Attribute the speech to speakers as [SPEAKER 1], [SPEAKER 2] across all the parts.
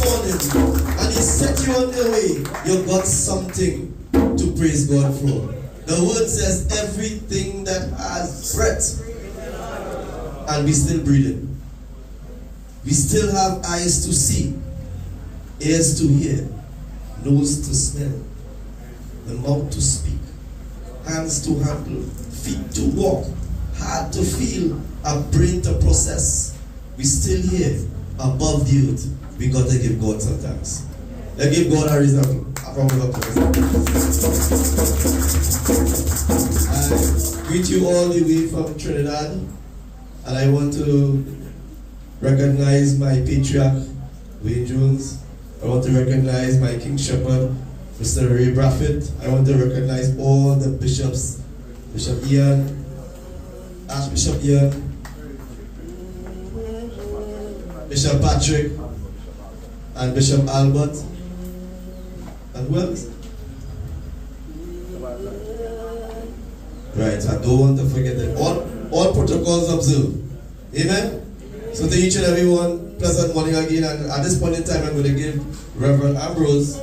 [SPEAKER 1] morning and He set you on the way, you got something to praise God for. The word says everything that has breath, and we still breathing. We still have eyes to see, ears to hear, nose to smell, the mouth to speak, hands to handle, feet to walk, heart to feel, a brain to process. We still here above the earth. We got to give God some thanks. Let's give God a reason. I greet you all the way from Trinidad, and I want to recognize my patriarch, Wayne Jones. I want to recognize my King Shepherd, Mr. Ray Braffett. I want to recognize all the bishops, Bishop Ian, Archbishop Ian, Bishop Patrick, and Bishop Albert. And who else? Right, I don't want to forget that. All protocols observed. Amen? So to each and every one, pleasant morning again. And at this point in time, I'm going to give Reverend Ambrose.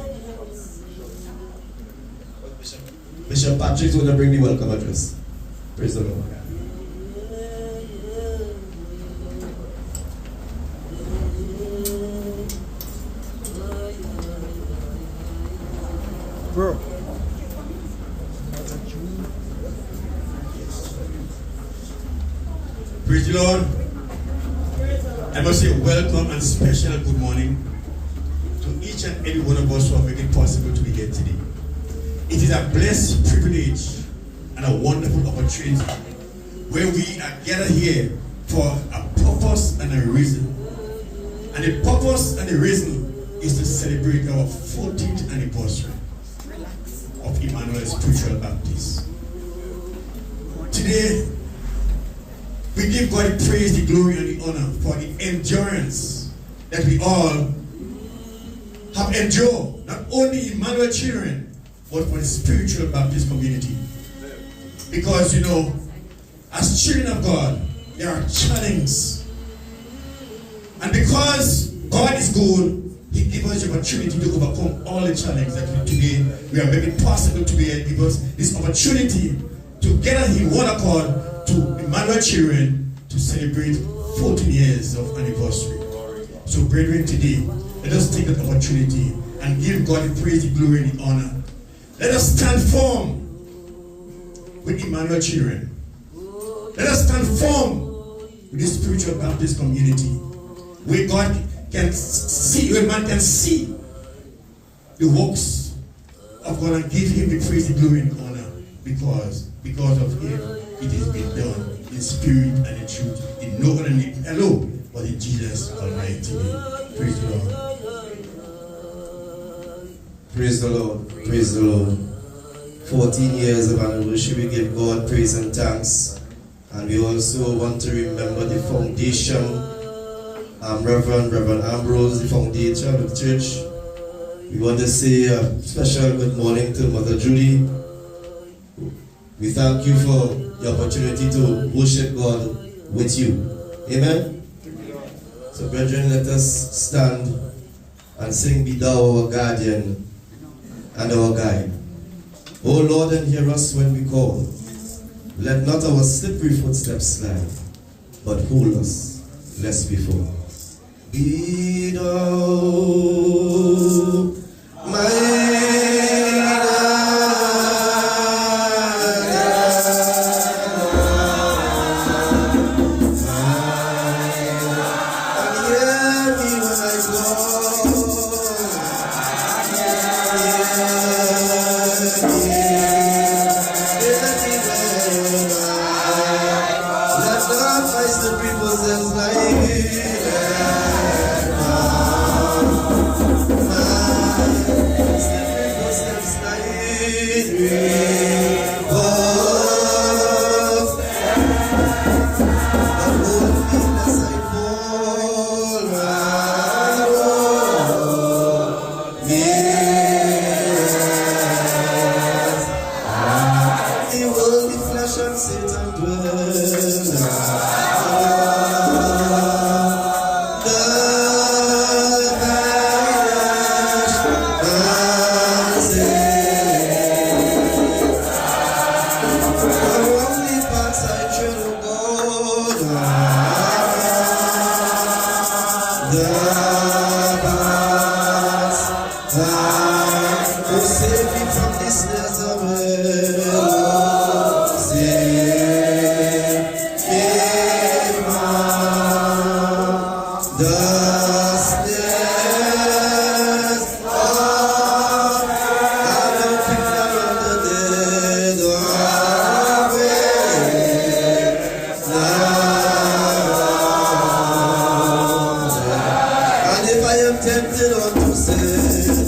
[SPEAKER 1] Bishop Patrick's going to bring the welcome address. Praise the Lord.
[SPEAKER 2] Bro. Praise the Lord. I must say welcome and special good morning to each and every one of us who have made it possible to be here today. It is a blessed privilege and a wonderful opportunity where we are gathered here for a purpose and a reason. And the purpose and the reason is to celebrate our 14th anniversary of Emmanuel Spiritual Baptist. Today, we give God the praise, the glory, and the honor for the endurance that we all have endured, not only Emmanuel children, but for the Spiritual Baptist community. Because, you know, as children of God, there are challenges. And because God is good, He gives us the opportunity to overcome all the challenges that today we are making possible to be and give us this opportunity to gather in one accord to Emmanuel children to celebrate 14 years of anniversary. So brethren, today, let us take that opportunity and give God the praise, the glory, and the honor. Let us stand firm with Emmanuel children. Let us stand firm with the Spiritual Baptist community, where God can see, where man can see the works of God and give Him the praise, the glory, and the honor, because of Him it has been done in spirit and in truth, in no other name alone, but in Jesus Almighty name. Praise the Lord.
[SPEAKER 1] Praise the Lord. Praise the Lord. 14 years of anniversary, we give God praise and thanks. And we also want to remember the foundation, Reverend Ambrose, the foundation of the church. We want to say a special good morning to Mother Julie. We thank you for the opportunity to worship God with you. Amen? So brethren, let us stand and sing, Be Thou our guardian and our guide. O Lord, and hear us when we call. Let not our slippery footsteps slide, but hold us lest we fall. Be Thou my the people says like am tempted unto sin.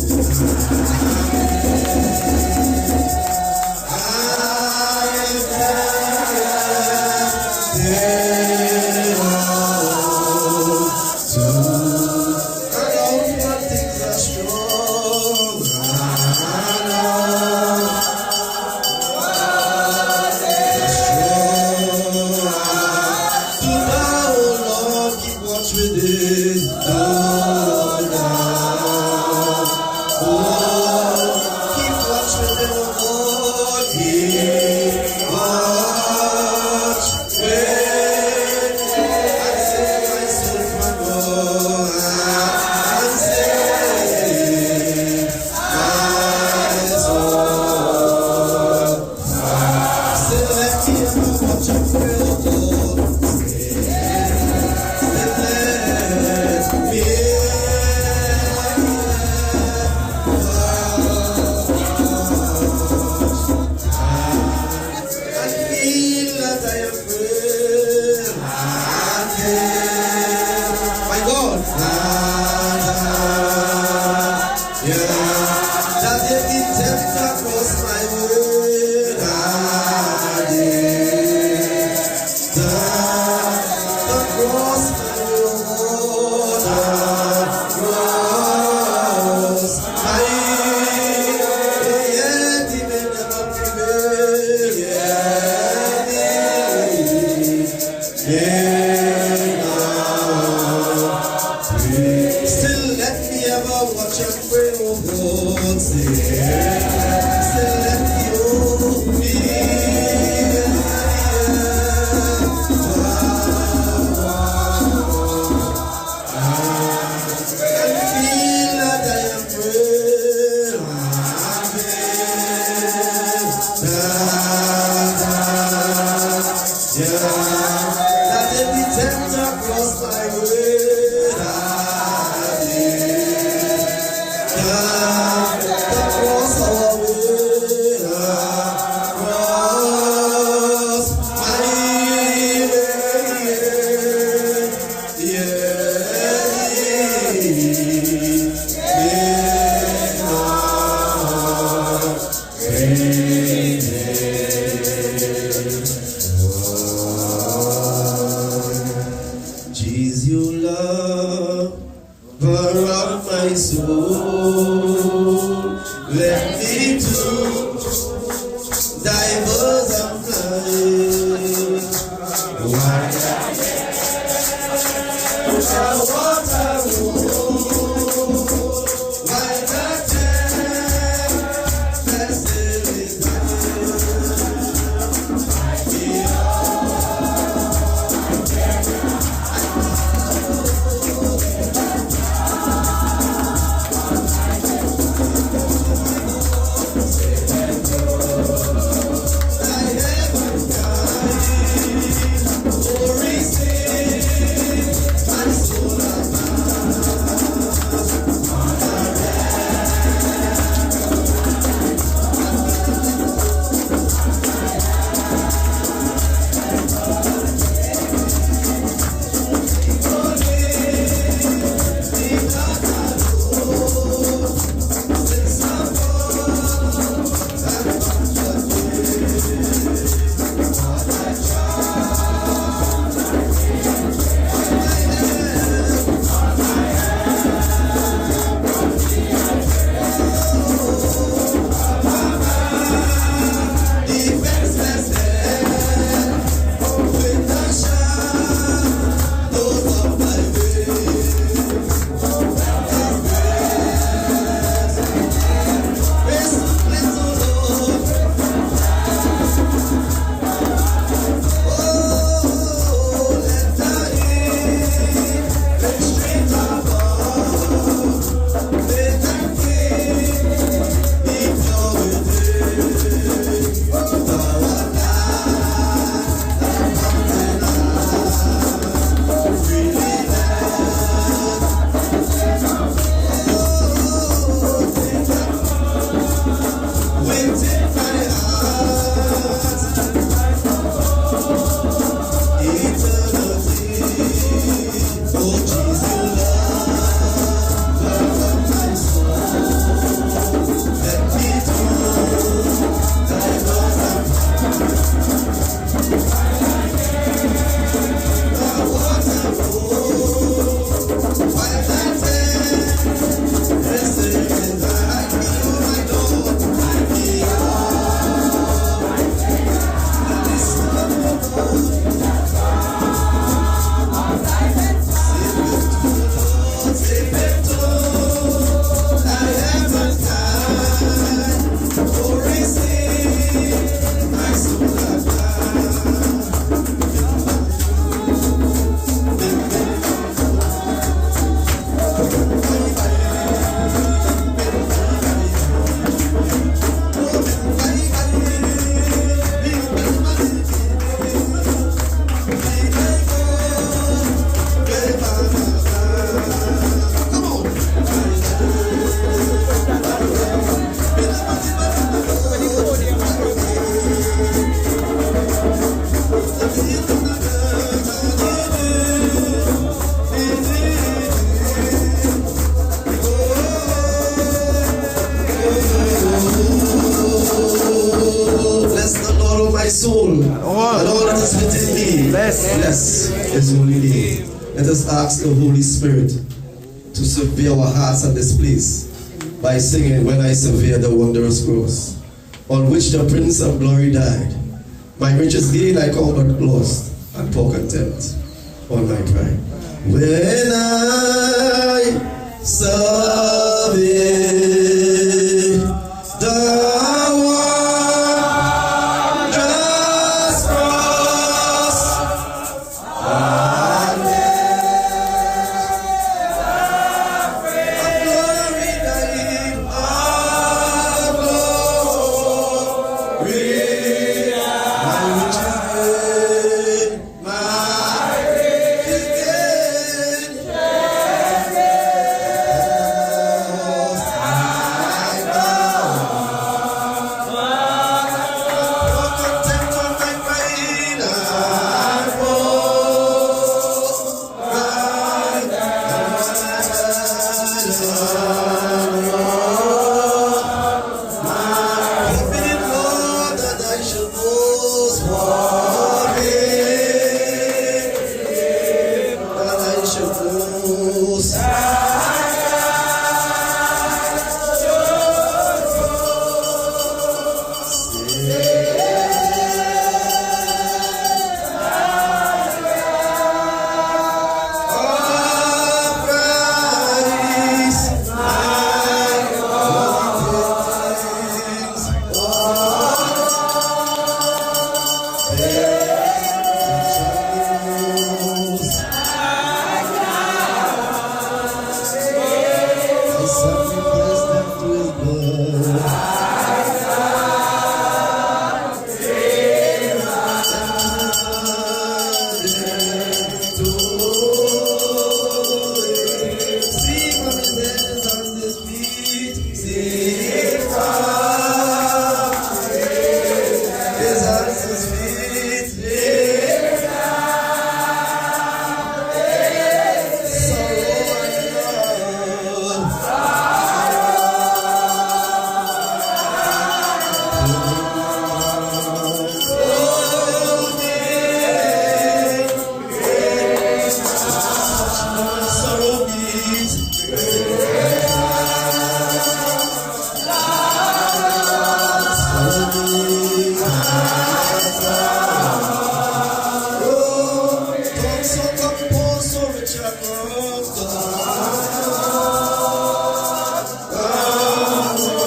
[SPEAKER 1] soul, and all that is within me. Bless His holy name. Let us ask the Holy Spirit to survey our hearts at this place by singing "When I Survey the Wondrous Cross, on which the Prince of Glory died. My riches gain I count but lost, and pour contempt on my pride. When I survey the wondrous cross, and glory died of glory, my riches gain, my riches gain, contempt on my pride, and forbid Lord that I should boast for Him, that I should boast. Sacrifice them to His blood. See from His hands and His feet. See from His hands and His feet. Sorrow and love. Sorrow beats. Come so compose, so rich across the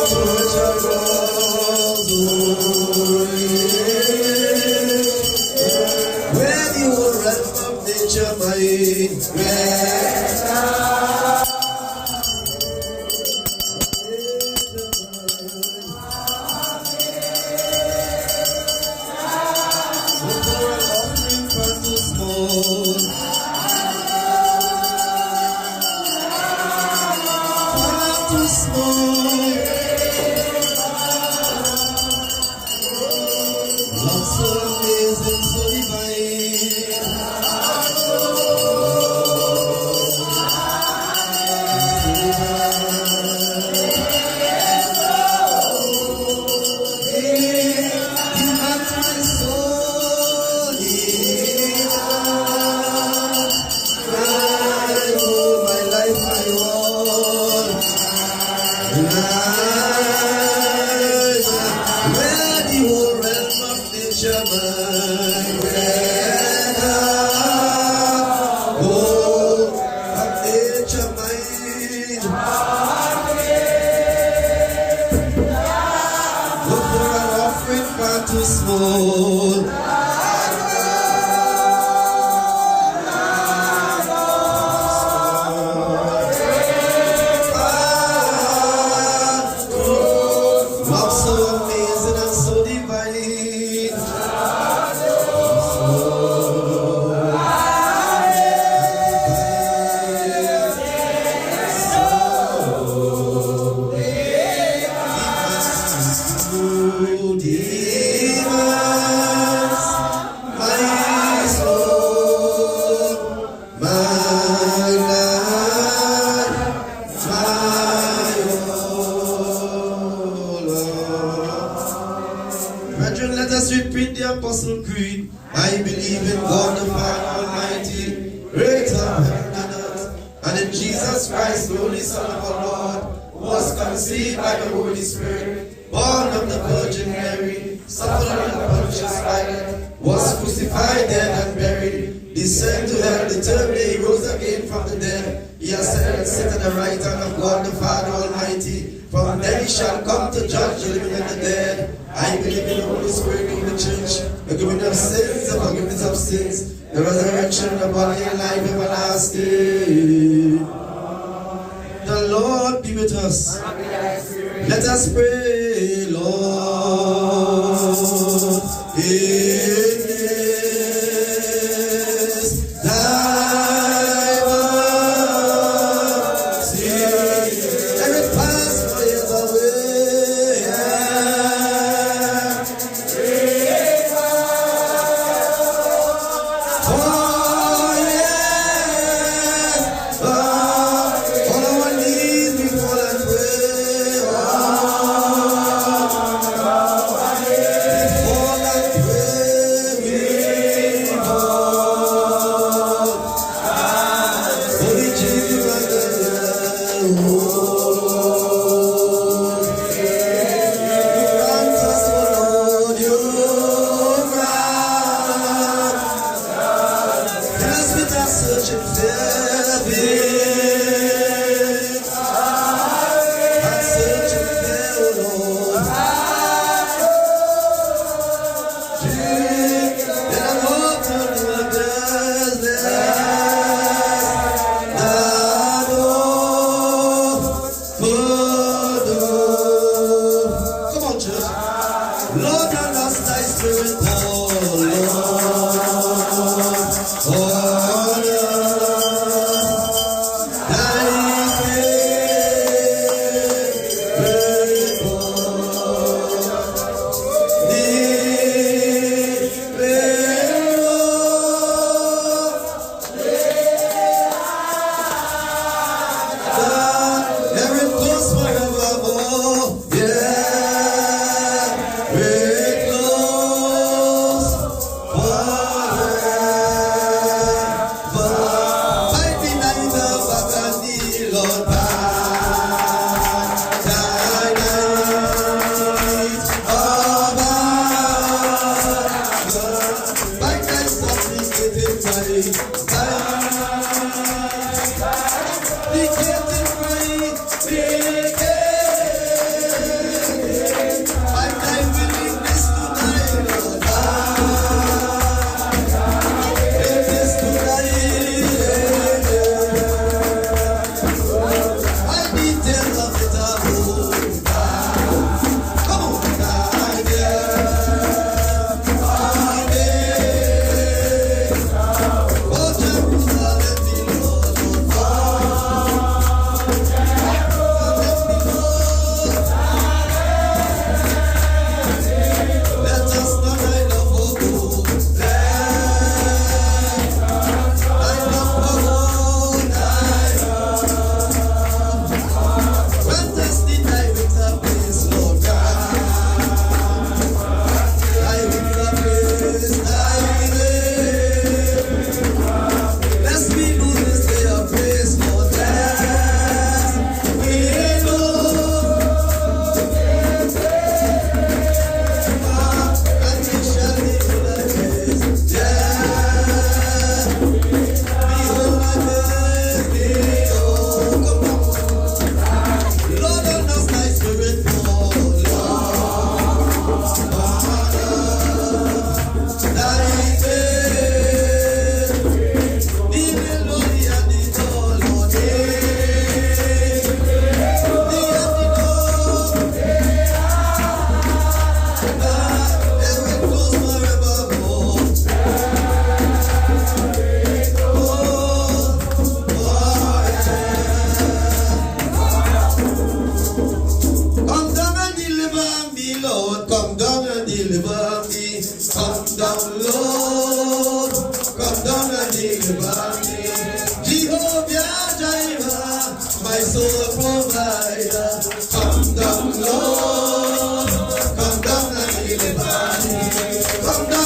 [SPEAKER 1] so rich across the when you will realm of nature, mine, for an offering far too small, far too small. Love so amazing, so You got my soul in my whole, my life, my all. Where the whole realm of nature, mine, whole of nature, mine. Look for an offering far too small. Love so amazing and so divine. So divine. the Apostle Creed. I believe in God the Father Almighty, creator of heaven and earth, and in Jesus Christ, the only Son of our Lord, who was conceived by the Holy Spirit, born of the Virgin Mary, suffered under Pontius Pilate, was crucified, dead, and buried, descended to hell, the third day he rose again from the dead. He ascended and sat at the right hand of God the Father Almighty. From there he shall come to judge the living and the dead. I believe in the Holy Spirit, in the church, the forgiveness of sins, the forgiveness of sins, the resurrection of the body and life everlasting. The Lord be with us. Let us pray, Lord. It is thy mercy, and it passed for years away. Oh, yes. On our knees we fall and pray. Come down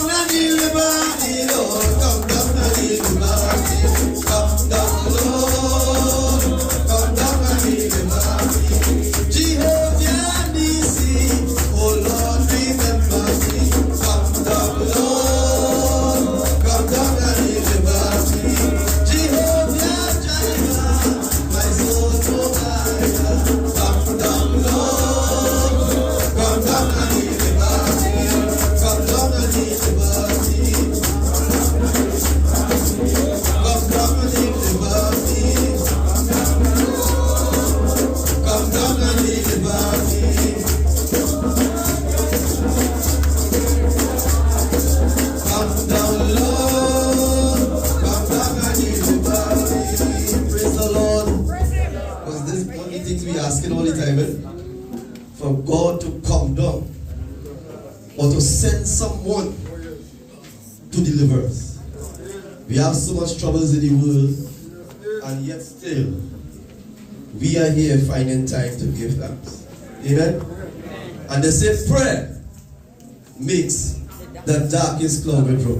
[SPEAKER 1] things we asking all the time, for God to come down or to send someone to deliver us. We have so much troubles in the world, and yet still we are here finding time to give thanks. Amen? And they say prayer makes the darkest cloud withdraw.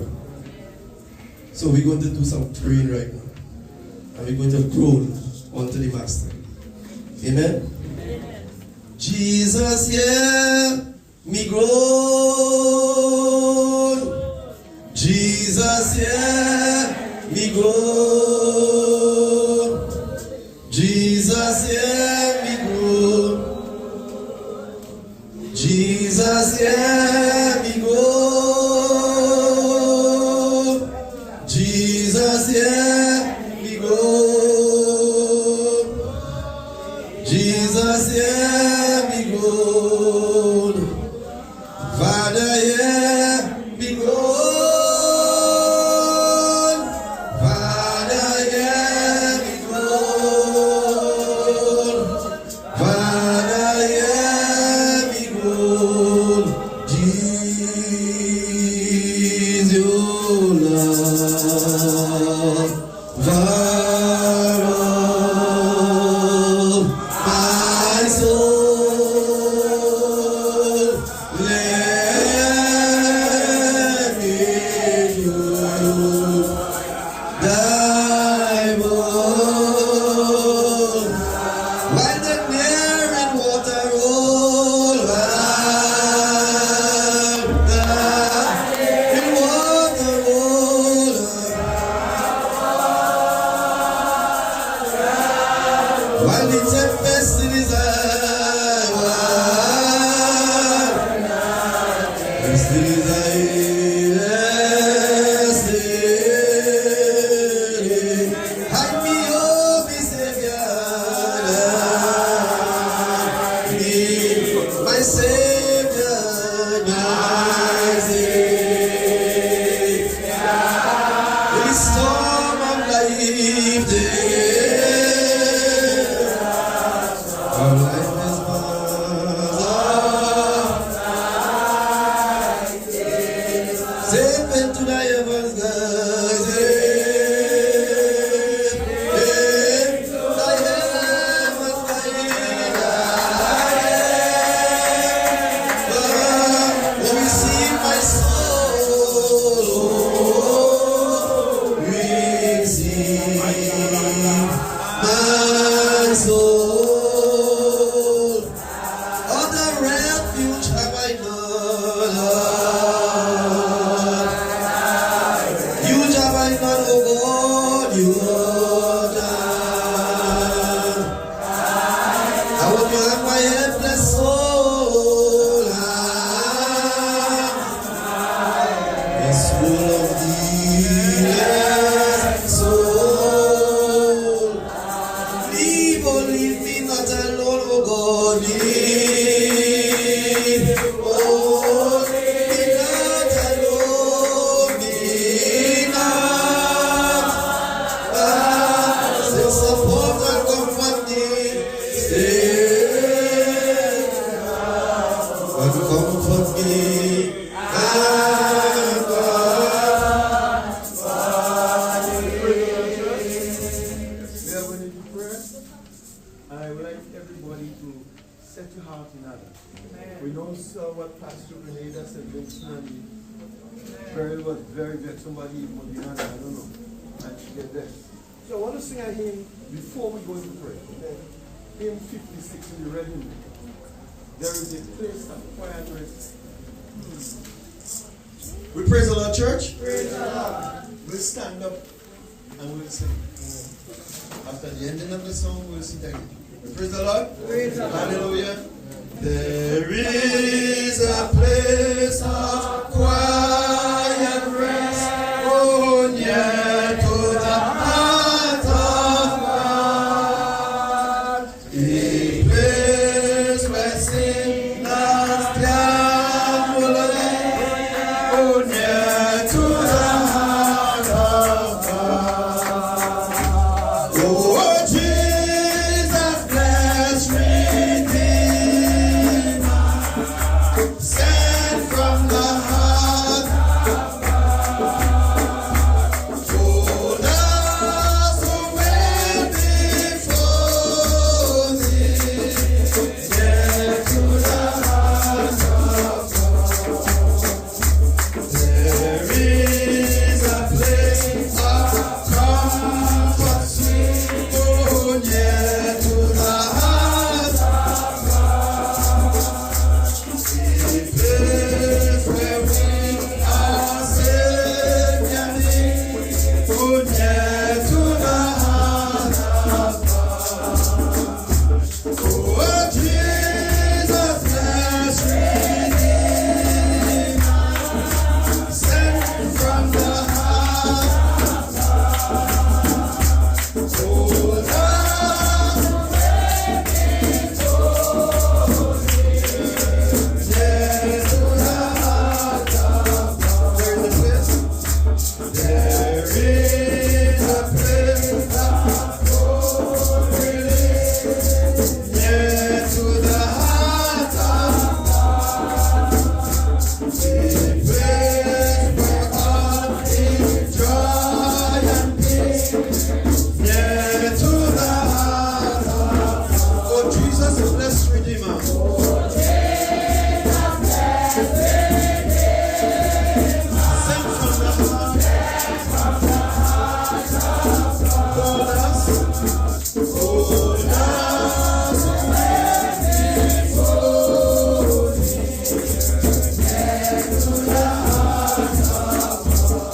[SPEAKER 1] So we're going to do some praying right now. And we're going to groan unto the Master. Amen? Amen. Jesus, hear me groan. Jesus, hear me groan. Jesus, hear me groan. Jesus, hear me groan. Jesus, hear me groan. Jesus, hear me groan. Father, hear me groan. Father, hear me groan. Father, hear me groan. Jesus, your love. Love, my soul, let me do thy will. While the nearing water roll, while the water roll. While the tempest in his eye, tempest in his eye, hide me, oh, my Savior, my Savior, my Savior, in the storm of life, our life is past. Safe into the heavens, guys. Safe to the heavens, guys. Oh, receive my soul. Receive my soul. Other refuge have I none. Huge have I none, oh God, you are done. I want you have my helpless soul. Yes, full of dearest soul. Leave, oh, leave me not alone, oh God, leave, oh, leave me not alone, leave not, say support and comfort me, stay, and comfort me, and
[SPEAKER 3] We are going to pray. I would like everybody to set your heart in order. We know what Pastor Grenada said, Vincent and me. Prayer was very good. Somebody even behind, I don't know. And she get there. So I want to sing a hymn before we go into prayer. Hymn 56 in the red hymn. There is a place of quiet rest.
[SPEAKER 2] We praise the Lord, church.
[SPEAKER 3] Praise the Lord. We'll stand up and we'll sing.
[SPEAKER 2] After the ending of the song, we'll sing again. We praise the Lord.
[SPEAKER 3] Praise the Lord.
[SPEAKER 2] Hallelujah. There is a place of quiet rest, oh, near to the heart of God. A place where sinners can oh, near to the heart of God. Oh, Jesus, bless
[SPEAKER 3] blessed Redeemer. Sent from the heart hold us.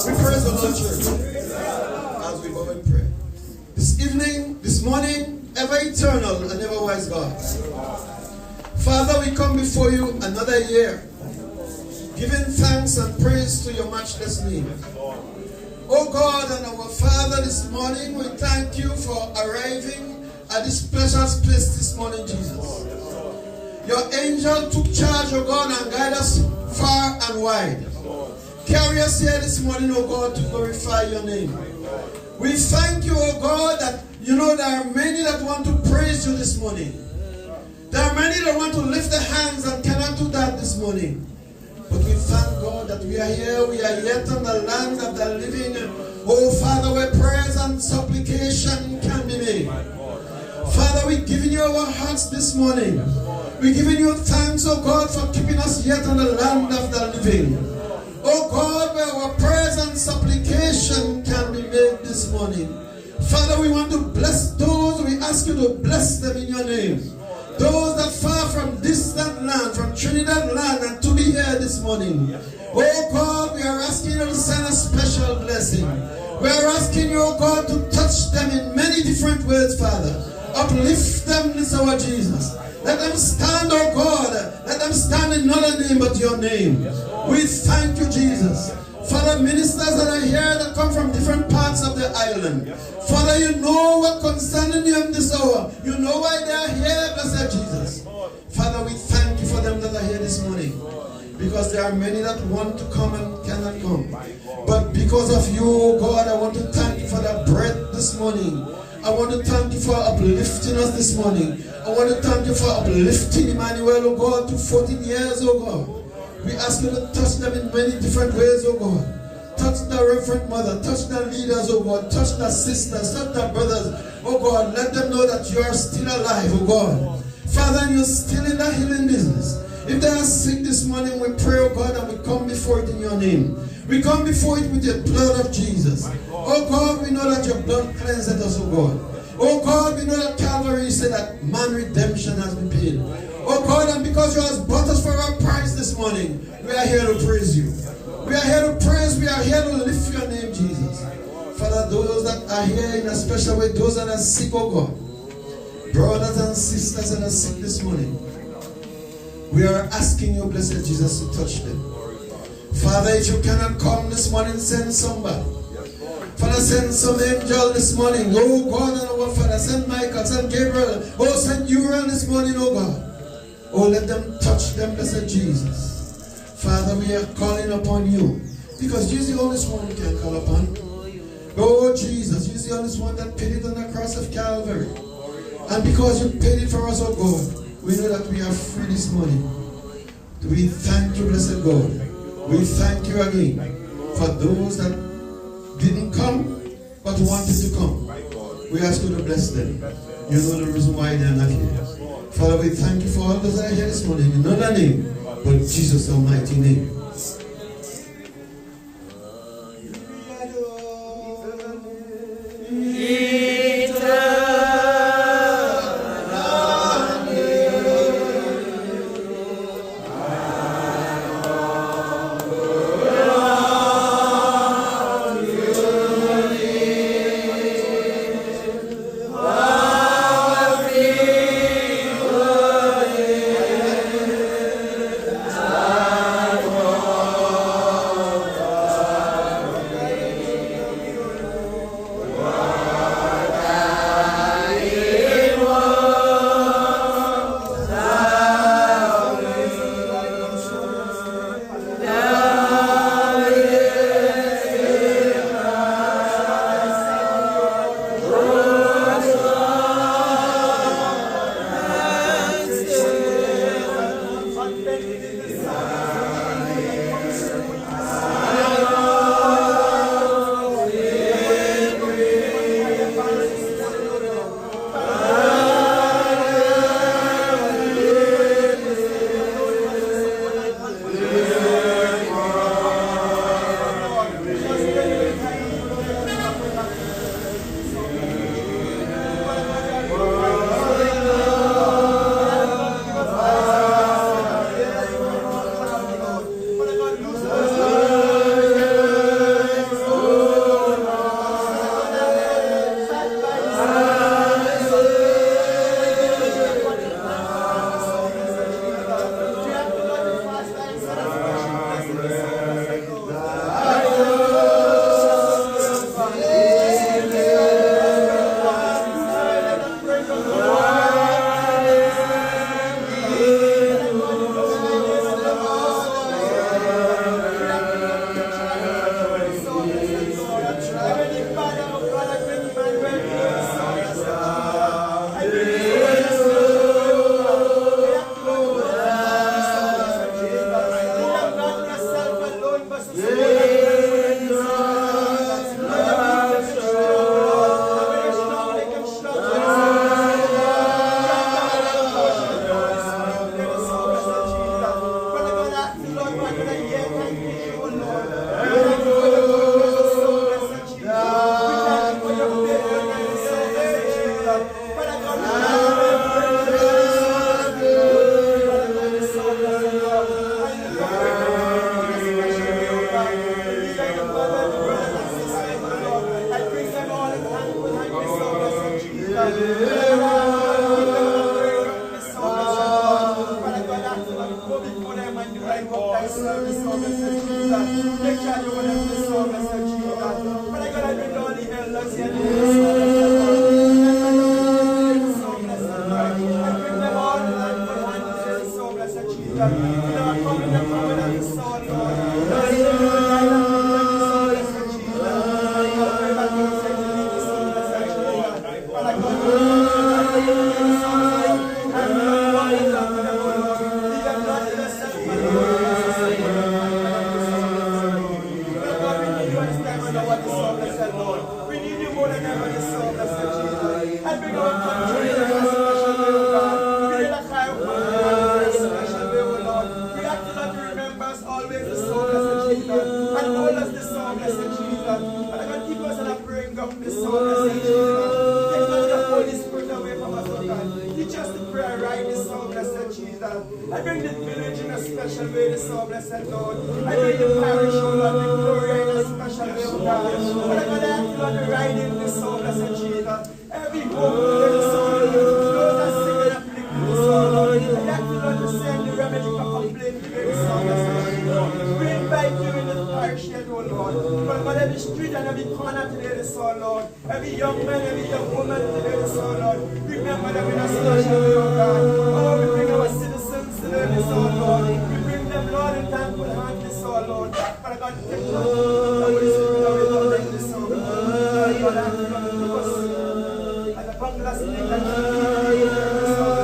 [SPEAKER 3] We praise the Lord, church, as we go and pray. This evening, this morning, ever eternal and ever wise God. Father, we come before you another year, giving thanks and praise to your matchless name. Oh God and our Father, this morning we thank you for arriving at this precious place this morning, Jesus. Your angel took charge, oh God, and guide us far and wide. Carry us here this morning, oh God, to glorify your name. We thank you, oh God, that you know there are many that want to praise you this morning. There are many that want to lift their hands and cannot do that this morning. But we thank God that we are here, we are yet on the land of the living. Oh Father, where prayers and supplication can be made. Father, we're giving you our hearts this morning. We're giving you thanks, oh God, for keeping us yet on the land of the living. Oh God, where our prayers and supplication can be made this morning. Father, we want to bless those, we ask you to bless them in your name. Those that far from distant land, from Trinidad land, and to be here this morning. Oh God, we are asking you to send a special blessing. We are asking you, oh God, to touch them in many different ways, Father. Uplift them, this our Jesus. Let them stand, oh God. Let them stand in another name but your name. We thank you, Jesus. Father, ministers that are here that come from different parts of the island. Father, you know what concerning them this hour. You know why they are here, blessed Jesus. Father, we thank you for them that are here this morning. Because there are many that want to come and cannot come. But because of you, oh God, I want to thank you for the breath this morning. I want to thank you for uplifting us this morning. I want to thank you for uplifting Emmanuel, oh God, to 14 years, oh God. We ask you to touch them in many different ways, oh God. Touch the Reverend Mother, touch the leaders, oh God, touch the sisters, touch the brothers, oh God. Let them know that you are still alive, oh God. Father, you're still in the healing business. If they are sick this morning, we pray, oh God, and we come before it in your name. We come before it with the blood of Jesus. Oh God, we know that your blood cleanses us, oh God. Oh God, we know that Calvary said that man redemption has been paid. Oh God, and because you have bought us for our price this morning, we are here to praise you. We are here to praise, we are here to lift your name, Jesus. Father, those that are here in a special way, those that are sick, oh God, brothers and sisters that are sick this morning, we are asking you, blessed Jesus, to touch them. Father, if you cannot come this morning, send somebody. Father, send some angel this morning. Oh God and our Father, send Michael, send Gabriel. Oh, send Uriel this morning, oh God. Oh, let them touch them, blessed Jesus. Father, we are calling upon you. Because you're the only one we can call upon. Oh Jesus, you're the only one that paid it on the cross of Calvary. And because you paid it for us, oh God, we know that we are free this morning. We thank you, blessed God. We thank you again for those that didn't come but wanted to come. We ask you to bless them. You know the reason why they are not here. Father, we thank you for all those that are here this morning in another name, but Jesus' almighty name. Jesus. We don't come in the common of the soul, Lord. Bless the soul, blessed Jesus. I pray that you will send the lead the soul, blessed Jesus. Father God, we pray the soul, Lord. And we don't want to talk to them, Lord. Lead them, Lord, to the self, Lord. God, we need you at this time, Lord, the soul, blessed Lord. We need you more than ever, the soul, blessed Jesus. And bring our country in a special way, oh God. We need a cry of God in a special way, oh Lord. We ask you, Lord, to remember us always, the soul, blessed Jesus. And hold us, the soul, blessed Jesus. And I can keep us in a praying ground, the soul, blessed Jesus. Take not the Holy Spirit away from us, oh God. Teach us to pray right, the soul, blessed Jesus. I bring this village in a special way, the soul, blessed Lord. I bring the parish, oh Lord, Victoria in a special way, oh God. But I'm going to ask you, Lord, to ride in the soul, blessed Jesus. Every home, the soul, those that sing and afflict the soul, Lord. I ask you, Lord, to send the remedy for complaint to the soul, blessed Jesus. We invite you in this parish yet, oh Lord. But God, every street and every corner today, the soul, Lord. Every young man, every young woman today, the soul, Lord. Remember them in a special way, oh God. Oh, we bring our citizens today, the soul, Lord. We bring them, Lord, in thankful hand, the soul, Lord. But God, take us, Holy Spirit, away, Lord, in the soul, Lord. God, I ask you, Lord, to give us and the bungalows in the soul,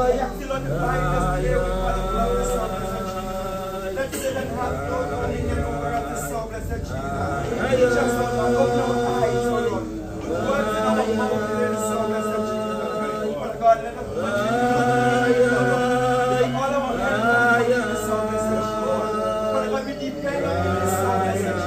[SPEAKER 3] I ask you, Lord, to bind us today with God of love, the soul, blessed Jesus. Let's sit and have no dominion over us, the soul, blessed Jesus. Teach us, Lord, God, open our eyes, oh Lord. Put words in our mouth today, the soul, blessed Jesus. But God, let us continue to all our help, the soul, blessed Jesus. But God, we depend on you, the soul, blessed Jesus.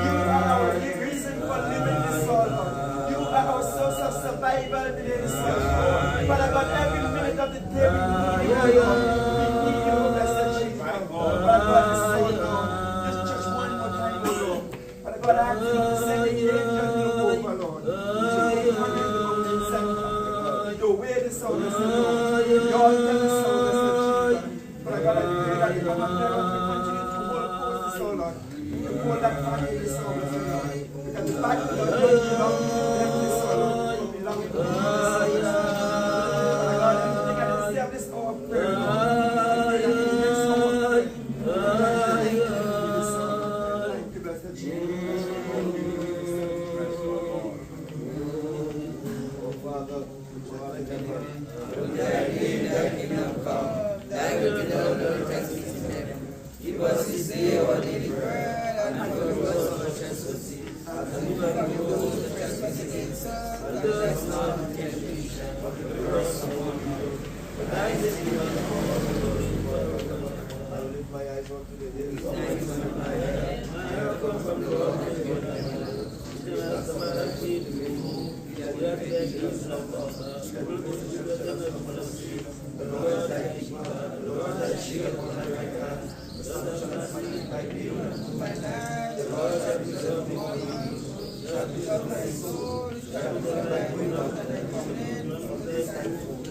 [SPEAKER 3] You are our reason for living, the soul, Lord. You are our source of survival today, the soul, Lord. Father God, every minute of the day we need you, Lord. We need you, blessed Jesus. Father God, the soul, Lord. Just church one more time, Lord. Father God, I ask you to send the angels to over, Lord. Your way, the soul, blessed Lord. Your tell the soul, blessed Jesus. Father God, I pray that you come up there and continue to hold forth the soul, Lord. You hold that family, the soul, blessed Lord. Because the battle, Lord, don't belong to them, the soul, Lord. It belongs to you, the soul, blessed Jesus. Father God, everything I can say of this hour of prayer, Lord. I pray that in the next hour of prayer, thank you, blessed Jesus. Oh, Father, give us this day our daily bread, and forgive us our trespasses, as we forgive those who trespass against us, and lead us not into temptation, but deliver us from evil. For thine is the kingdom, the power, and the glory. I will lift my eyes unto the hills of my head. My help comes from the Lord, and the Lord is my help. Still as the man that feeds me, the earth is not of the Lord is thy keeper, the Lord thy shield on thy right hand. The sun shall not smite thy heel, the Lord shall preserve thee from evil, shall preserve thy soul, shall preserve thy going out and thy coming in from this time forth.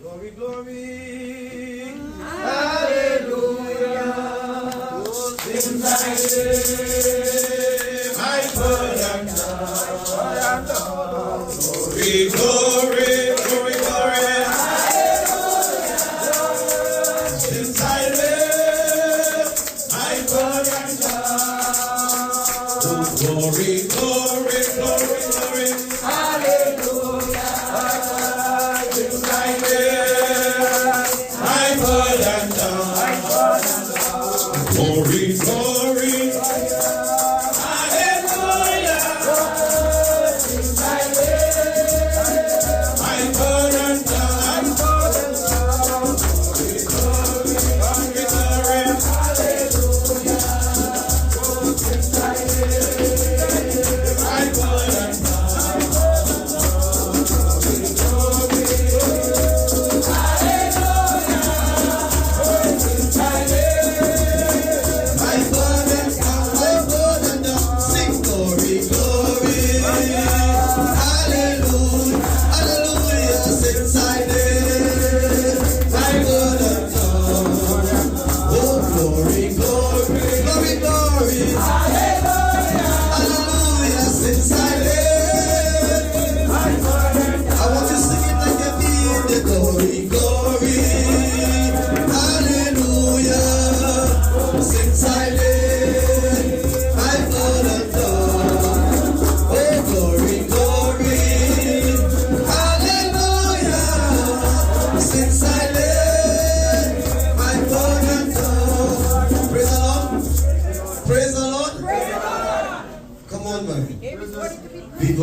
[SPEAKER 3] Glory, glory, hallelujah. Sing my glory, glory, glory, glory, hallelujah. Since I live, my glory, glory, glory, glory, hallelujah. Since I live, my glory, glory.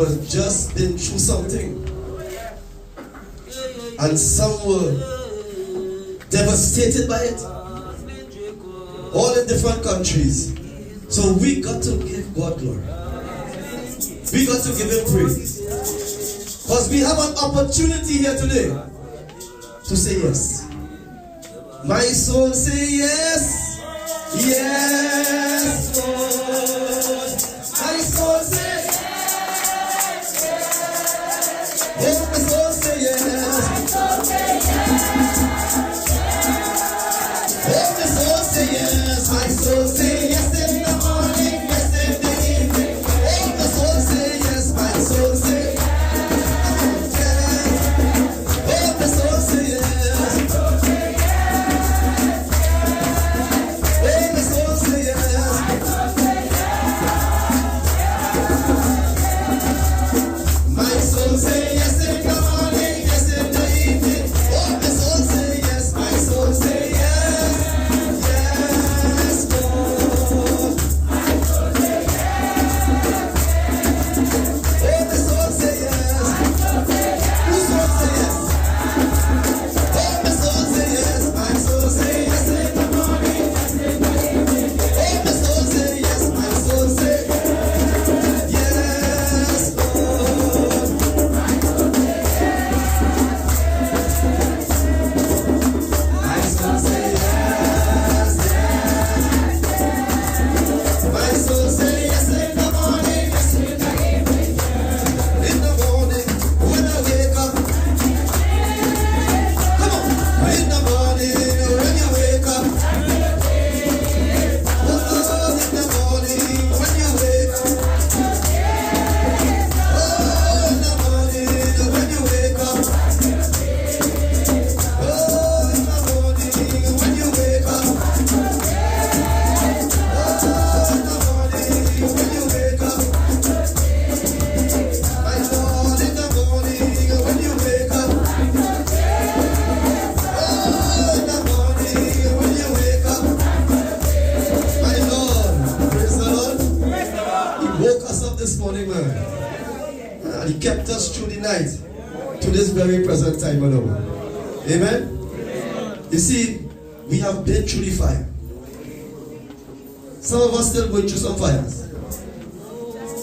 [SPEAKER 1] have just been through something. And some were devastated by it. All in different countries. So we got to give God glory. We got to give Him praise. Because we have an opportunity here today to say yes. My soul say yes. Yes, Lord. My soul say yes. Oh, my soul say yes. Oh, my soul say yes. My soul say yes in the morning, yes in the evening. Oh, my soul say yes. My soul say yes. Oh, my soul say yes. Very present time, my Lord. Amen? You see, we have been through the fire. Some of us still going through some fires.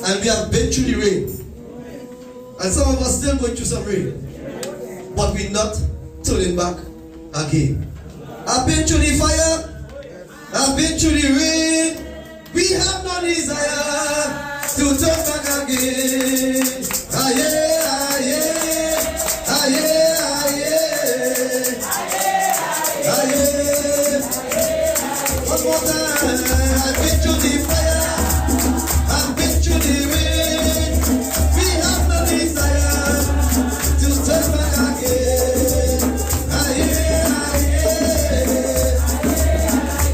[SPEAKER 1] And we have been through the rain. And some of us still going through some rain. But we're not turning back again. I've been through the fire. I've been through the rain. We have no desire to turn back again. Ah, yeah, ah, yeah. Ah, yeah, ah, yeah. Ah, yeah. One more time. I've been through the fire. I've been through the rain. We have no desire to turn back again. Ah, yeah, ah, yeah.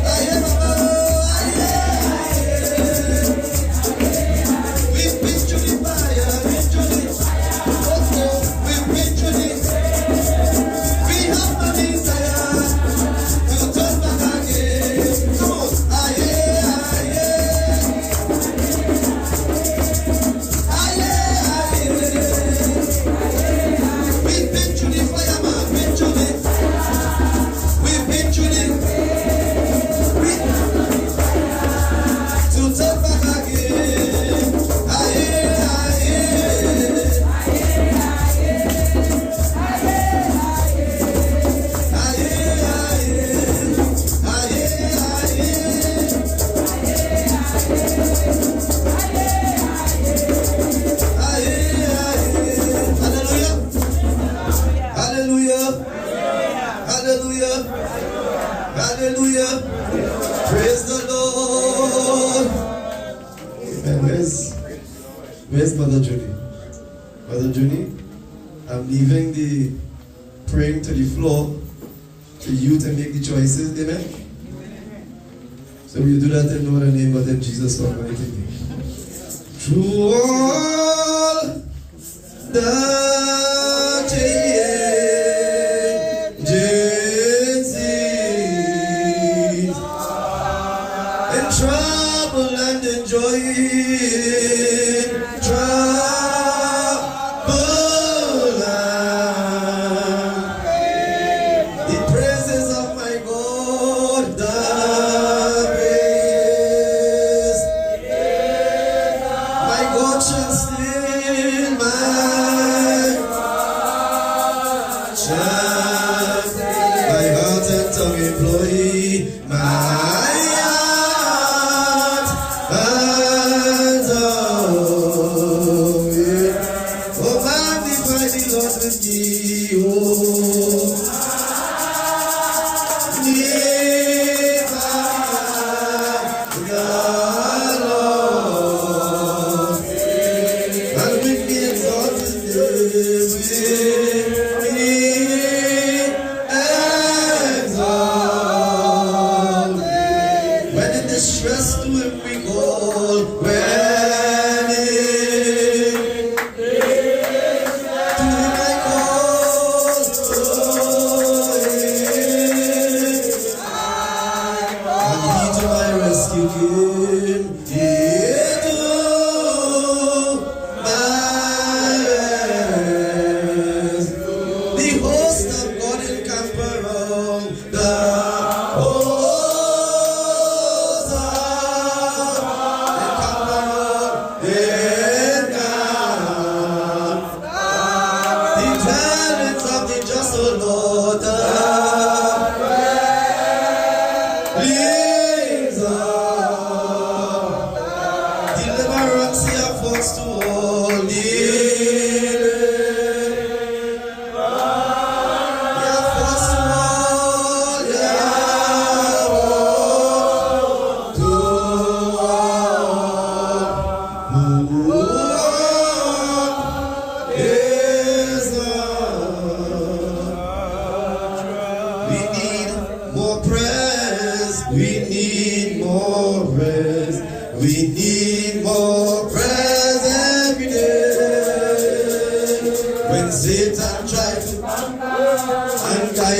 [SPEAKER 1] Ah, yeah, mama. Ah, yeah, ah, yeah. We've been through the fire. Been through the fire. We've been through the. We have no desire to turn back again. Come on. Ah, yeah, ah, yeah. Ah, yeah, ah, yeah. We've been through the fire, man. Been through the. We've been through the. We to turn back again. Ah, yeah, ah, yeah. Ah, yeah, ah, yeah. Ah, yeah, ah, yeah. Ah, yeah. Hallelujah. Hallelujah. Hallelujah. Praise the Lord. Amen. Where's Mother Junie? Mother Junie, I'm leaving the praying to the floor to you to make the choices. Amen. So you do that in no other name but in Jesus' almighty name. Through all the changes in trouble and in joy, in trial My heart and tongue employ my heart and tongue. Oh,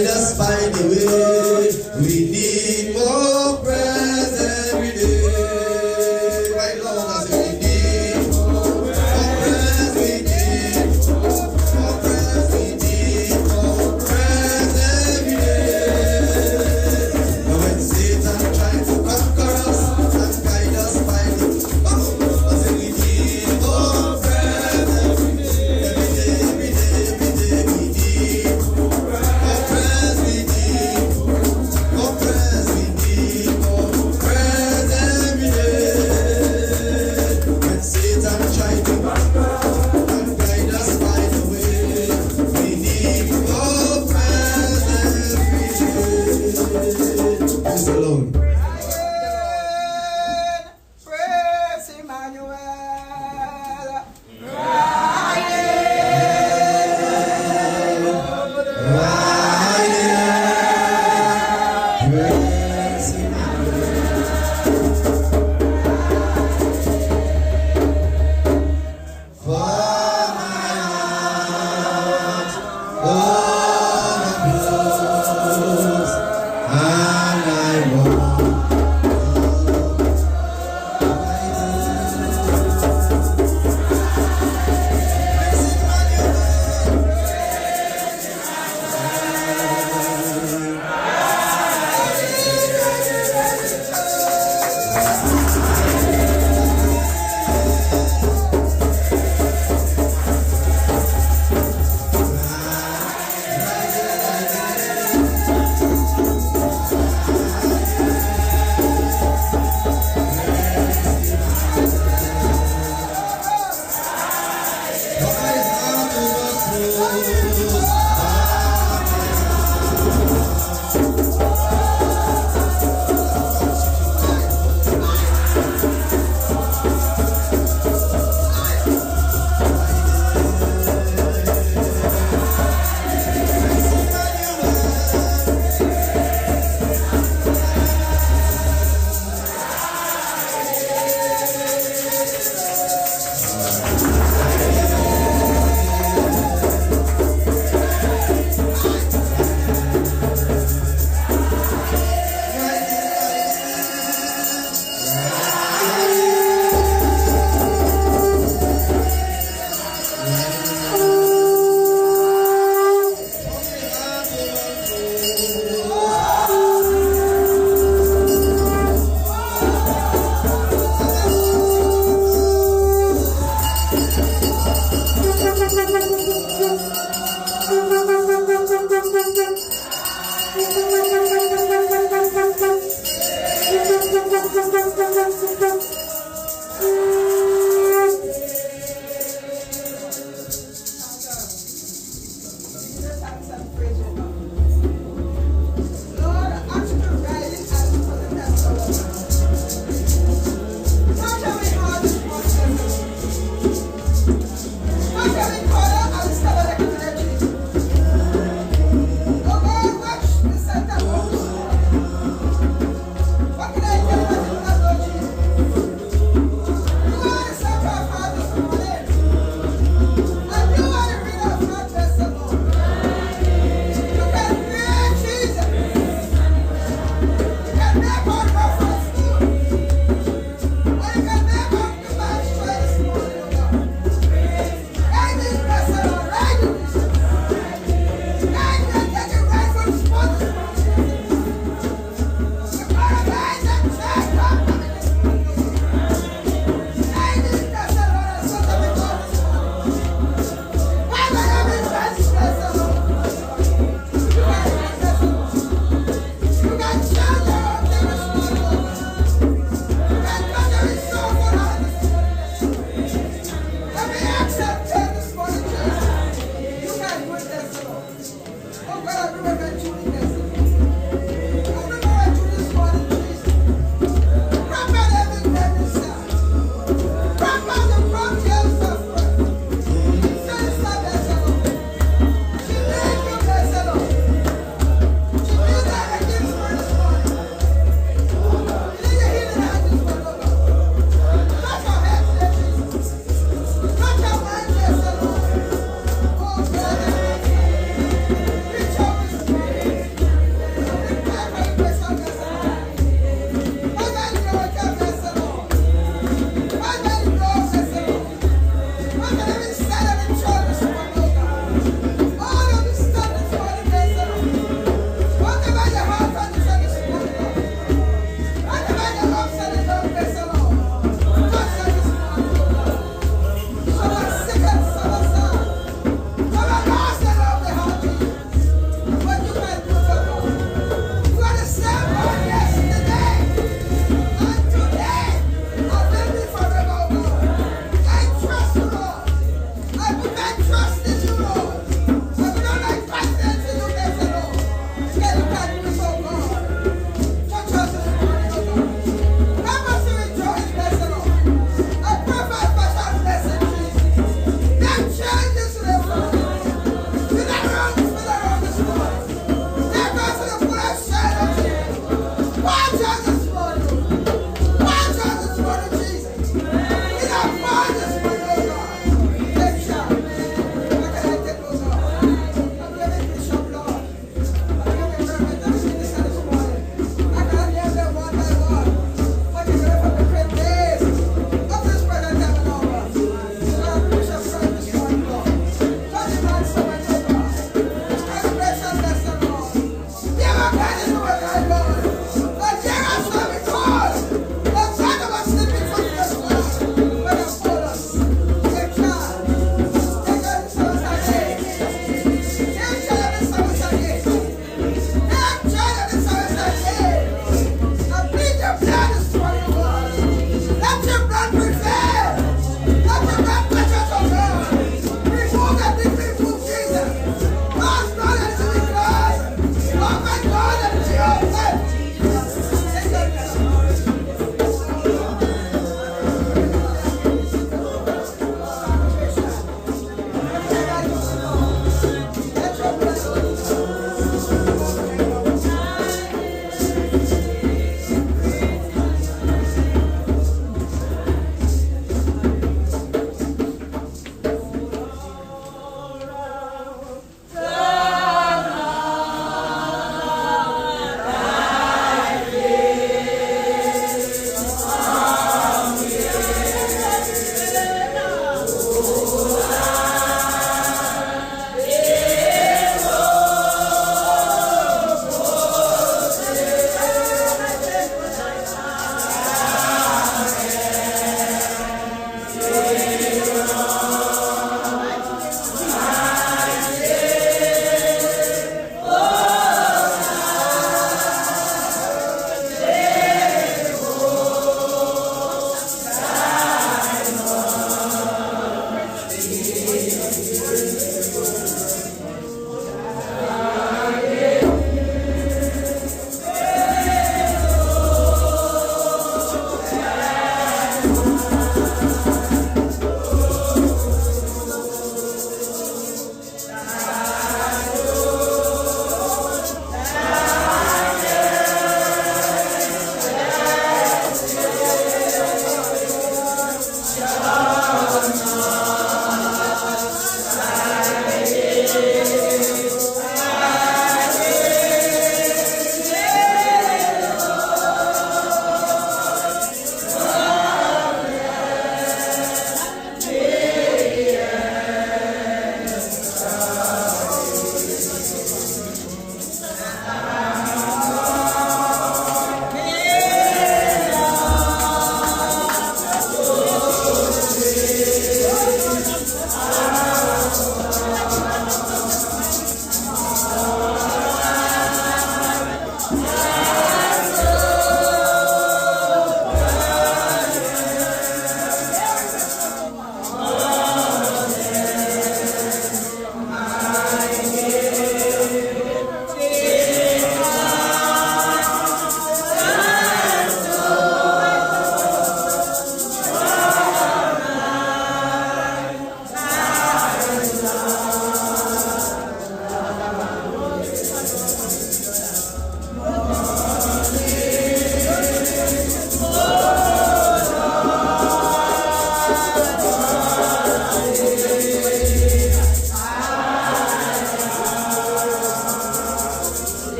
[SPEAKER 1] magnify the Lord with me. Oh,
[SPEAKER 4] thanks and praise, O God. Lord, I ask you to rise it as for the test of us. Touch every heart this morning. Touch every corner and step of the community. Oh God, watch the center of this morning. What can I tell you about the Lord Jesus? You are the center of heart this morning. And you are the reader of heart, bless the Lord. You can create Jesus. You can make all reference to you. Or you can make all the man's joy this morning, oh God. Guide me, bless the Lord. Guide me, Jesus. Guide me and take a rightful spot this morning. The paradise and check up coming this morning, oh God. Guide me, bless the Lord, and so that we go this morning. Father, you have been blessed, bless the Lord. You are the bless the Lord. You can change your own thing this morning, oh God. You can touch every soul for heart this morning. Let me accept it this morning, Jesus. You can do it, bless the Lord. Oh God, I remember you, bless the Lord. I remember you this morning, Jesus. Wrap out every every cell. Wrap out the problems of breath. Sister, bless the Lord. She made you, bless the Lord. She knew that I give for this morning. You need a healing hand this morning, oh God. Touch our head today, Jesus. Touch our mind, bless the Lord. Oh God, reach out this morning.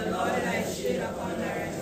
[SPEAKER 5] The Lord and I shade upon her.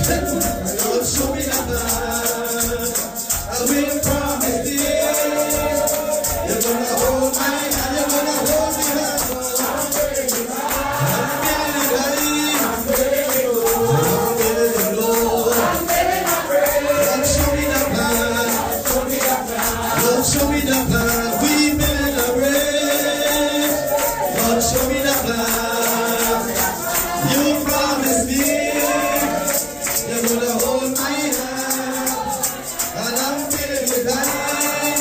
[SPEAKER 1] Lord, show me the plan. I will promise you. You're gonna hold my hand, you're gonna hold me back. I'm feeling alive. I'm feeling low. Lord, show me the plan. Lord, show me the plan. We've been in a race. Lord, show me the plan. You promised me you're gonna hold my hand, and I'm feeling it high.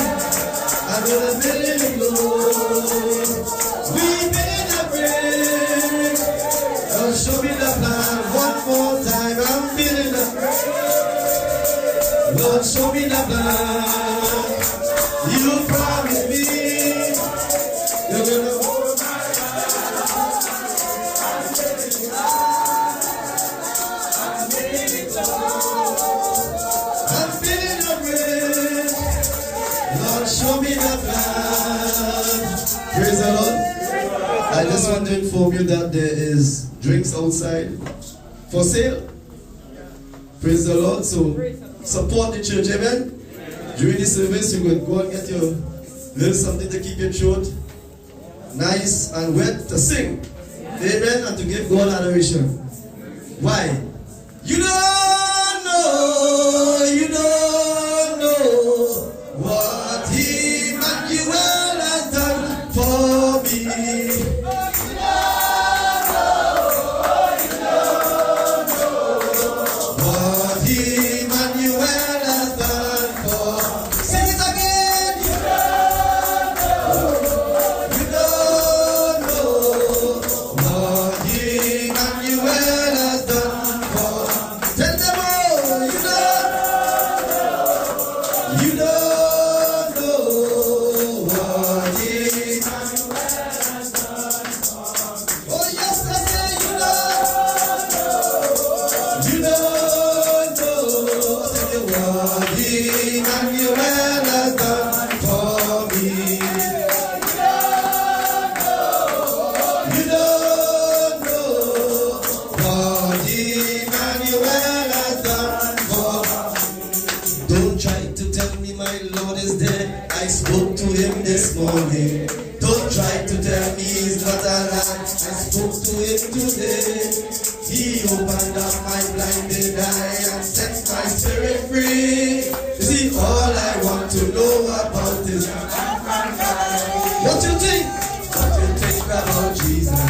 [SPEAKER 1] I'm gonna feel it low. We've been in a break. Lord, show me the plan one more time. I'm feeling the break. Lord, show me the plan. You promised me you're gonna hold my hand. I'm feeling the break. Lord, show me the plan. Praise the Lord. I just want to inform you that there is drinks outside for sale. Praise the Lord. So support the church, amen. During the service, you could go and get your little something to keep your throat nice and wet to sing. Amen. And to give God adoration. Why? You don't know what Emmanuel has done for me. What Emmanuel has done for. Sing it again. You don't know what Emmanuel has done for. Tell them all. You don't know what Emmanuel has done for. Oh yes, I say you don't know. You don't know. Tell you what Emmanuel has done for me. You don't know what Emmanuel has done for. Don't try to tell me my Lord is dead. I spoke to him this morning. Don't try to tell me he's not alive. I spoke to him today. He opened up my blinded eye and set my spirit free. You see, all I want to know about is what you think. What you think about Jesus?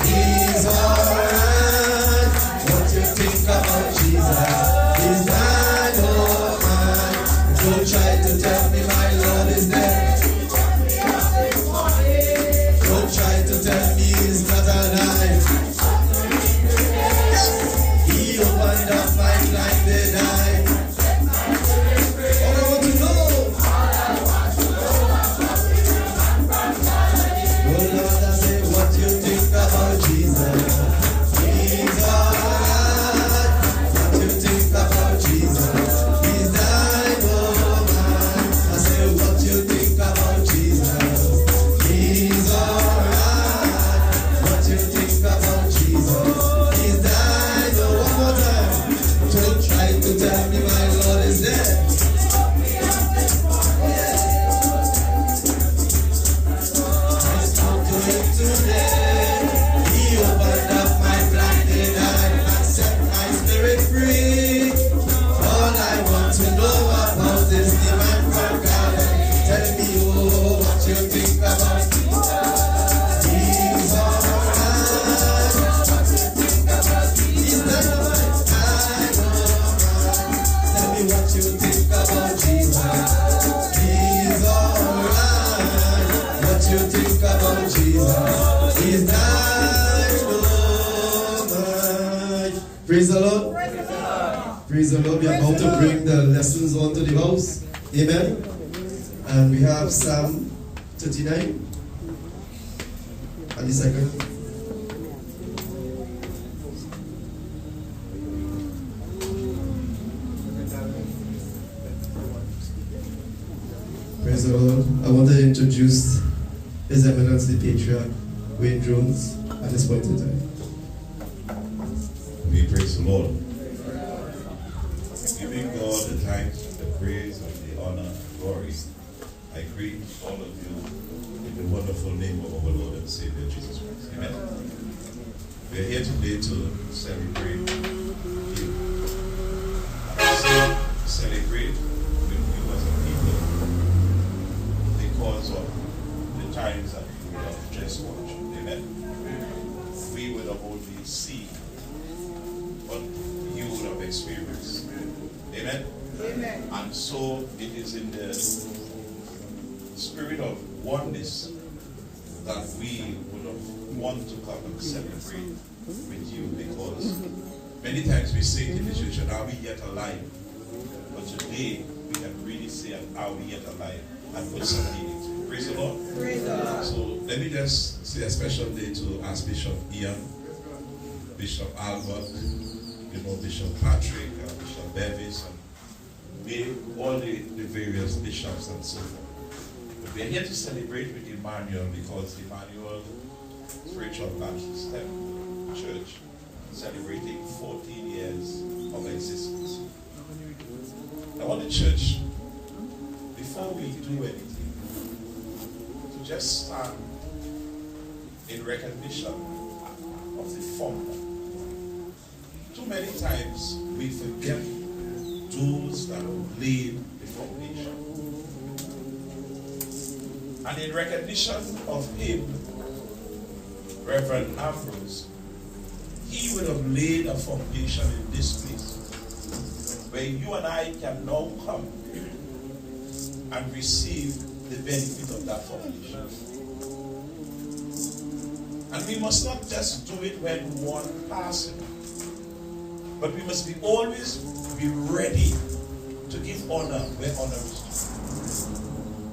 [SPEAKER 1] He's alright. What you think about Jesus? He's mine, oh mine. Don't try to tell me my Lord is dead. Don't try to tell me he's not alive. He opened up my blinded eye. All I want to know. Oh Lord, I say what you think about Jesus. He's alright. What you think about Jesus? He's died, oh man. I say what you think about Jesus. He's alright. What you think about Jesus? He's died, oh one more time. Don't try to tell me my Lord is dead. I spoke to him today. He opened up my blinded eye and set my spirit free. All I want to know about this man from God. Tell me, oh, what you think about Jesus. He's alright. What you think about Jesus? He's dynamite. I know. Tell me what you think about Jesus. He's alright. What you think about Jesus? He's dynamite. Praise the Lord. Praise the Lord. We are about to bring the lessons onto the house. Amen. And we have Psalm 39 and the second. Praise the Lord. I want to introduce His Eminence the Patriarch, Wayne Jones, at this point in time.
[SPEAKER 5] We praise the Lord. the thanks, the praise, and the honor, and glory. I greet all of you in the wonderful name of our Lord and Savior Jesus Christ. Amen. We are here today to celebrate you. And we celebrate with you as a people because of the times that we would have just watched. Amen. We would have only seen what you would have experienced. Amen.
[SPEAKER 4] Amen.
[SPEAKER 5] And so it is in the spirit of oneness that we would have want to come and celebrate with you, because many times we say it in the church, and are we yet alive? But today we can really say, are we yet alive? And put some meaning to it. Praise the Lord.
[SPEAKER 4] Praise the Lord.
[SPEAKER 5] So let me just say a special day to Archbishop Ian, Bishop Albert, Bishop Patrick, Bishop Bevis, and all the various bishops and so forth. But we are here to celebrate with Emmanuel because Emmanuel Spiritual Baptist Church celebrating 14 years of existence. I want the church, before we do anything, to just stand in recognition of the founder. Too many times we forget those that laid the foundation. And in recognition of him, Reverend Ambrose, he would have laid a foundation in this place where you and I can now come and receive the benefit of that foundation. And we must not just do it when one passes, but we must always be ready to give honor where honor is due.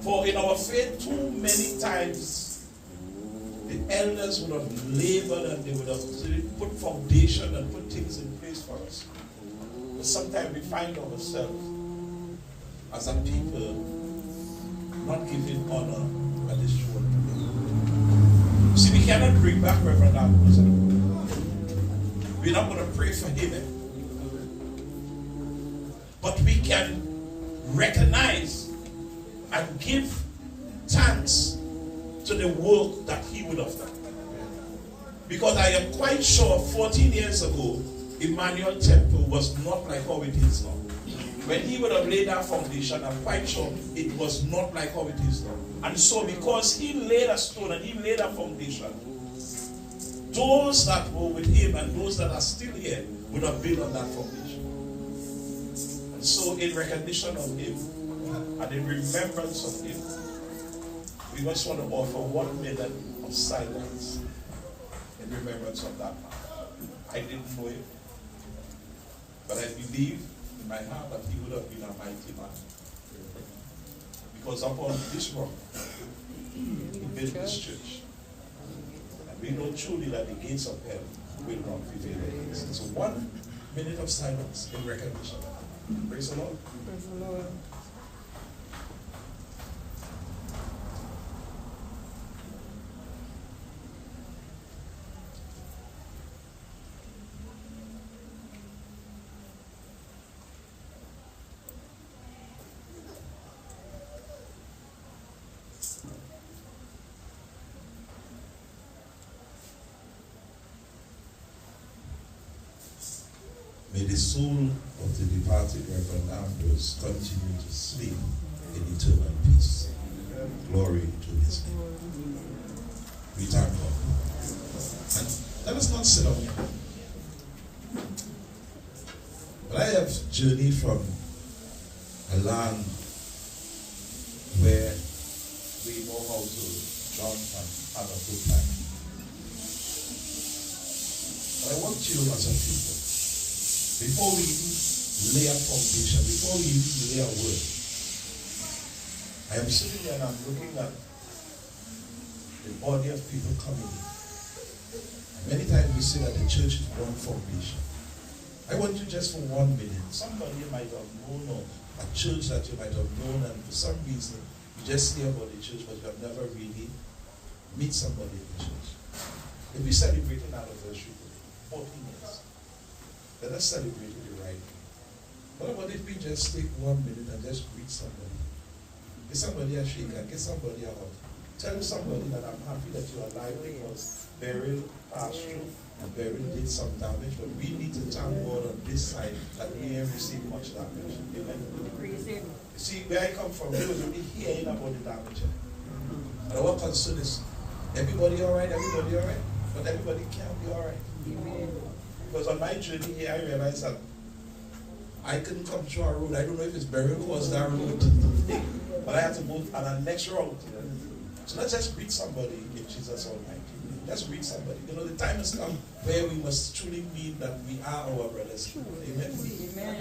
[SPEAKER 5] For in our faith, too many times, the elders would have labored and they would have put foundation and put things in place for us. But sometimes we find ourselves as a people not giving honor at this short. See, we cannot bring back Reverend Ambrose. We're not going to pray for him. But we can recognize and give thanks to the work that he would have done. Because I am quite sure 14 years ago, Emmanuel Temple was not like how it is now. When he would have laid that foundation, I'm quite sure it was not like how it is now. And so because he laid a stone and he laid a foundation, those that were with him and those that are still here would have built on that foundation. And so in recognition of him and in remembrance of him, we just want to offer 1 minute of silence in remembrance of that man. I didn't know him, but I believe in my heart that he would have been a mighty man. Because upon this rock, he built this church. And we know truly that the gates of hell will not prevail against it. So 1 minute of silence in recognition. Praise the Lord.
[SPEAKER 4] Praise the Lord.
[SPEAKER 5] May the soul of the departed Reverend Ambrose continue to sleep in eternal peace. Glory to his name. We thank God. And let us not sit down. But I have journeyed from a land where we know how to jump and have a good time. But I want you as a people, before we lay a foundation, before we lay a word, I am sitting there and I'm looking at the body of people coming in. And many times we say that the church is one foundation. I want you just for 1 minute. Somebody you might have known, or a church that you might have known, and for some reason you just hear about the church, but you have never really meet somebody in the church. If we celebrate an anniversary today, 14 years. Let us celebrate it the right way. What about if we just take 1 minute and just greet somebody? Give somebody a shake and give somebody a hug. Tell somebody that I'm happy that you're alive because Beryl passed through and Beryl did some damage, but we need to thank God on this side that we haven't received much damage. Amen. You see, where I come from, we was only hearing about the damage. And our concern is, everybody all right? Everybody all right? But everybody can't be all right. Because on my journey here, I realized that I couldn't come through a road. I don't know if it's Beryl was that road, but I had to move on the next road. So let's just greet somebody in Jesus Almighty. Let's greet somebody. You know, the time has come where we must truly mean that we are our brothers. Amen.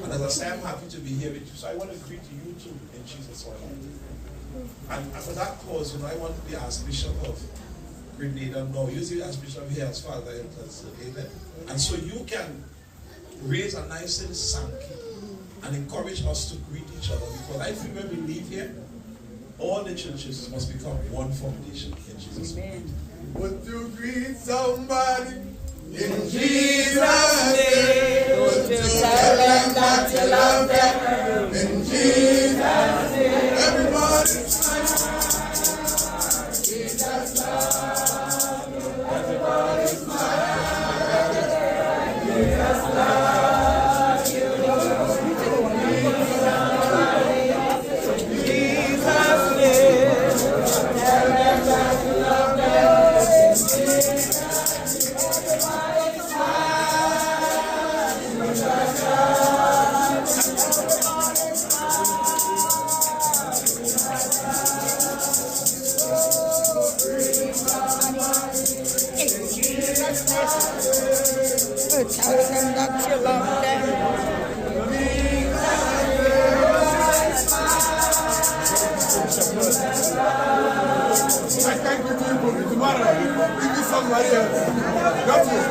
[SPEAKER 5] And as I say, I'm happy to be here with you. So I want to greet you too in Jesus Almighty. And for that cause, you know, I want to be Archbishop of Grenada. No, usually Archbishop here as Father. Amen. And so you can raise a nice little sankey and encourage us to greet each other, because I feel when we leave here, all the churches must become one foundation in Jesus' name.
[SPEAKER 3] Would you greet somebody in Jesus' name? Would you tell them that you love them in Jesus' name? Everybody, Jesus love you. Everybody smile. Jesus love you. Jesus name. Tell them that you love them. Jesus
[SPEAKER 6] Tell them that you love them.
[SPEAKER 3] I can't give you tomorrow. Give me somebody else. Got you.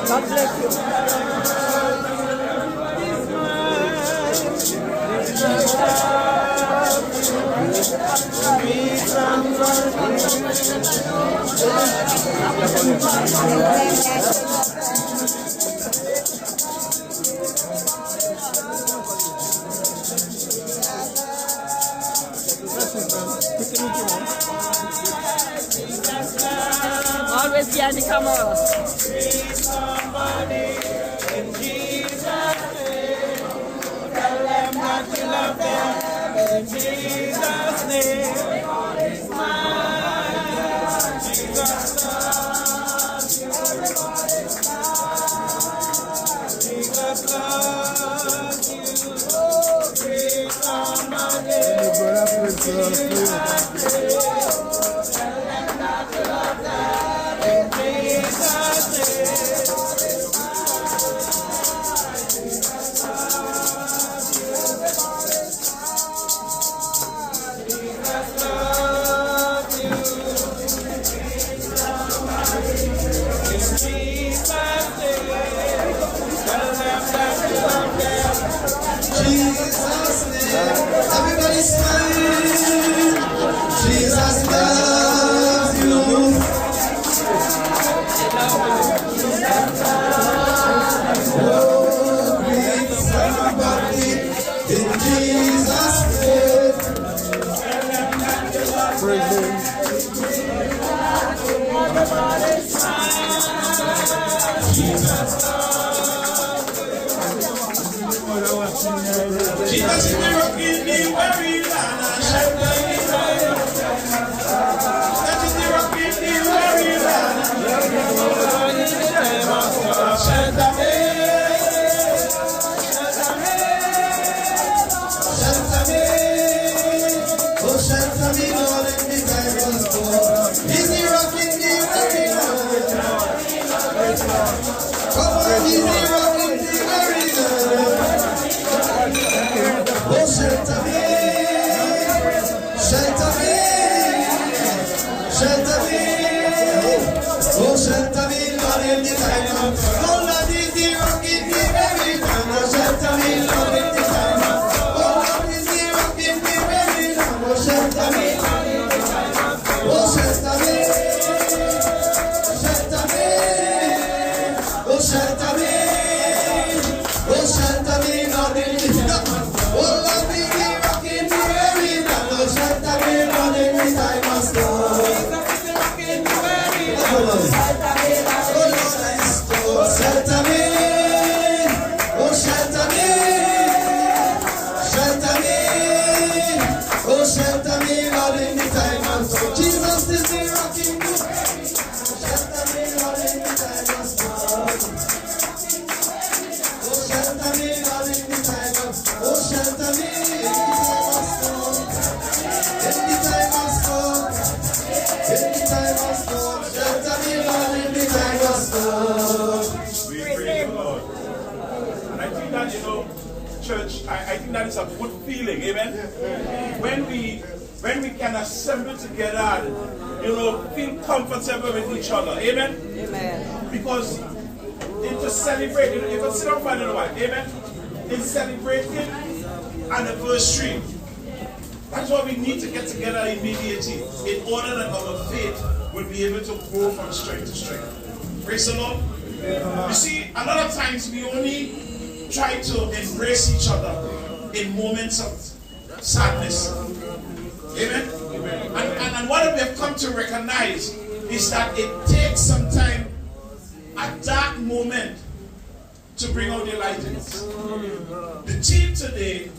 [SPEAKER 6] God bless you. Always behind the camera.
[SPEAKER 3] Somebody in Jesus' name. Tell them that you love them in Jesus' name. Smile. Jesus loves you. Jesus loves you. Greet somebody in Jesus' name. Tell them that you love them in Jesus' name.
[SPEAKER 1] Everybody smile. Jesus loves you. Oh.
[SPEAKER 5] I think that is a good feeling, amen? When we can assemble together and, feel comfortable with each other, amen? Amen. Because it's just celebrating, if I sit down for a little while, amen? It's celebrating anniversary. That's why we need to get together immediately in order that our faith will be able to grow from strength to strength. Praise the Lord. You see, a lot of times we only try to embrace each other in moments of sadness. Amen? And what we have come to recognize is that it takes some time, a dark moment, to bring out the light in us. The theme today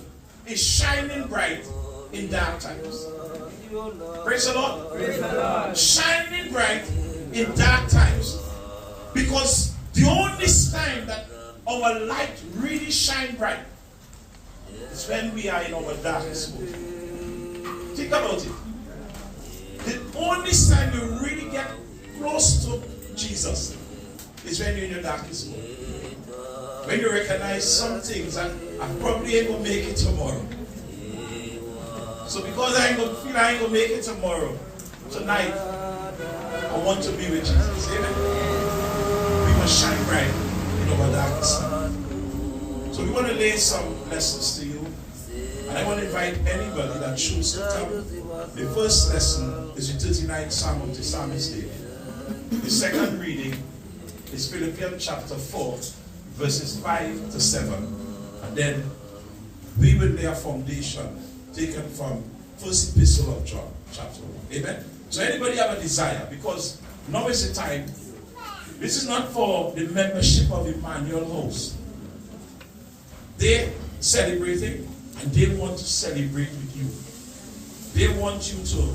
[SPEAKER 5] is shining bright in dark times. Praise the Lord. Praise the Lord. Shining bright in dark times. Because the only time that our light really shine bright is when we are in our darkest mode. Think about it. The only time you really get close to Jesus is when you're in your darkest mode. When you recognize some things that I probably ain't gonna make it tomorrow. So because I ain't gonna make it tomorrow, tonight I want to be with Jesus. Amen. We must shine bright in our darkest time. So we want to lay some lessons to you. And I want to invite anybody that chooses to come. The first lesson is the 39th Psalm of the Psalmist David. The second reading is Philippians chapter 4, verses 5 to 7. And then we will lay a foundation taken from First Epistle of John, chapter 1. Amen? So anybody have a desire? Because now is the time. This is not for the membership of Emmanuel House. They're celebrating, and they want to celebrate with you. They want you to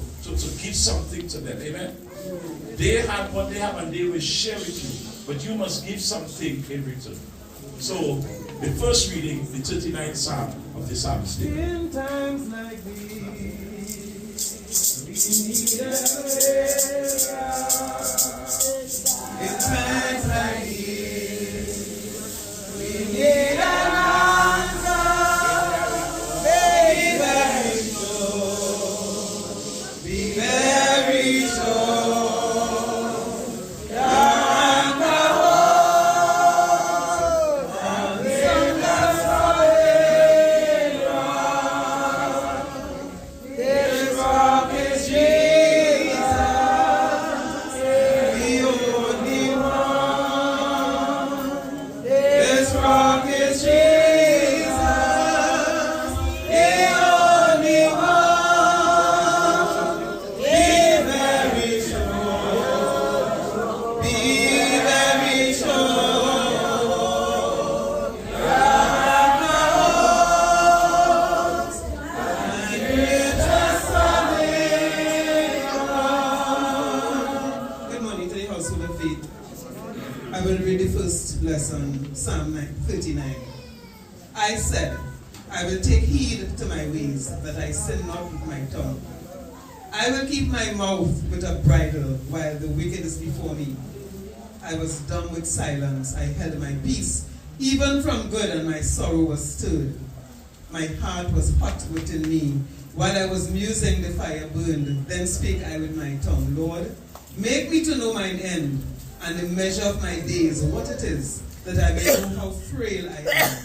[SPEAKER 5] give something to them. Amen? They have what they have, and they will share with you. But you must give something in return. So, the first reading, the 39th Psalm of the Psalmist.
[SPEAKER 3] In times like these, we need a prayer. In times like these, we need an answer. Be very sure. Be very sure.
[SPEAKER 7] 39. I said, I will take heed to my ways, that I sin not with my tongue. I will keep my mouth with a bridle, while the wicked is before me. I was dumb with silence, I held my peace, even from good, and my sorrow was stirred. My heart was hot within me. While I was musing, the fire burned. Then spake I with my tongue, Lord, make me to know mine end, and the measure of my days, what it is, that I may know how frail I am.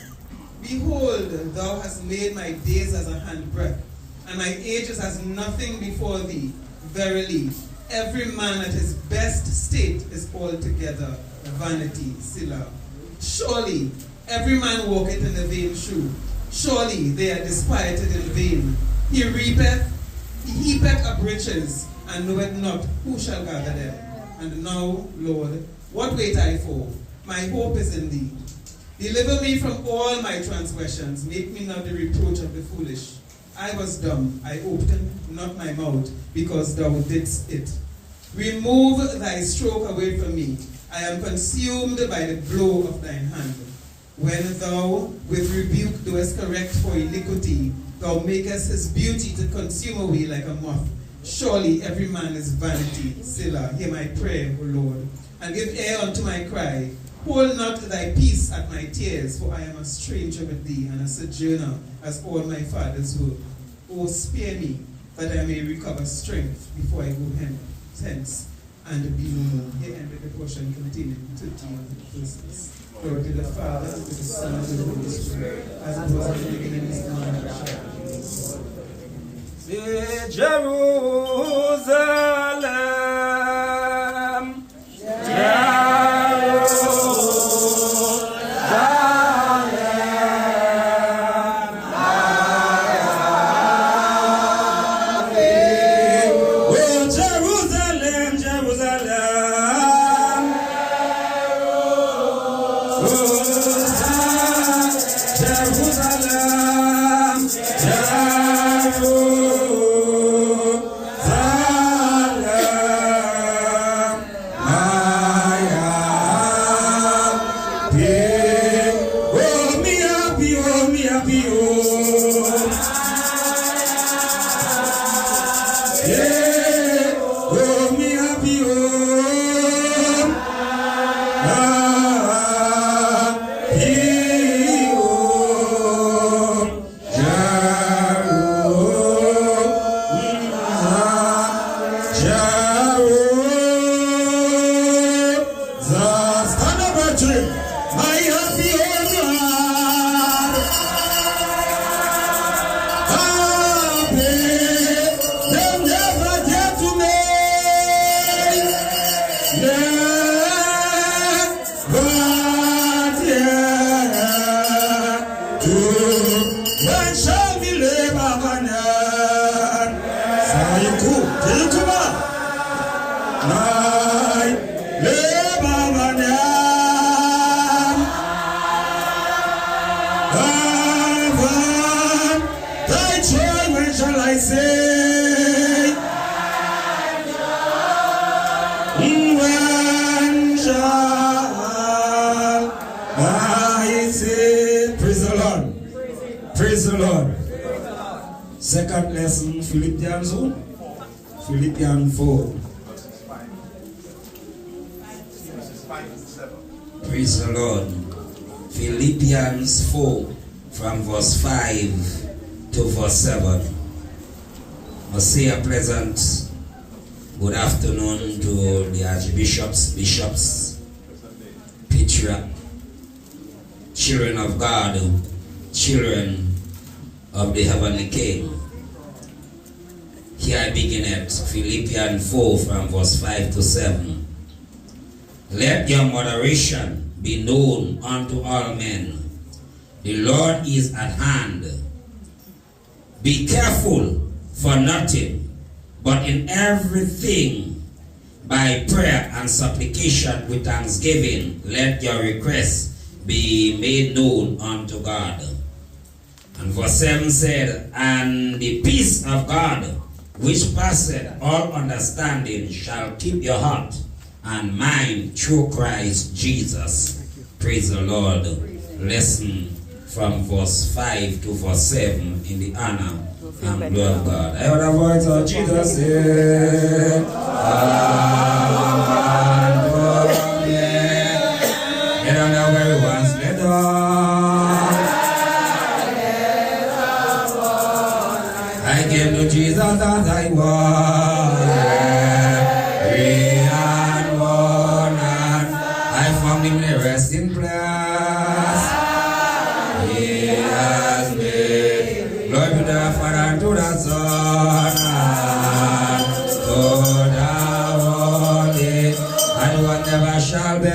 [SPEAKER 7] Behold, thou hast made my days as a handbreadth, and my ages as nothing before thee. Verily, every man at his best state is altogether vanity. Selah. Surely, every man walketh in a vain shoe. Surely they are disquieted in vain. He reapeth, he heapeth up riches, and knoweth not who shall gather them. And now, Lord, what wait I for? My hope is in thee. Deliver me from all my transgressions. Make me not the reproach of the foolish. I was dumb, I opened not my mouth, because thou didst it. Remove thy stroke away from me. I am consumed by the blow of thine hand. When thou with rebuke doest correct for iniquity, thou makest his beauty to consume away like a moth. Surely every man is vanity. Selah, hear my prayer, O Lord, and give ear unto my cry. Hold not thy peace at my tears, for I am a stranger with thee, and a sojourner, as all my fathers were. O spare me, that I may recover strength before I go hence, and be no more. Here ended the portion containing 13 verses. Glory to the Father, to the Son, and to the Holy Spirit, as it was in the beginning, is now, and ever shall be.
[SPEAKER 6] Jerusalem,
[SPEAKER 8] Second lesson, Philippians 4. Praise the Lord. Philippians 4 from verse 5 to verse 7. I say a pleasant good afternoon to the archbishops, bishops, patriarch, children of God, children of the heavenly King. Here I begin at Philippians 4 from verse 5 to 7. Let your moderation be known unto all men. The Lord is at hand. Be careful for nothing, but in everything by prayer and supplication with thanksgiving, let your requests be made known unto God. And verse 7 said, and the peace of God, which passeth all understanding, shall keep your heart and mind through Christ Jesus. Praise the Lord. lesson from verse 5 to verse 7 in the honor and glory of God. I heard a voice of Jesus say, and on the very ones let I came to Jesus as I was, weary and worn out. I found him in a resting place. He has made glory to the Father and to the Son and to the Holy, and one never shall be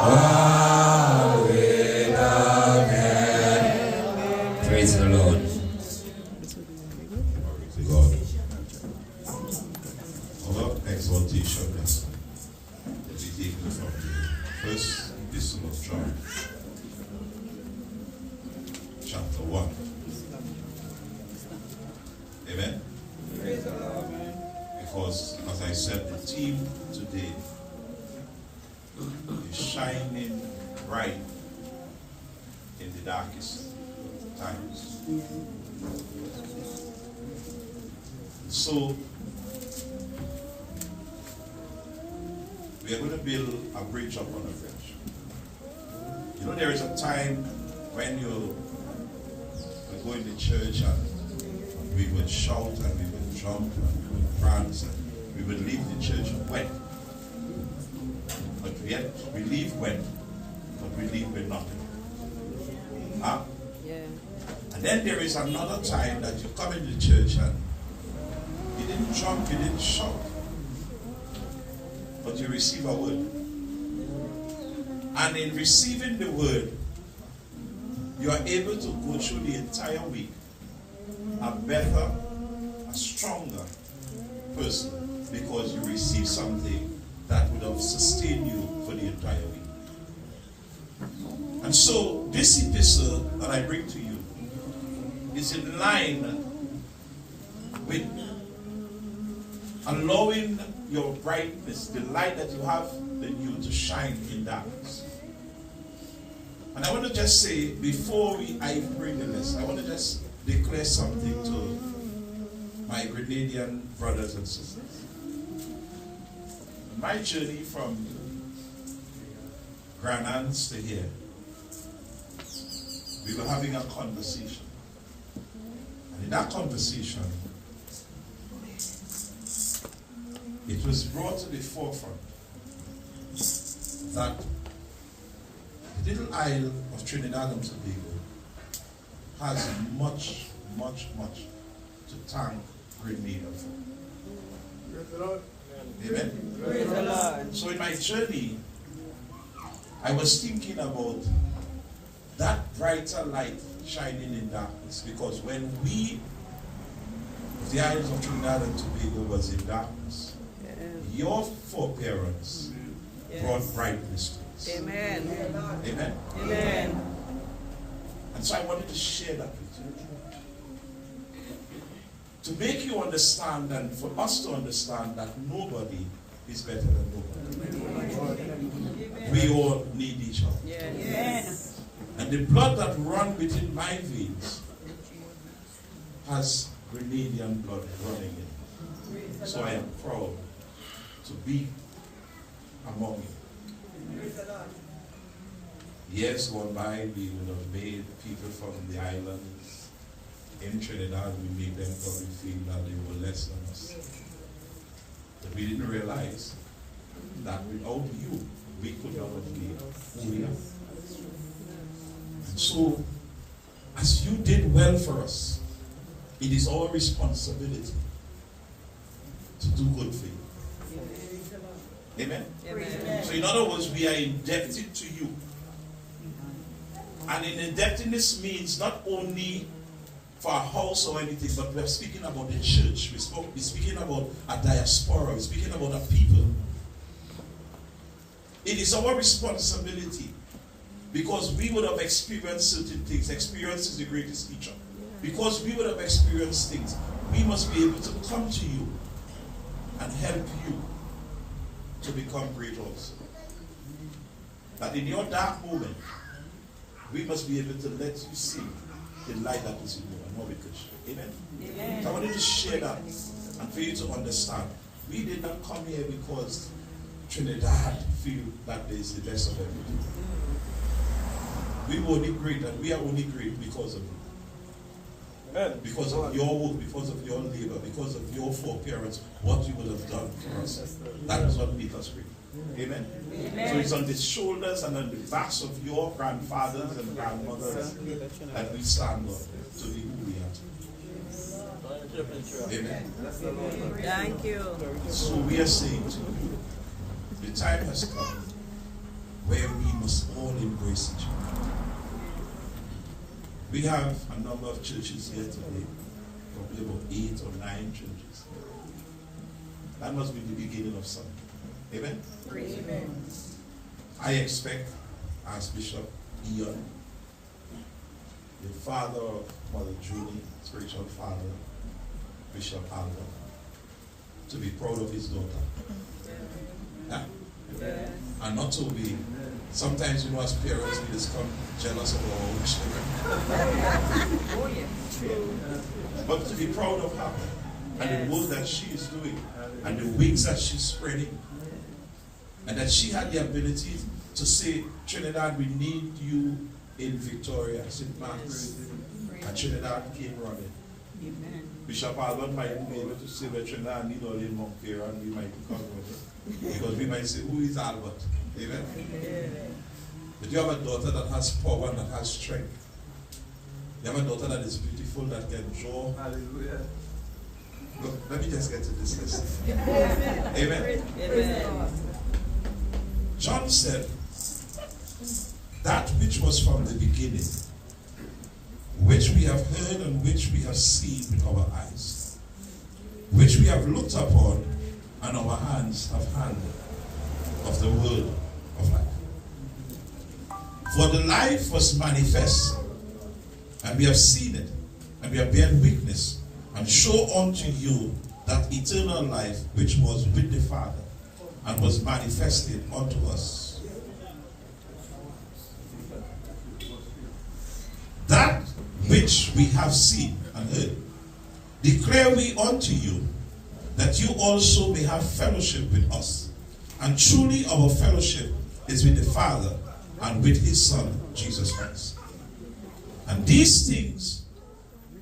[SPEAKER 8] one without end. Praise the Lord.
[SPEAKER 5] Exhortation lesson that we take from the first epistle of John, chapter 1. Amen? Because, as I said, the theme today is shining bright in the darkest times. So, we are going to build a bridge upon a bridge. You know, there is a time when you go in the church and we would shout and we would jump and we would dance and we would leave the church wet. But yet we leave wet, but we leave with nothing. Huh?
[SPEAKER 6] Yeah.
[SPEAKER 5] And then there is another time that you come into the church and you didn't jump, you didn't shout, but you receive a word. And in receiving the word, you are able to go through the entire week a better, a stronger person, because you receive something that would have sustained you for the entire week. And so this epistle that I bring to you is in line with allowing your brightness, the light that you have in you, to shine in darkness. And I want to just say, before I bring the lesson, I want to just declare something to my Grenadian brothers and sisters. My journey from Grenada to here, we were having a conversation. And in that conversation, it was brought to the forefront that the little isle of Trinidad and Tobago has much, much, much to thank Grenada for.
[SPEAKER 3] Praise the Lord.
[SPEAKER 5] Amen?
[SPEAKER 6] Praise the Lord.
[SPEAKER 5] So in my journey, I was thinking about that brighter light shining in darkness, because when the islands of Trinidad and Tobago was in darkness, your foreparents brought brightness to us.
[SPEAKER 6] Amen.
[SPEAKER 5] Amen?
[SPEAKER 6] Amen.
[SPEAKER 5] And so I wanted to share that with you, to make you understand and for us to understand that nobody is better than nobody. We all need each other.
[SPEAKER 6] Yes.
[SPEAKER 5] And the blood that runs within my veins has Grenadian blood running in. So I am proud to be among you. Years gone by, we would have made people from the islands in Trinidad, we made them probably feel that they were less than us. But we didn't realize that without you, we could not be who we are. And so, as you did well for us, it is our responsibility to do good for you. Amen?
[SPEAKER 6] Amen.
[SPEAKER 5] So in other words, we are indebted to you. And in indebtedness means not only for a house or anything, but we're speaking about the church. We're speaking about a diaspora. We're speaking about a people. It is our responsibility, because we would have experienced certain things. Experience is the greatest teacher. Because we would have experienced things, we must be able to come to you and help you to become great also. That in your dark moment, we must be able to let you see the light that is in you and how we could share. Amen? Amen. So I wanted to share that and for you to understand. We did not come here because Trinidad feel that there is the best of everything. We were only great, and we are only great because of you. Because of your work, because of your labor, because of your foreparents, what you would have done for us. That is what made us great. Amen? Amen. So it's on the shoulders and on the backs of your grandfathers and grandmothers that we stand up to be who we are. Amen.
[SPEAKER 6] Thank you.
[SPEAKER 5] So we are saying to you, the time has come where we must all embrace each other. We have a number of churches here today, probably about 8 or 9 churches. That must be the beginning of something. Amen? Amen. I expect Archbishop Ian, the father of Mother Julie, spiritual father, Bishop Alva, to be proud of his daughter. Yeah? Yeah. And not to be, sometimes as parents we just come jealous of our own children. Oh yeah, true. But to be proud of her and the work that she is doing and the wings that she's spreading, and that she had the ability to say, Trinidad, we need you in Victoria, St. Mark's. And Trinidad came running. Amen. Bishop Albert might be able to say that Trinidad need all in Montclair, and we might come with it. Because we might say, who is Albert? Amen? Amen. But you have a daughter that has power and that has strength. You have a daughter that is beautiful, that can draw. Hallelujah. Look, let me just get to this list. Amen. Amen. Amen. John said, that which was from the beginning, which we have heard and which we have seen with our eyes, which we have looked upon and our hands have handled, of the word of life. For the life was manifest, and we have seen it, and we have borne witness, and show unto you that eternal life which was with the Father, and was manifested unto us. That which we have seen and heard, declare we unto you, that you also may have fellowship with us. And truly our fellowship is with the Father and with his Son, Jesus Christ. And these things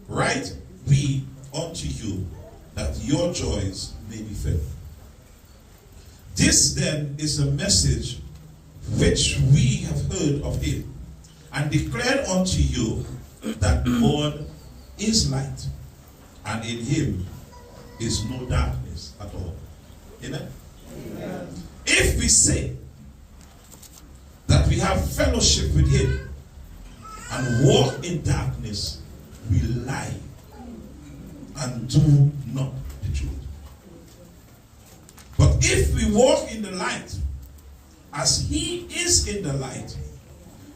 [SPEAKER 5] write we unto you, that your joys may be filled. This then is the message which we have heard of him, and declared unto you, that God is light, and in him is no darkness at all. Amen? Amen. If we say that we have fellowship with him and walk in darkness, we lie and do not the truth. But if we walk in the light, as he is in the light,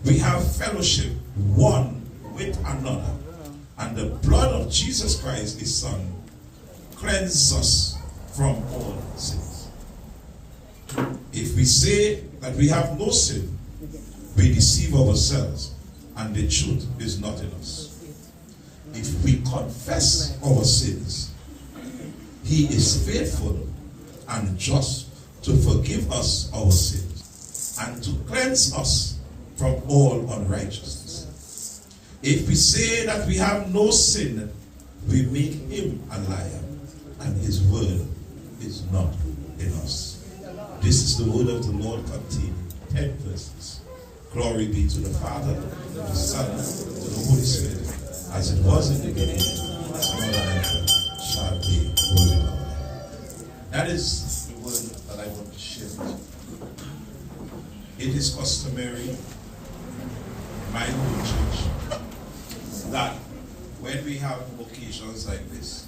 [SPEAKER 5] we have fellowship one with another. And the blood of Jesus Christ, his Son, cleanses us from all sins. If we say that we have no sin, we deceive ourselves, and the truth is not in us. If we confess our sins, he is faithful and just to forgive us our sins and to cleanse us from all unrighteousness. If we say that we have no sin, we make him a liar, and his word is not in us. This is the word of the Lord contained 10 verses. Glory be to the Father, to the Son, to the Holy Spirit, as it was in the beginning, as now and ever shall be, world without end. That is the word that I want to share with you. It is customary in my own church that when we have occasions like this,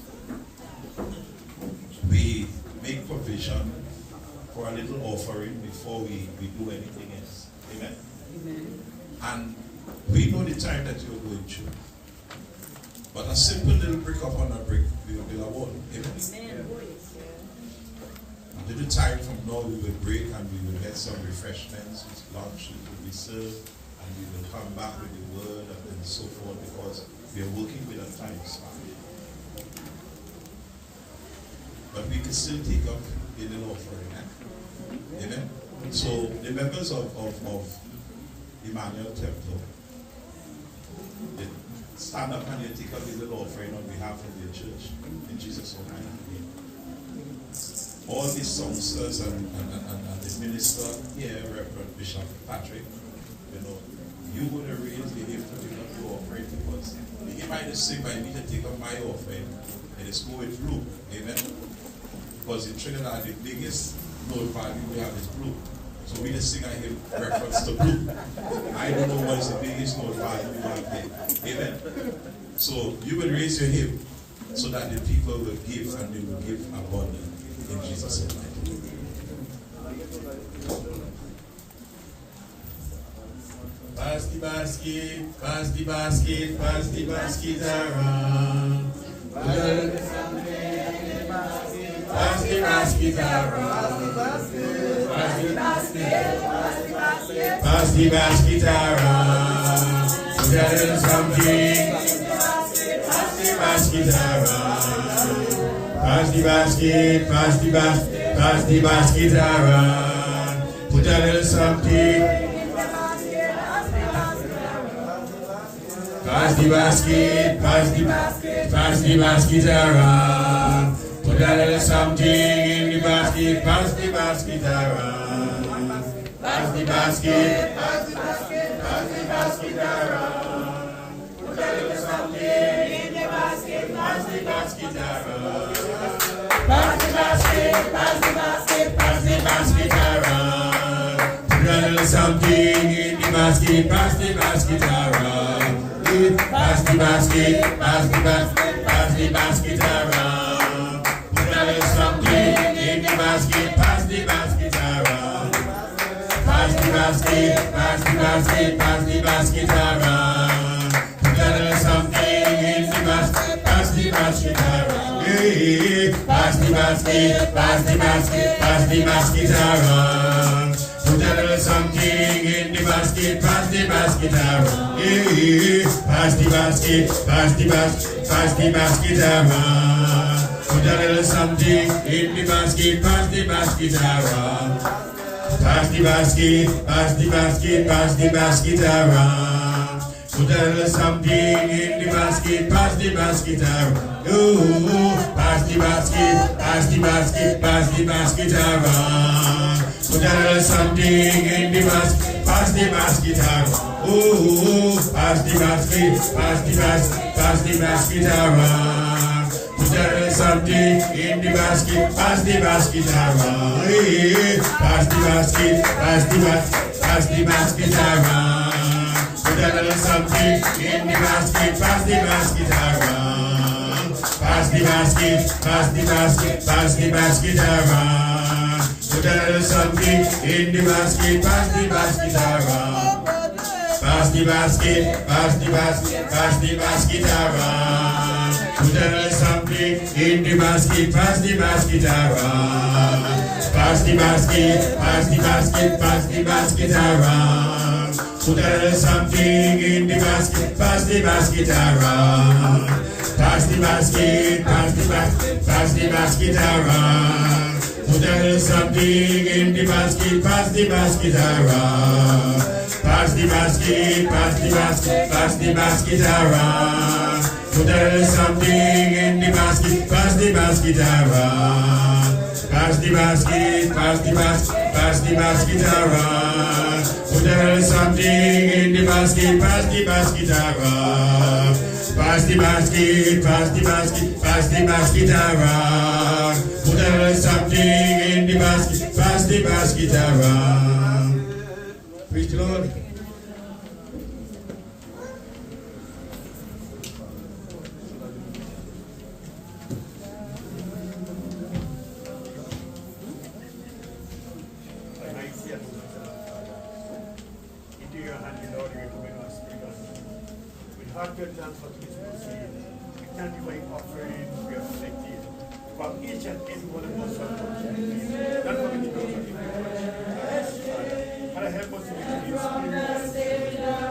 [SPEAKER 5] we make provision for a little offering before we do anything else. Amen? Amen. And we know the time that you're going through. But a simple little brick upon a brick, we will build a wall. Amen? Amen. A little time from now, we will break and we will get some refreshments, lunch will be served, and we will come back with the word and so forth, because we are working with a time span. But we can still take up a little offering. Amen? So the members of Emmanuel Temple, they stand up and you take up a little offering on behalf of your church in Jesus' name. All the songsters and the minister here, Reverend Bishop Patrick, you would have raised the hymn to take up your offering, because the hymn I just sing by me to take up my offering, and it's go with blue. Amen? Because in Trinidad, the biggest note value we have is blue. So we just sing a hymn reference to blue. I don't know what is the biggest note value we have there. Amen? So you will raise your hymn so that the people will give, and they will give abundantly. In Jesus' name.
[SPEAKER 2] Pass the basket, pass the basket, pass the basket around. Pass the basket around. Pass the basket, pass the basket around. Tell something. Pass the basket around. Pass the basket, pass the basket, pass the basket around. Put a little something. Pass the basket, pass the basket, pass the basket around. Put a little something in the basket, pass the basket around. Pass the basket, pass the basket, pass the basket around. Put a little something in the basket, pass the basket around. Pass the basket, pass the basket, pass the basket around. Put a little something in the basket, pass the basket around. Pass the basket, pass the basket, pass the basket around. Put a little something in the basket, pass the basket around. Pass the basket, pass the basket, pass the basket around. Put a little something in the basket, pass the basket around. Pass the basket, pass the basket, pass the basket around. Put a little something in the basket, pass the basket around. Pass the basket, pass the basket, pass the basket around. Put a little something in the basket, pass the basket around. Pass the basket, pass the basket, pass the basket around. Put a little something in the basket, pass the basket around. Pass the basket, pass the basket, pass the basket around. Put a little something in the basket, pass the basket around. Pass the basket, pass the basket, pass the basket around. Put a little something in the basket, pass the basket around. Pass the basket, pass the basket, pass the basket around. Put a little something in the basket, pass the basket around. Pass the basket, pass the basket, pass the basket around. Put a little something in the basket, pass the basket around. Pass the basket, pass the basket, pass the basket around. Put a little something in the basket, pass the basket around. Pass the basket, pass the basket, pass the basket around. Put a little something in the basket, pass the basket around. Pass the basket, pass the basket, pass the basket around. Put a little something in the basket, pass the basket around. Pass the basket, pass the basket, pass the basket around. Put a little something in the basket, pass the basket around. Pass the basket, pass the basket, pass the basket around. Put a little something in the basket, pass the basket around. Pass the basket, pass the basket, pass the basket around. Put a little something in the basket, pass the basket around. Praise the Lord.
[SPEAKER 3] Heartfelt thanks for this proceed. We thank you for your offering we have selected from each and every one of us. Not for the because of the and help us to be in spirit.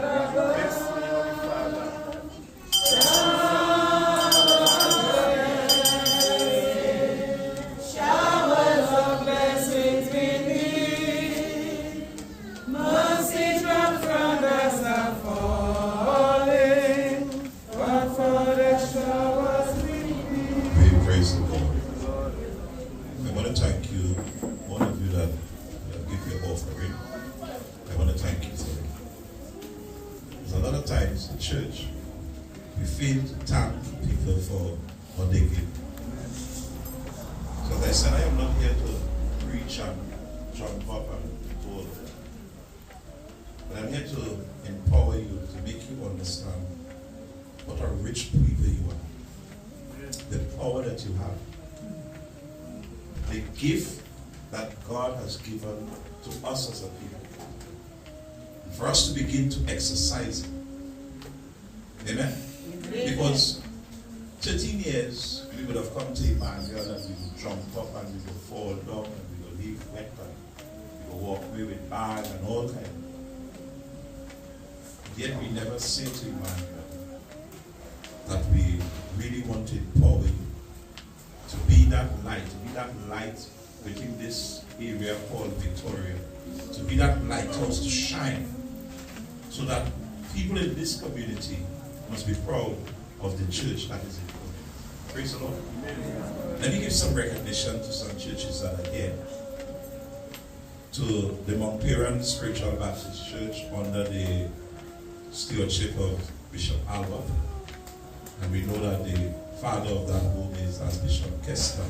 [SPEAKER 5] of times in church, we fail to thank people for what they give. So as I said, I am not here to preach and jump up and go. But I'm here to empower you, to make you understand what a rich people you are. The power that you have. The gift that God has given to us as a people. And for us to begin to exercise it. Amen? Because 13 years, we would have come to Emmanuel and we would jump up and we would fall down and we would leave wet and we would walk away with bag and all kinds. Yet we never say to Emmanuel that we really want to empower you to be that light within this area called Victoria, to be that lighthouse to shine, so that people in this community must be proud of the church that is in Victoria. Praise the Lord. Let me give some recognition to some churches that are here. To the Montpelier Spiritual Baptist Church under the stewardship of Bishop Alba. And we know that the father of that home is Bishop Kester,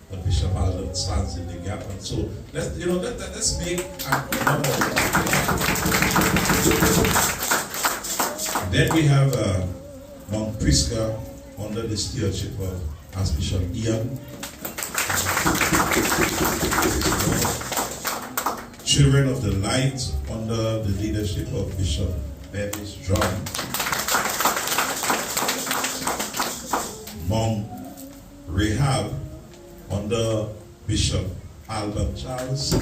[SPEAKER 5] but Bishop Alba stands in the gap. And so let's make a number. Then we have Mount Prisca under the stewardship of Archbishop Ian. Children of the Light under the leadership of Bishop Bevis John. Mount Rahab under Bishop Albert Charles.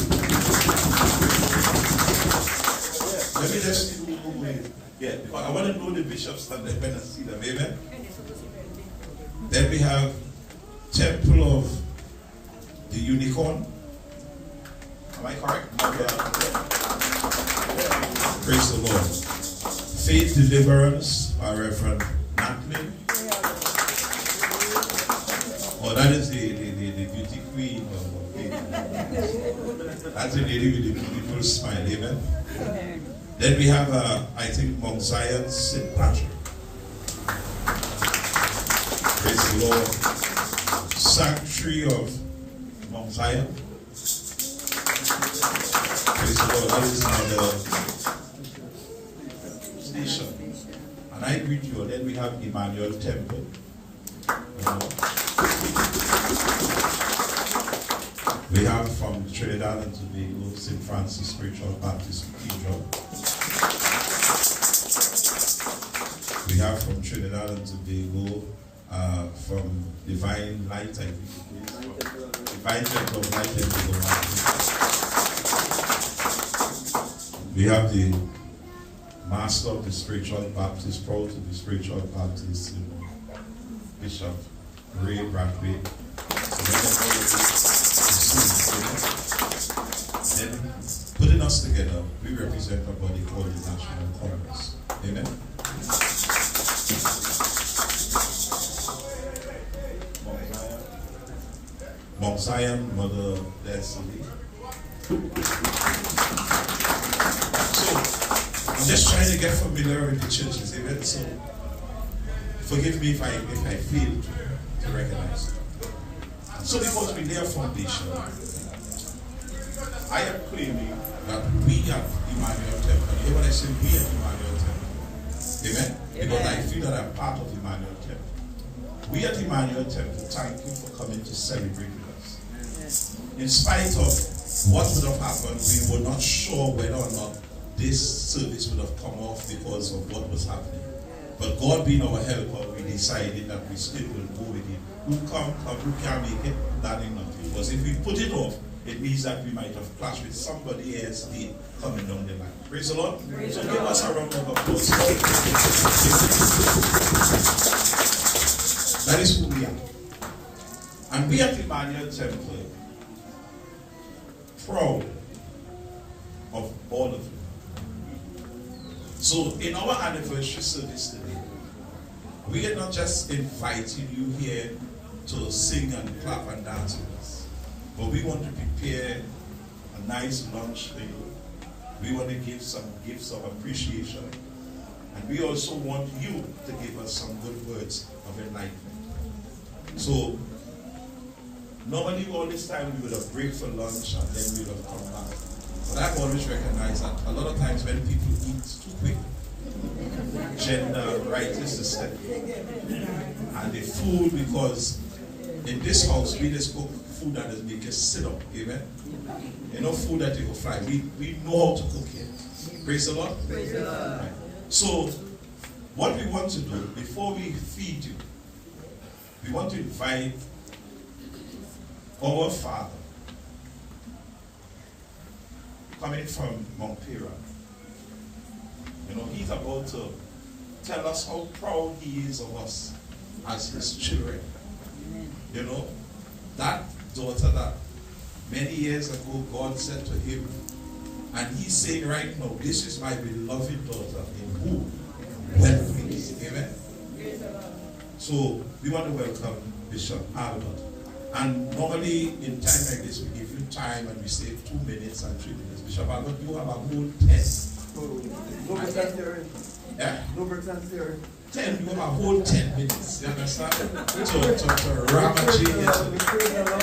[SPEAKER 5] Let me just see who because I want to know the bishops and then when I see them. Amen. Then we have Temple of the Unicorn. Am I correct? Praise the Lord. Faith Deliverance by Reverend Natlin. Oh, that is the beauty queen. That's the lady with the beautiful smile. Amen. Then we have, I think, Mount Zion St. Patrick. Praise the Lord. Sanctuary of Mount Zion. Praise the Lord. That is another station. And I greet you. Then we have Emmanuel Temple. We have from Trinidad and Tobago, St. Francis Spiritual Baptist Cathedral. We have from Trinidad and Tobago, from Divine Light, I think it is. Divine Temple of Light and Tobago. We have the Master of the Spiritual Baptist, proud to be Spiritual Baptist, Bishop Ray Bradway. Then, putting us together, we represent a body called the National Congress. Amen. Mount Zion, Mother Leslie. So, I'm just trying to get familiar with the churches. Amen. So, forgive me if I fail to recognize them. So, because we lay a foundation, I am claiming that we at Emmanuel Temple, you hear what I say, we at Emmanuel Temple. Amen? Because I feel that I'm part of Emmanuel Temple. We at Emmanuel Temple, thank you for coming to celebrate with us. In spite of what would have happened, we were not sure whether or not this service would have come off because of what was happening. But God being our helper, we decided that we still will go with it. Who come, who can't make it, that ain't nothing. Because if we put it off, it means that we might have clashed with somebody else coming down the line. Praise the Lord. Praise so give us a round of applause. That is who we are. And we at Emmanuel Temple, proud of all of you. So in our anniversary service today, we are not just inviting you here to sing and clap and dance with us, but we want to prepare a nice lunch for you. We want to give some gifts of appreciation. And we also want you to give us some good words of enlightenment. So, normally all this time we would have break for lunch and then we would have come back. But I've always recognized that a lot of times when people eat too quick, gender rightness is step. And the food, because in this house we just cook food that is make you sit up, amen? You know, food that you go fry. We know how to cook it. Praise the Lord.
[SPEAKER 6] Praise the Lord.
[SPEAKER 5] Right. So, what we want to do before we feed you, we want to invite our Father coming from Montpera. You know, he's about to tell us how proud he is of us as his children. You know, that daughter that many years ago God said to him, and he's saying right now, this is my beloved daughter in whom well pleased. Amen? So we want to welcome Bishop Albert. And normally in time like this, we give you time and we say 2 minutes and 3 minutes. Bishop Albert, you have a whole 10. Yeah? 10, you have a whole 10 minutes. You understand? To ram a G into.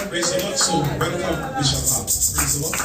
[SPEAKER 5] Praise the Lord. So welcome Bishop Albert. Praise the Lord.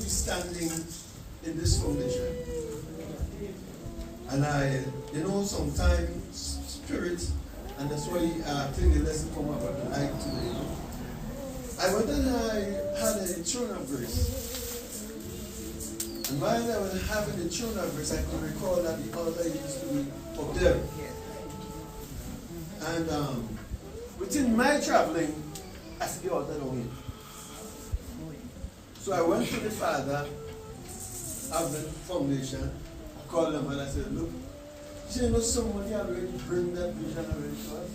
[SPEAKER 3] be standing in this foundation. And I, sometimes spirit, and that's why I think the lesson come about light today. I went and I had a throne of grace. And while I was having the throne of grace, I could recall that the altar used to be up there. And within my traveling, I see the altar down here. So I went to the father of the foundation, called him, and I said, look, somebody already bring that vision already to us.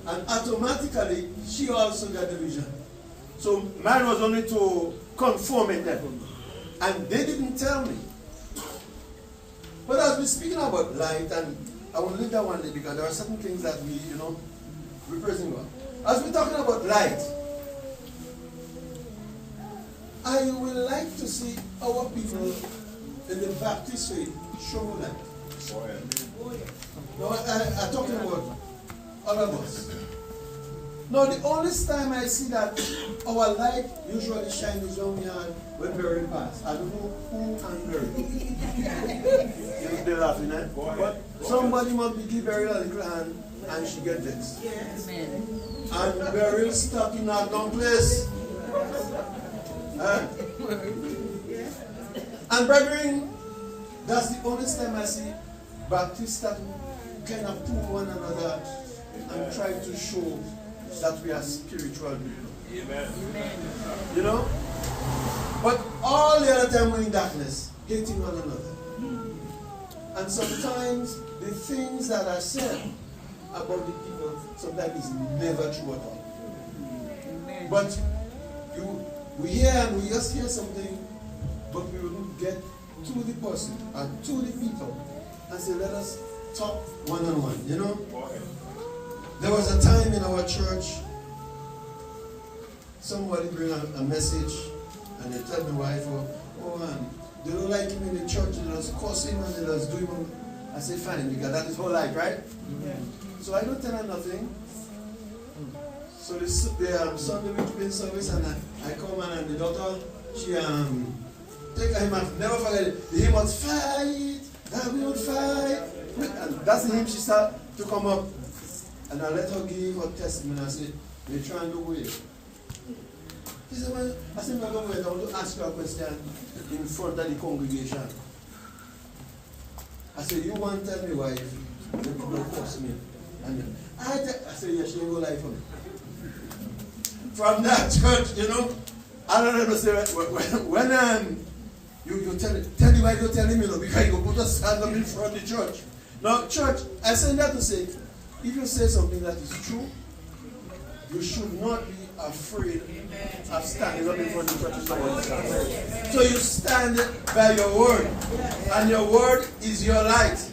[SPEAKER 3] And automatically, she also got the vision. So mine was only to confirm it then. And they didn't tell me. But as we're speaking about light, and I will leave that one day because there are certain things that we're praising God. As we're talking about light, I would like to see our people in the Baptist faith show light. No, I'm talking about all of us. Now, the only time I see that our light usually shines is when we are when burial pass. I don't know who and burial. They're laughing, eh? But somebody must be give burial a little hand and she get this. Yes. And burial stuck in our long place. And brethren, that's the only time I see Baptists that kind of pull one another and try to show that we are spiritual people. Amen. But all the other time we're in darkness, hating one another. And sometimes the things that are said about the people sometimes is never true at all. But we hear and we just hear something, but we wouldn't get to the person and to the people and say, let us talk one-on-one, There was a time in our church, somebody bring a message and they tell my wife, oh man, they don't like him in the church, they just curse him and they just do him. I say, fine, because that is whole life, right? So I don't tell her nothing. So the Sunday between service and I come and the daughter, she take him and never forget it. The hymn was fight, that we would fight. And that's the hymn she started to come up. And I let her give her testimony. I said, they try and do away. She said, well, I said, I want to ask you a question in front of the congregation. I said, you want to tell me why the people curse me? And I said, yeah, she ain't going to lie for me. From that church, I don't know, say, when you tell you why you tell him, because you put a stand up in front of the church. Now, church, I say that to say, if you say something that is true, you should not be afraid of standing up in front of the church. So you stand by your word, and your word is your light.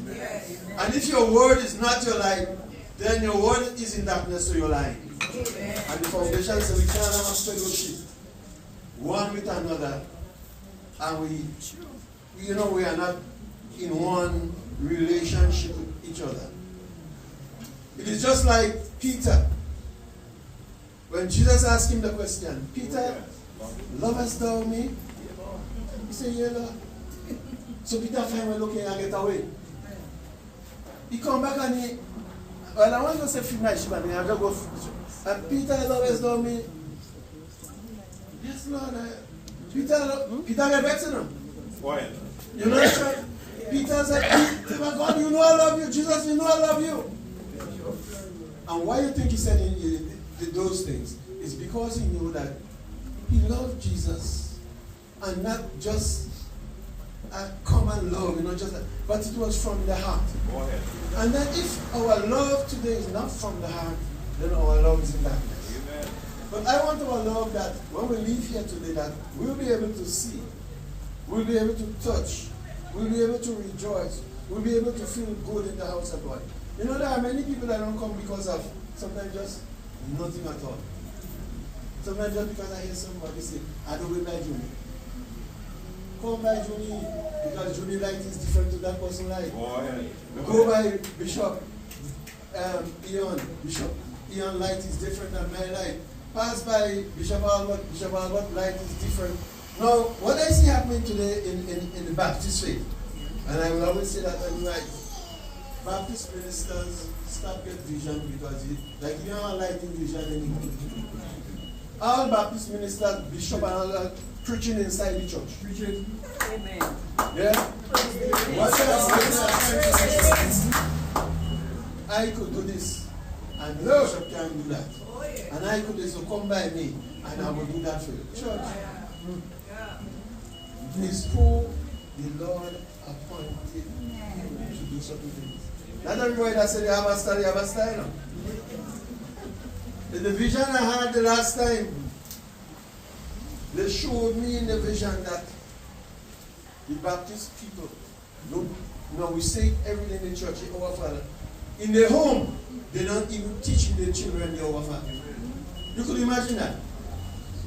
[SPEAKER 3] And if your word is not your light, then your word is in darkness, so you're lying. And the foundation says we cannot have fellowship one with another, and we are not in one relationship with each other. It is just like Peter. When Jesus asked him the question, Peter, lovest thou me? He said, yeah, Lord. So Peter finally looking and get away. He come back and I want to say finish, but I just go. And Peter, lovest thou me? Yes, Lord. Peter get back to him. Why? Peter said, God, you know I love you. Jesus, you know I love you. And why you think he said those things? It's because he knew that he loved Jesus, and not just a common love, but it was from the heart. And then if our love today is not from the heart, then our love is in darkness. Amen. But I want our love that when we leave here today, that we'll be able to see, we'll be able to touch, we'll be able to rejoice, we'll be able to feel good in the house of God. There are many people that don't come because of sometimes just nothing at all. Sometimes just because I hear somebody say, I don't go by Juni. Come by Juni because Juni light is different to that person's light. Go by Bishop Ian. Bishop Ian light is different than my light. Pass by Bishop Albert light is different Now, what I see happening today in the Baptist faith, and I will always say that I'm right, Baptist ministers stop get vision because like you don't like the vision anymore. All Baptist ministers, bishop and all that, preaching inside the church. Preaching.
[SPEAKER 6] Amen.
[SPEAKER 3] Yeah? What else? I could do this, and the bishop can do that. And I could do so come by me, and I will do that for you. Church. Is who the Lord appointed to do certain things. Not everybody that said they have a style, they have a style. In the vision I had the last time, they showed me in the vision that the Baptist people, we say everything in the church, our Father. In their home, they don't even teach their children the our Father. You could imagine that.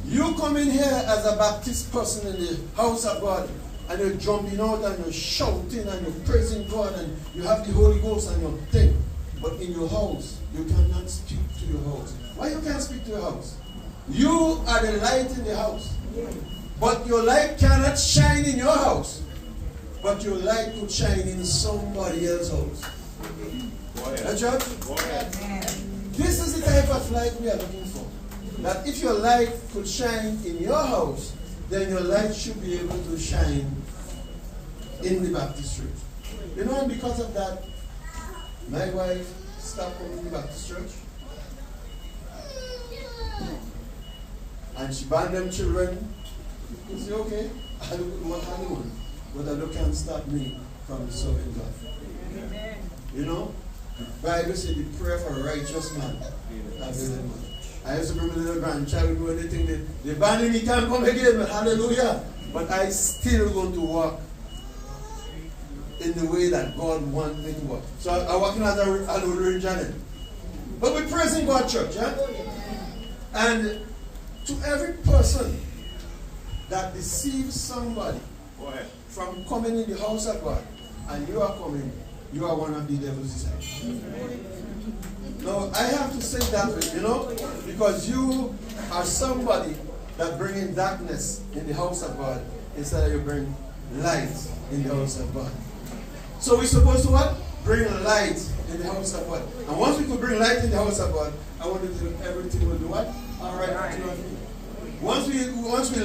[SPEAKER 3] You come in here as a Baptist person in the house of God, and you're jumping out and you're shouting and you're praising God and you have the Holy Ghost and your thing. But in your house, you cannot speak to your house. Why you can't speak to your house? You are the light in the house. But your light cannot shine in your house. But your light could shine in somebody else's house. Church? This is the type of light we are looking for. That if your light could shine in your house, then your light should be able to shine in the Baptist church. You know, and because of that, my wife stopped coming to the Baptist church. And she banned them children. You say, okay, I don't want anyone, but I can't stop me from serving God. Amen. You know, the Bible says the prayer for a righteous man availeth much. I used to bring my little grandchild when they think they ban him, he can't come again, but hallelujah. But I still going to walk in the way that God wants me to walk. So I'm walking as an old Janet. But we're praising God, church. Yeah? And to every person that deceives somebody from coming in the house of God, and you are coming, you are one of the devil's disciples. No, I have to say that way, you know, because you are somebody that brings darkness in the house of God instead of you bring light in the house of God. So we're supposed to what? Bring light in the house of God. And once we could bring light in the house of God, I want to do everything will do what? All right. Once we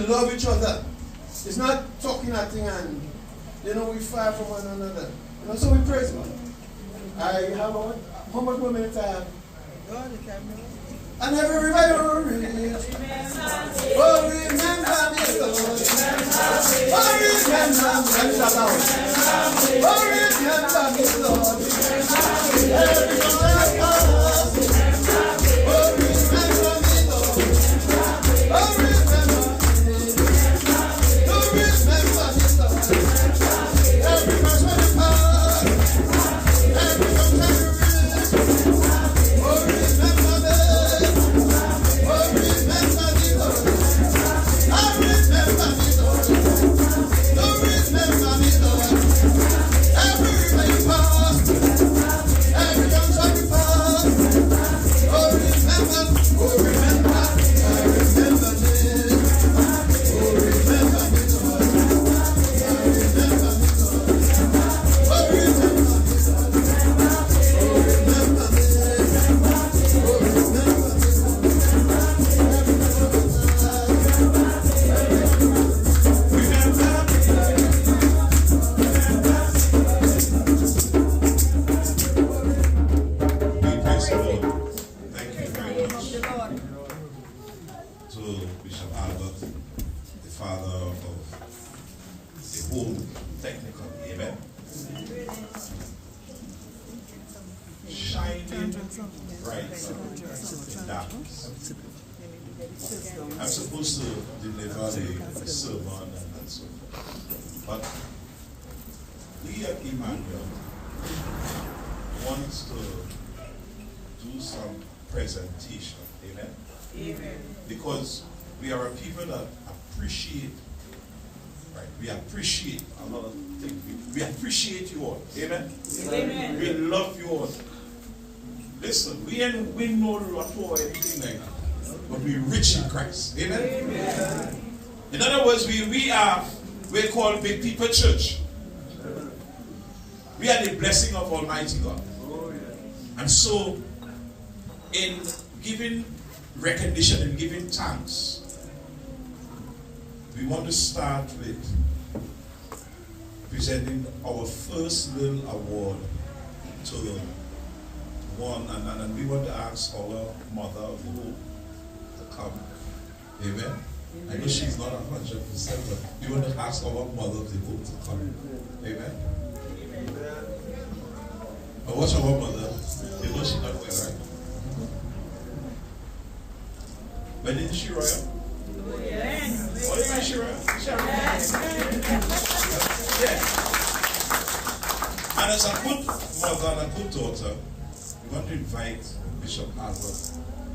[SPEAKER 3] love each other, it's not talking nothing and we fight from one another. So we praise God. I have how much more minutes I have? And everybody will read. Oh, remember me, Lord. Oh, remember me, Lord. Oh, remember me, Lord. Every time I pass. Oh, remember me, Lord. Oh, remember me. Oh, remember me, Lord. Every person I pass. Every time I read.
[SPEAKER 5] I'm supposed to deliver a sermon and so forth. But we at Emmanuel want to do some presentation. Amen? Amen. Because we are a people that appreciate, right? We appreciate a lot of things. We appreciate you all. Amen? Amen. We love you all. Listen, we ain't win no lot or anything like that. But we're rich in Christ. Amen? Amen. In other words, we're called Big People Church. We are the blessing of Almighty God. And so, in giving recognition and giving thanks, we want to start with presenting our first little award to one, and we want to ask our mother of the home to come. Amen. I know she's not 100%, but we want to ask our mother of the home to come. Amen. But what's our mother? You know she's not well, right? When did she royal? Yes. What is she royal? Yeah. And as a good mother and a good daughter, we want to invite Bishop Albert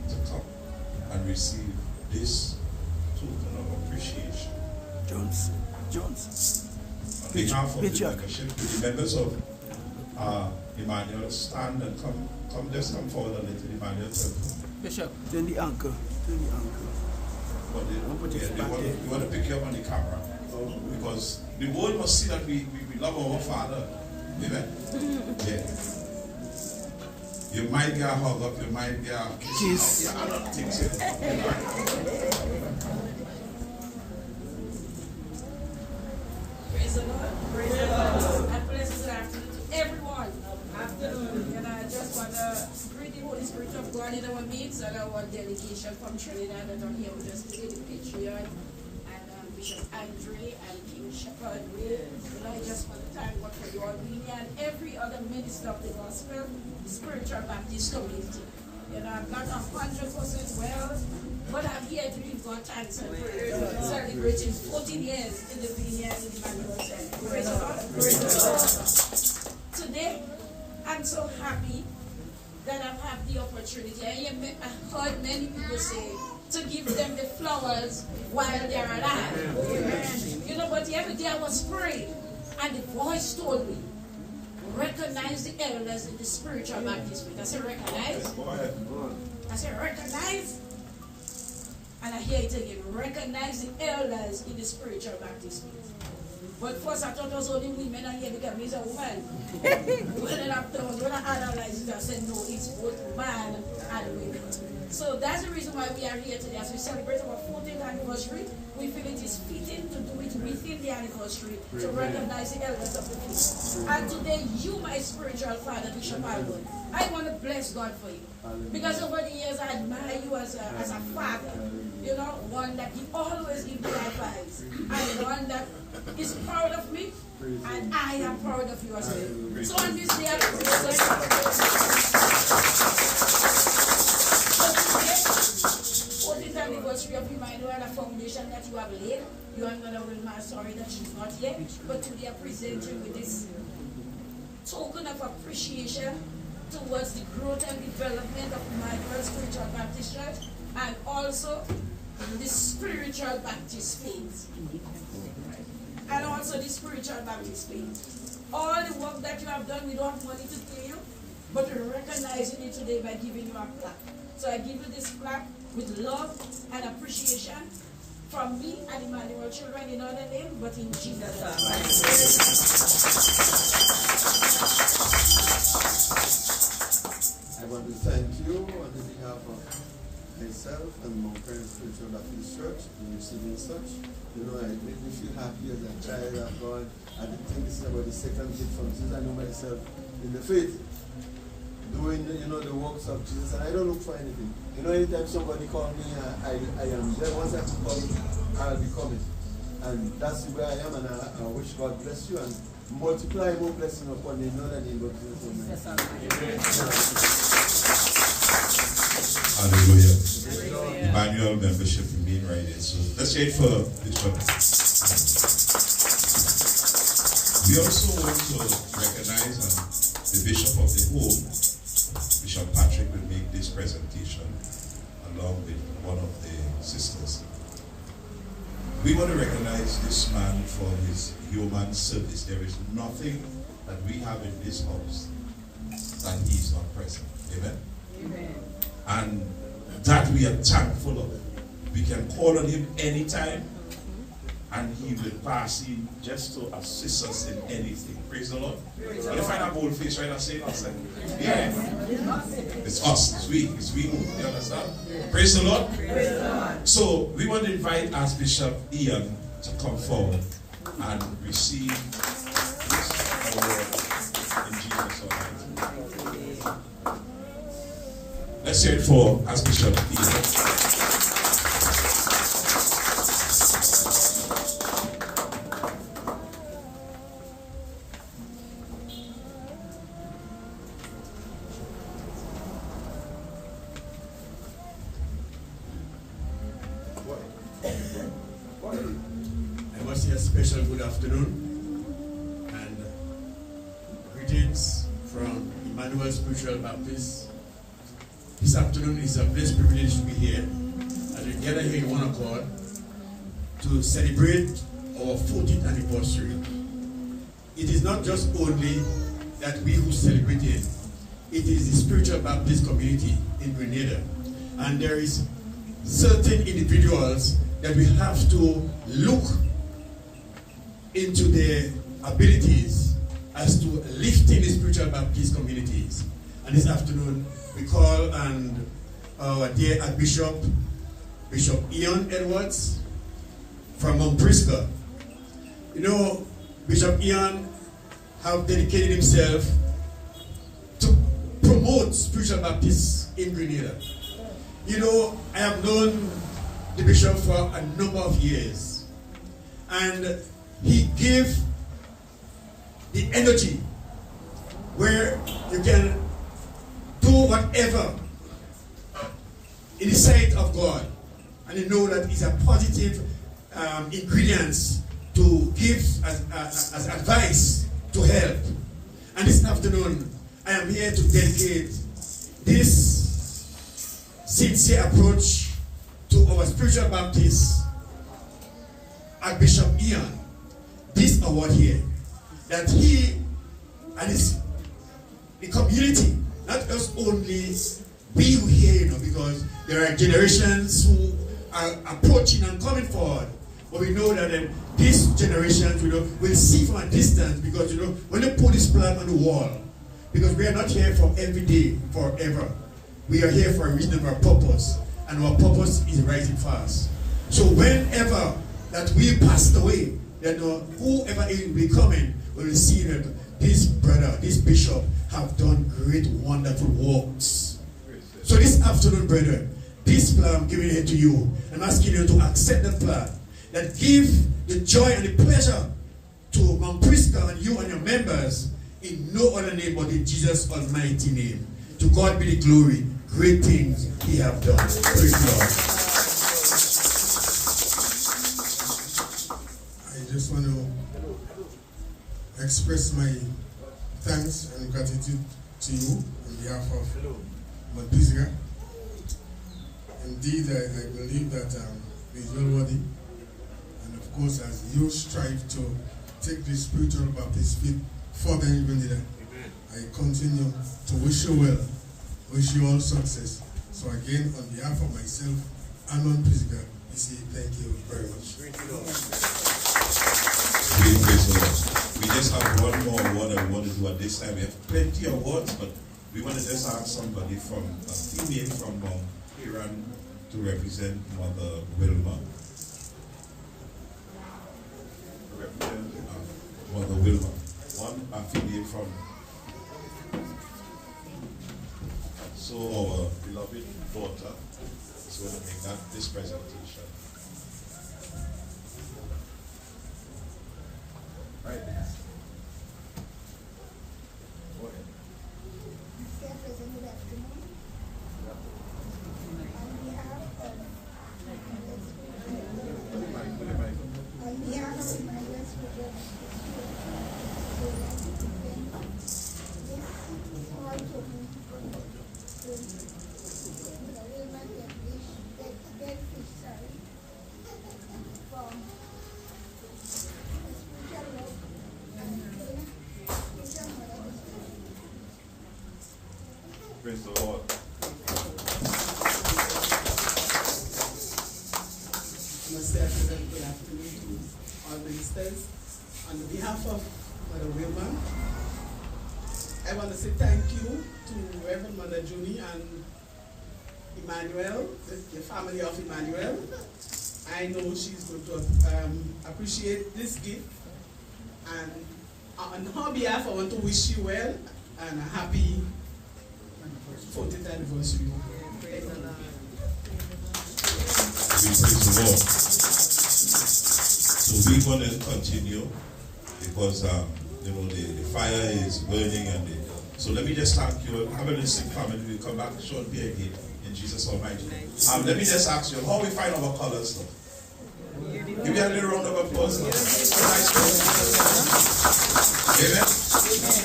[SPEAKER 5] to come and receive this token of appreciation.
[SPEAKER 6] Jones.
[SPEAKER 5] On behalf of the membership, the members of Emmanuel, stand and come forward a little, Emmanuel.
[SPEAKER 6] Bishop, turn the anchor.
[SPEAKER 5] But they want to pick you up on the camera. Because the world must see that we love our Father. Amen? Yeah. You might get a hug up, you might get a kiss. Yeah, I don't think so.
[SPEAKER 9] Praise the Lord. Praise the Lord. And blessed afternoon to everyone. Afternoon. And I just want to greet the Holy Spirit of God in our midst and our delegation from Trinidad that are here with us today, the Patriarch and Bishop Andre and King Shepherd. And I just want to thank God for your being here and every other minister of the gospel, spiritual Baptist community. You know, I'm not 100% well, but I'm here to give God thanks and praise. Celebrating 14 years in the vineyard in Emmanuel. Praise the Lord. Praise the Lord. Today, I'm so happy that I've had the opportunity. I heard many people say to give them the flowers while they're alive. Amen. You know, but the other day I was praying and the voice told me, recognize the elders in the spiritual Baptist faith. I said, recognize? I said, recognize? And I hear it again, recognize the elders in the spiritual Baptist faith. But first I thought it was only women, and here because he's a woman. When afterwards, when I analyzed it, I said, no, it's both man and women. So that's the reason why we are here today. As we celebrate our 14th anniversary, we feel it is fitting to do it within the anniversary to recognize the elders of the faith. And today, you, my spiritual father, Bishop Albert, I want to bless God for you. Because over the years, I admire you as a father. You know, one that he always gives me advice. And one that is proud of me. And I am proud of you as well. So on this day, I present 14th anniversary of Emmanuel, a foundation that you have laid. You and Mother Wilma, sorry that she's not here. But today I present you with this token of appreciation towards the growth and development of Emmanuel Spiritual Baptist Church and also the spiritual Baptist faith. And also the spiritual Baptist faith. All the work that you have done, we don't have money to pay you, but we're recognizing it today by giving you a plaque. So I give you this plaque with love and appreciation from me and Emmanuel children in other name, but in Jesus' name.
[SPEAKER 3] I want to thank you on behalf of myself and Mount Carmel Spiritual Baptist Church in receiving such. You know, it made me feel happy as a child of God. I didn't think this is about the second gift from Jesus. I know myself in the faith, doing the works of Jesus, and I don't look for anything. You know, anytime somebody calls me, I am there. Once I call, I'll be coming. And that's where I am, and I wish God bless you and multiply more blessing upon you in the name of Jesus.
[SPEAKER 5] Hallelujah. Emmanuel membership remain right there. So let's wait for Bishop. We also want to recognize the Bishop of the home. Bishop Patrick will make this presentation along with one of the sisters. We want to recognize this man for his human service. There is nothing that we have in this house that he is not present. Amen? Amen. And that we are thankful of. We can call on him anytime and he will pass in just to assist us in anything. Praise the Lord. When you find a bold face, right? I say, yeah. It's us, it's we who. You understand? Praise the Lord. So we want to invite Archbishop Ian to come forward and receive this award in Jesus' name. Let's hear it for Archbishop Ian.
[SPEAKER 2] I must say a special good afternoon and greetings from Emmanuel Spiritual Baptist. This afternoon is a blessed privilege to be here as we gather here in one accord to celebrate our 40th anniversary. It is not just only that we who celebrate it is the Spiritual Baptist community in Grenada, and there is certain individuals that we have to look into their abilities as to lifting the Spiritual Baptist communities. And this afternoon, we call on our dear Archbishop, Bishop Ian Edwards from Mount Prisca. You know, Bishop Ian have dedicated himself to promote Spiritual Baptists in Grenada. You know, I have known the bishop for a number of years, and he gave the energy where you can do whatever in the sight of God, and you know that it's a positive ingredients to give as advice to help. And this afternoon I am here to dedicate this sincere approach to our Spiritual Baptist Archbishop Ian, this award here, that he and the community, not just only we who here, you know, because there are generations who are approaching and coming forward, but we know that these generations, you know, will see from a distance, because, you know, when they put this flag on the wall, because we are not here for every day, forever. We are here for a reason, for a purpose, and our purpose is rising fast. So whenever that we passed away, that whoever will be coming will see that this brother, this bishop, have done great, wonderful works. So this afternoon, brother, this plan I'm giving it to you. I'm asking you to accept that plan, that give the joy and the pleasure to Mount Prisca and you and your members in no other name but in Jesus' almighty name. To God be the glory. Great things he have done. Praise God.
[SPEAKER 10] I just want to express my thanks and gratitude to you on behalf of Mount Prisca. Indeed, I believe that he is well worthy. And of course, as you strive to take this Spiritual Baptist faith further in Grenada, I continue to wish you well. Wish you all success. So again, on behalf of myself and Mount Prisca, we say thank you very much.
[SPEAKER 5] We just have one more award that we want to do at this time. We have plenty of awards, but we want to just ask somebody from a female from Iran to represent Mother Wilma. Mother Wilma. A female from. So our beloved daughter is going to make this presentation. Right. Go ahead.
[SPEAKER 11] Mr. President, good afternoon. On behalf of my West Virginia,
[SPEAKER 5] Praise the Lord.
[SPEAKER 7] Mr. President, good afternoon to
[SPEAKER 12] sisters, on behalf of Mother Wilma, I want to say thank you to Reverend Mother Junie and Emmanuel, the family of Emmanuel. I know she's going to appreciate this gift. And on her behalf, I want to wish you well and a happy 40th anniversary. Praise the Lord.
[SPEAKER 5] Praise the Lord. So we're going to continue because the fire is burning so let me just thank you. Have a listening comment. We'll come back shortly again in Jesus Almighty name. Let me just ask you how we find our colors now. Give me a little round of applause. Amen.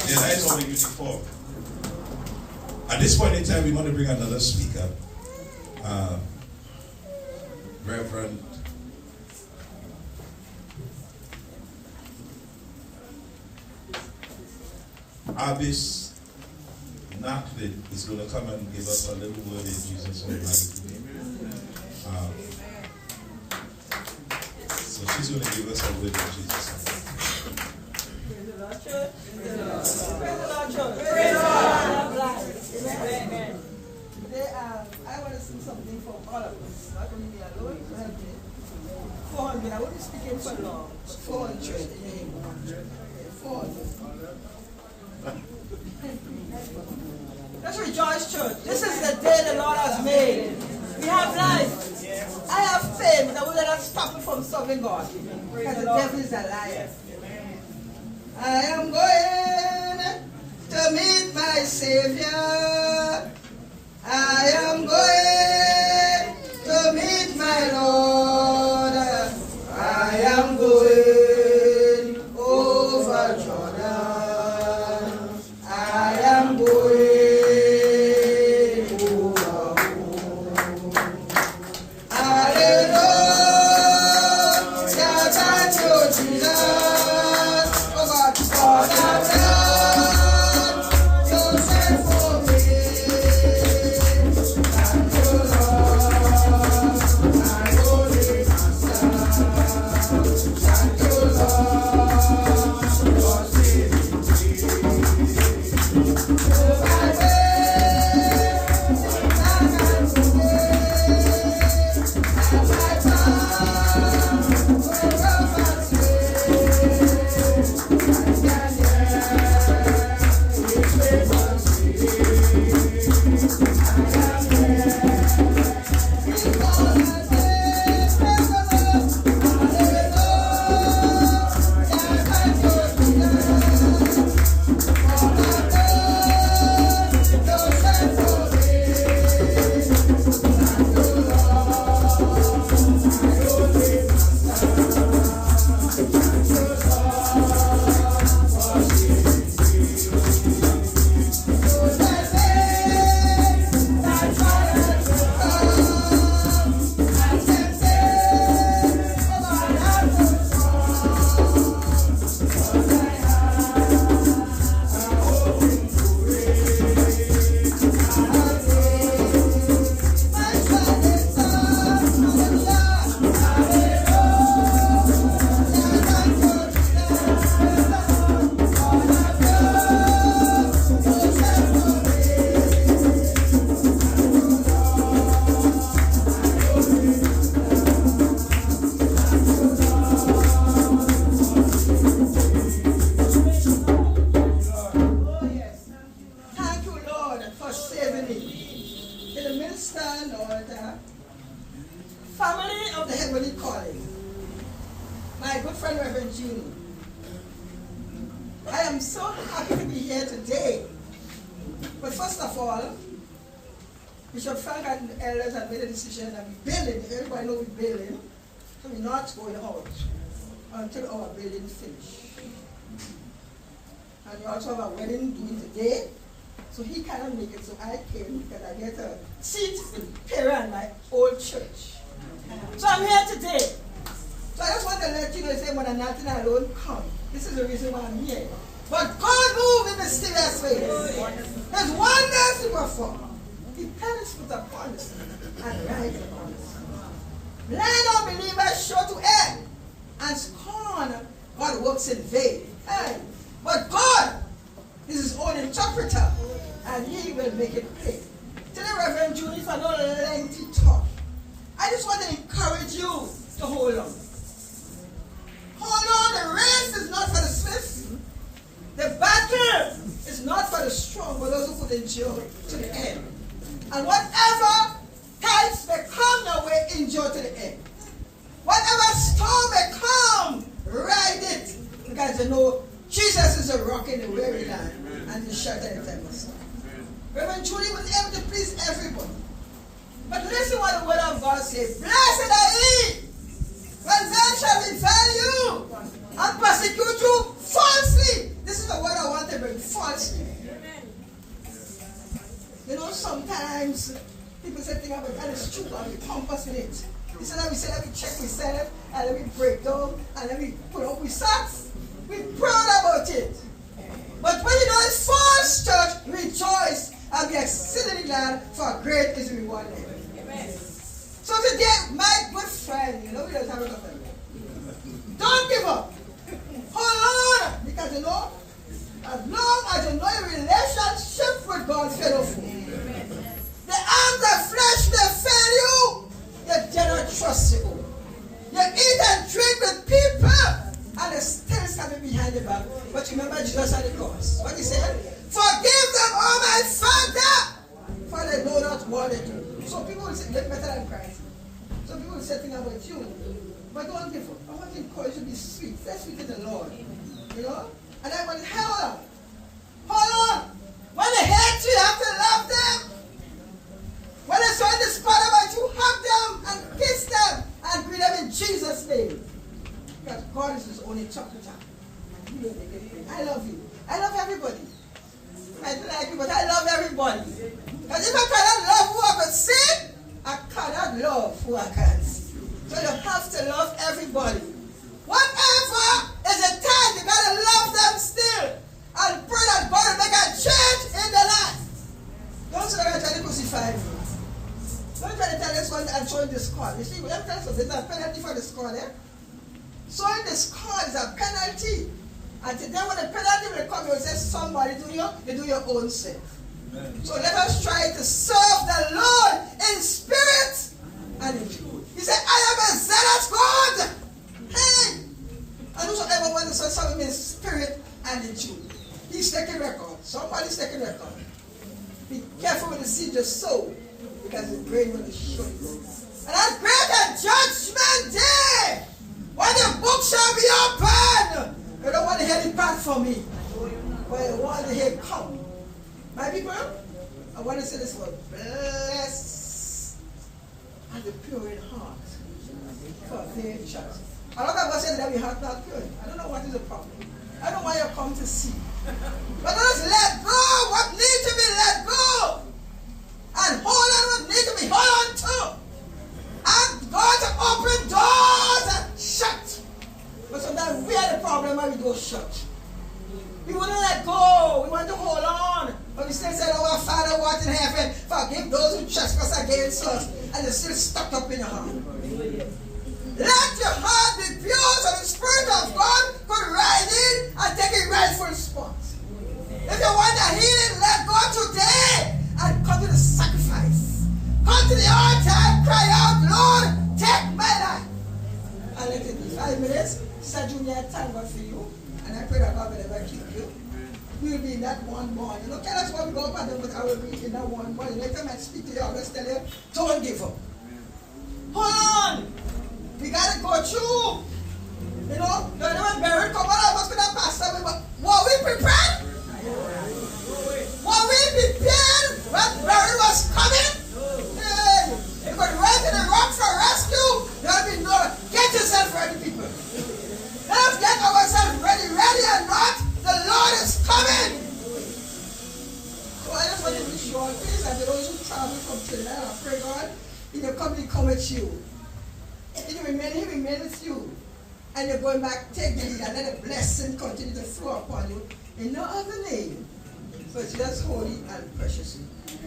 [SPEAKER 5] Yeah, that is our uniform. At this point in time, we want to bring another speaker. Reverend Abyss Naklin is going to come and give us a little word in Jesus' Almighty name. So she's going to give us a word in Jesus' name.
[SPEAKER 6] Praise the Lord, church. Praise the Lord, church. Praise the Lord. Amen. Today, I want to sing something for all of us. Not only me alone, to help me. 400. I won't be speaking for long, but 400. 400. Let's rejoice, church. This is the day the Lord has made. We have life. I have faith that will let us stop it from serving God. Because the devil is a liar. I am going to meet my Savior. I am going to meet my Lord. I am going over Jordan. I am going. Until our building finish. And we also have a wedding doing today, so he cannot make it, so I came because I get a seat with Pera in my old church. So I'm here today. So I just want to let you know, say when I'm nothing alone, come. This is the reason why I'm here. But God moved in mysterious ways. There's wonders to perform. He put his foot upon us and rise upon us. Blind unbelievers show to err and scorn hard works in vain. Hey, but God is his own interpreter, and he will make it plain. Tell the Reverend Julie for no lengthy talk. I just want to encourage you to hold on. Hold on, the race is not for the swift. The battle is not for the strong, but those who could endure to the end. And whatever tides may come your way, endure to the end. Whatever storm may come, ride it. Because you know Jesus is a rock in the weary land, and the shelter in the tempest. Reverend Julie was able to please everybody. But listen what the word of God says. Blessed are ye when men shall revile you and persecute you falsely. This is the word I want to bring, falsely. You know, sometimes people say things about that is true, and we pump us with it. He said, let me check myself, and let me break down, and let me put up with socks. We're proud about it. But when you know it's false, church, rejoice and be exceedingly glad, for great is the reward. Amen. So today, my good friend, you know, we don't have a friend. Don't give up. Hold on, because you know, as long as you know your relationship with God is faithful. The arms of flesh may fail you. You cannot trust you. You eat and drink with people, and the still coming behind the back. But remember Jesus on the cross. What he said? Forgive them, oh my Father, for they know not what they do. So people will say, they're better than Christ. So people will say things about you. But don't give up. I want to encourage you to be sweet. Let's sweet in the Lord. You know? And I want to hold on. Hold on. When they hate you, you have to love them. When they try to spot about you, hug them and kiss them and greet them in Jesus' name. Because God is his own interpreter. I love you. I love everybody. I don't like you, but I love everybody. Because if I cannot love who I can see, I cannot love who I can't see. So you have to love everybody. Whatever is the time, you got to love them still. And pray that God will make a change in their life. Don't say I'm trying to crucify you. Don't try to tell this one I'm showing this card. You see, let me tell you something. There's a penalty for this card, eh? Showing this card is a penalty. And today when the penalty will come, you will say somebody you do your own self. So let us try to serve the Lord in spirit and in truth. He said, I am a zealous God. Hey! And whosoever wants to serve him in spirit and in truth. He's taking record. Somebody's taking record. Be careful with the seed you sow, because the grain will show you. And on great judgment day, when the book shall be opened, you don't want to hear it back from me, but you want to hear it come. My people, I want to say this word. Bless and the pure in heart, for their church. A lot of us say that we heart not pure. I don't know what is the problem. I don't want you to come to see. But let us let go what needs to be let go. And hold on what needs to be held on to. And God to open doors and shut. But sometimes we are the problem when we go shut. We want to let go. We want to hold on. But we still say, oh, our Father who art in heaven, forgive those who trespass against us. And you're still stuck up in your heart. Let your heart be pure so the Spirit of God could ride in and take a rightful spot. If you want a healing, let go today and come to the sacrifice. Come to the altar and cry out, Lord, take my life. And let it be 5 minutes. Sister Junior, thank God for you. And I pray that God will never keep you. We will be in that one bond. You know, tell us what we go about, but I will be in that one bond. Later I might speak to you, I'll just tell you, don't give up. Hold on. We got to go through. You know, when Barry come on, I was going to pass away, but were we prepared? Were we prepared when Barry was coming? Hey, you could run to the rock for rescue. There will be no, get yourself ready, people. Let us get ourselves ready or not, the Lord is coming. So I just want to wish you all peace, and those who travel from Trinidad, I pray God, in your company come with you. He remain with you. And you're going back, take the lead, and let the blessing continue to flow upon you in no other name. So it's just holy and precious.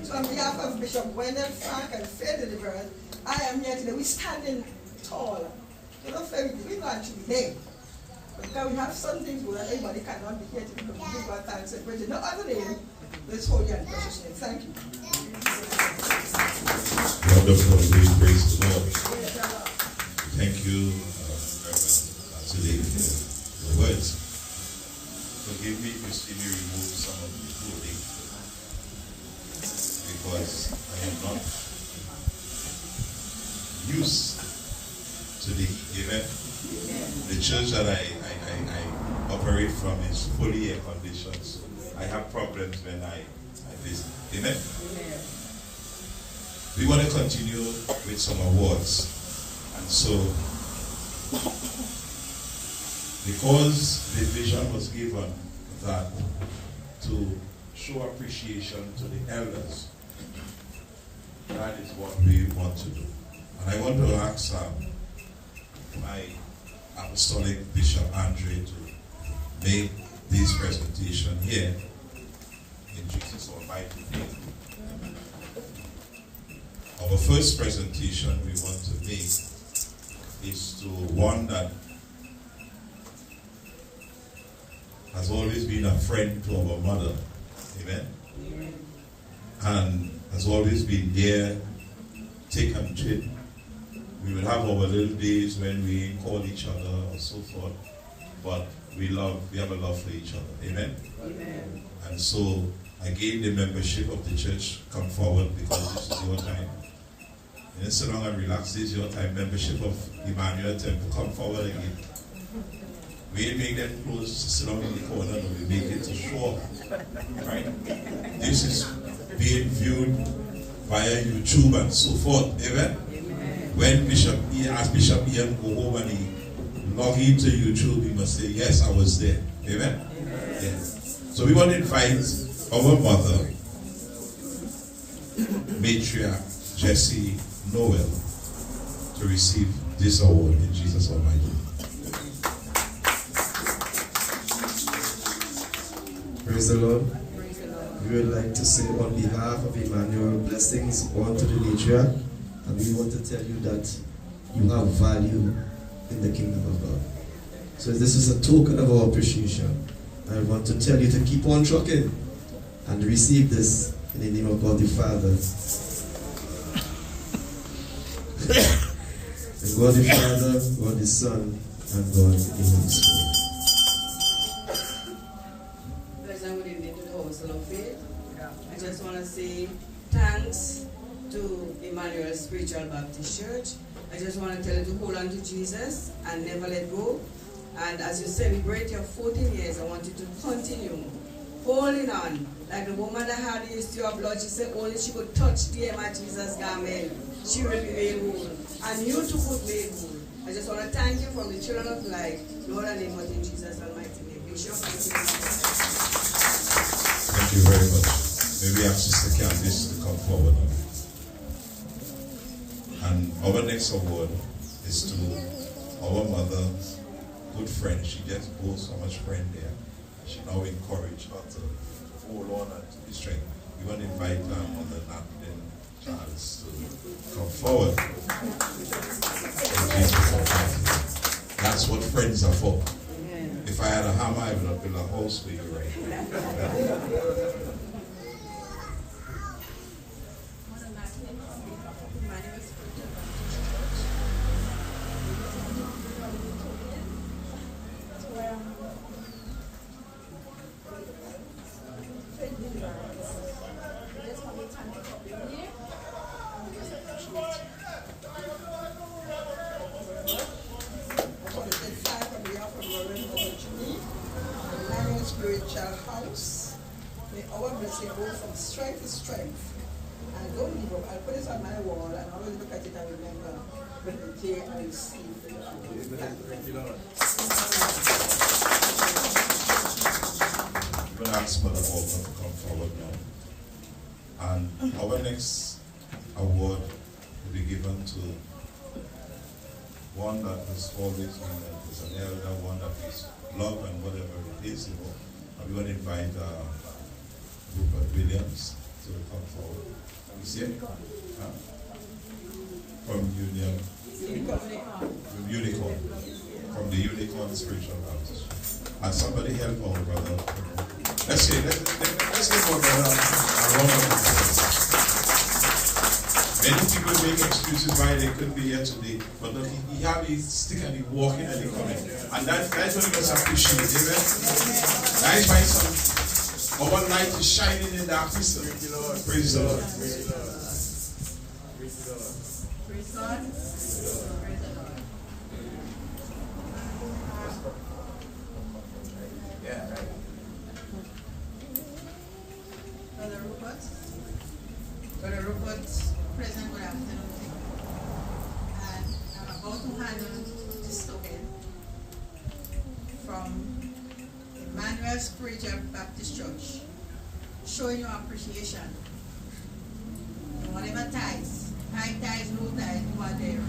[SPEAKER 6] So on behalf of Bishop Wendell Frank and Faith Deliverance, I am here today. We're standing tall. So don't fear, we're going to be late. Because we have some things where everybody cannot be here to give God thanks and praise. No other name, let's hold you and precious name. Thank you.
[SPEAKER 5] Wonderful, we praise the Lord. Thank you, today for the words. Forgive me if you see me remove some of the clothing, because I am not used to the event. The church that I operate from is fully air conditioned, so I have problems when I visit. Amen? We want to continue with some awards. And so, because the vision was given that to show appreciation to the elders, that is what we want to do. And I want to ask my Apostolic Bishop Andre to make this presentation here in Jesus Almighty name. Our first presentation we want to make is to one that has always been a friend to our mother. Amen? And has always been there, thick and thin. We will have our little days when we call each other or so forth, but we have a love for each other. Amen?
[SPEAKER 6] Amen.
[SPEAKER 5] And so, again, the membership of the church come forward because this is your time. And sit down and relax, this is your time. Membership of Emmanuel Temple, come forward again. We ain't make them close to sit down in the corner, no, we make it to shore. Right? This is being viewed via YouTube and so forth. Amen? When as Bishop Ian go home and he log into YouTube, he must say, yes, I was there. Amen? Yes. So we want to invite our mother, Matriarch Jessie Noel, to receive this award in Jesus Almighty.
[SPEAKER 1] Praise the Lord. We would like to say on behalf of Emmanuel, blessings unto the matriarch. And we want to tell you that you have value in the kingdom of God. So this is a token of our appreciation. I want to tell you to keep on trucking and receive this in the name of God the Father. And God the Father, God the Son, and God the Holy Spirit.
[SPEAKER 13] Pleasant good evening to the Council of Faith. I just want to say thanks to Emmanuel Spiritual Baptist Church. I just want to tell you to hold on to Jesus and never let go. And as you celebrate your 14 years, I want you to continue holding on. Like the woman that had the issue of blood, she said only she could touch the hem of Jesus' garment, she will be made whole. And you too could be made whole. I just want to thank you from the children of life. Lord, and name in Jesus' almighty name. Bishop, thank you.
[SPEAKER 5] Thank you very much. Maybe ask Sister Candice to come forward now. And our next award is to our mother, good friend. She just boasts so much friend there. She now encouraged her to hold on and to be strength. We want to invite Mother Nathan Charles to come forward. That's what friends are for. If I had a hammer, I would have built a house for you right now.
[SPEAKER 6] Spiritual house. May our blessing go from strength to strength. And don't give up. I'll put this on my wall and always look at it and remember when the day I receive the
[SPEAKER 3] Thank you, Lord.
[SPEAKER 5] We're going to ask Mother Walker to come forward now. And our next award will be given to one that has always been as an elder, one that is love and whatever it is, you know. And we want to invite Rupert Williams to come forward. You see it? Huh? From Union. From Unicorn. from the Unicorn Spiritual Baptist. And somebody help our brother. Let's give our brother a round of applause. Many people make excuses why they couldn't be here today, but look, he have his stick and he walking and he coming. And that's what we must appreciate, amen? That's why our light is shining in darkness. Praise the Lord. Praise the Lord. Praise the Lord.
[SPEAKER 6] Praise God. Praise the Lord.
[SPEAKER 5] Yeah, right.
[SPEAKER 6] Brother Rupert. Brother Rupert, present, good afternoon. And I'm about to handle this token from Emmanuel Spiritual Baptist Church, showing your appreciation. Whatever ties, high ties, low ties, you are there.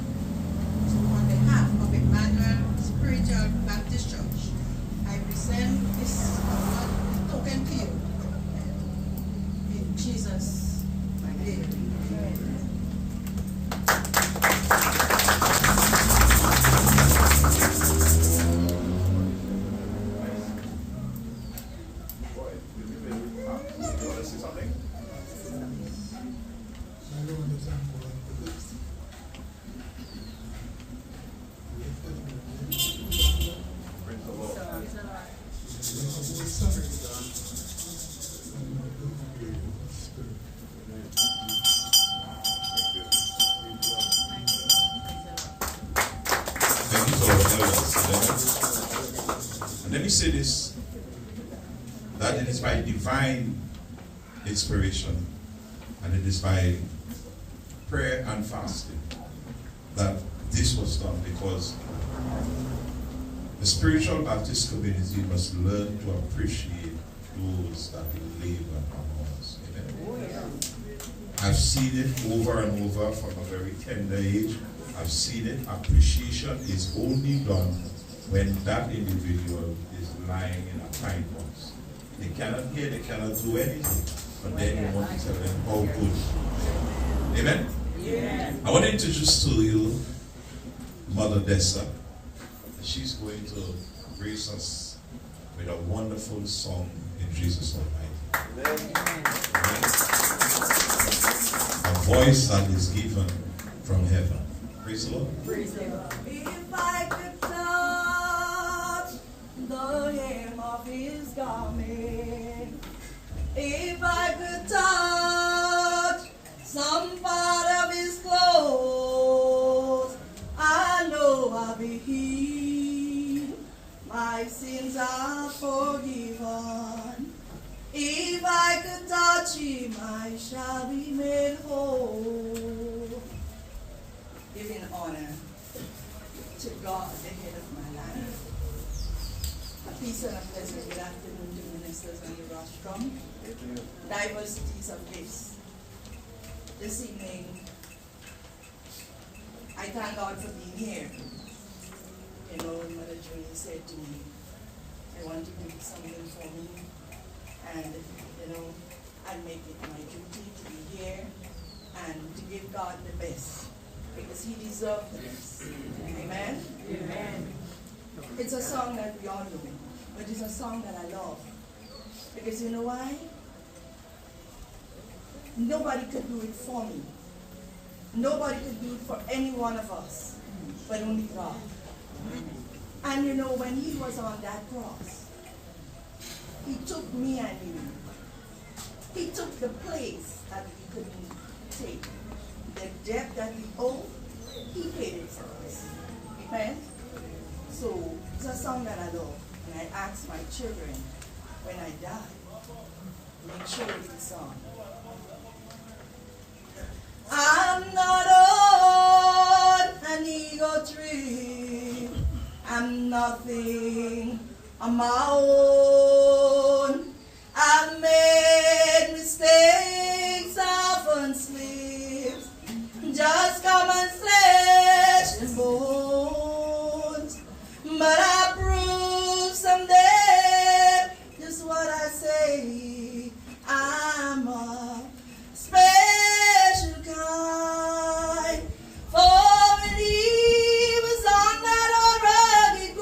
[SPEAKER 6] So on behalf of Emmanuel Spiritual Baptist Church, I present this token to you. In Jesus' name.
[SPEAKER 5] Let me say this, that it is by divine inspiration and it is by prayer and fasting that this was done, because the spiritual Baptist community must learn to appreciate those that labor among us. Amen. I've seen it over and over from a very tender age. I've seen it. Appreciation is only done when that individual is lying in a pine box. They cannot hear, they cannot do anything, but then you want to tell them how good. Amen? Yeah. I want to introduce to you Mother Dessa. She's going to grace us with a wonderful song in Jesus' Almighty. Amen. A voice that is given from heaven. Praise the Lord.
[SPEAKER 6] Praise the Lord. If I could touch the hem of his garment, if I could touch some part of his clothes, I know I'll be healed. My sins are forgiven. If I could touch him, I shall be made whole. Giving honor to God, the head of my life. A peace and a pleasant good afternoon to ministers and the rostrum. Diversities of gifts. This evening, I thank God for being here. You know, Mother Julie said to me, I want to do something for me. And, you know, I make it my duty to be here and to give God the best, because he deserves the best. Amen? Amen. It's a song that we all know, but it's a song that I love. Because you know why? Nobody could do it for me. Nobody could do it for any one of us, but only God. And you know, when he was on that cross, he took me and you. He took the place that we couldn't take. The debt that we owe, he paid it for us. Amen? So, it's a song that I love. And I ask my children, when I die, make sure it's a song. I'm not on an ego trip. I'm nothing on my own. I've made mistakes, often slips, just common flesh and bones. But I prove someday just what I say. I'm a special kind. For when he was on that old rugged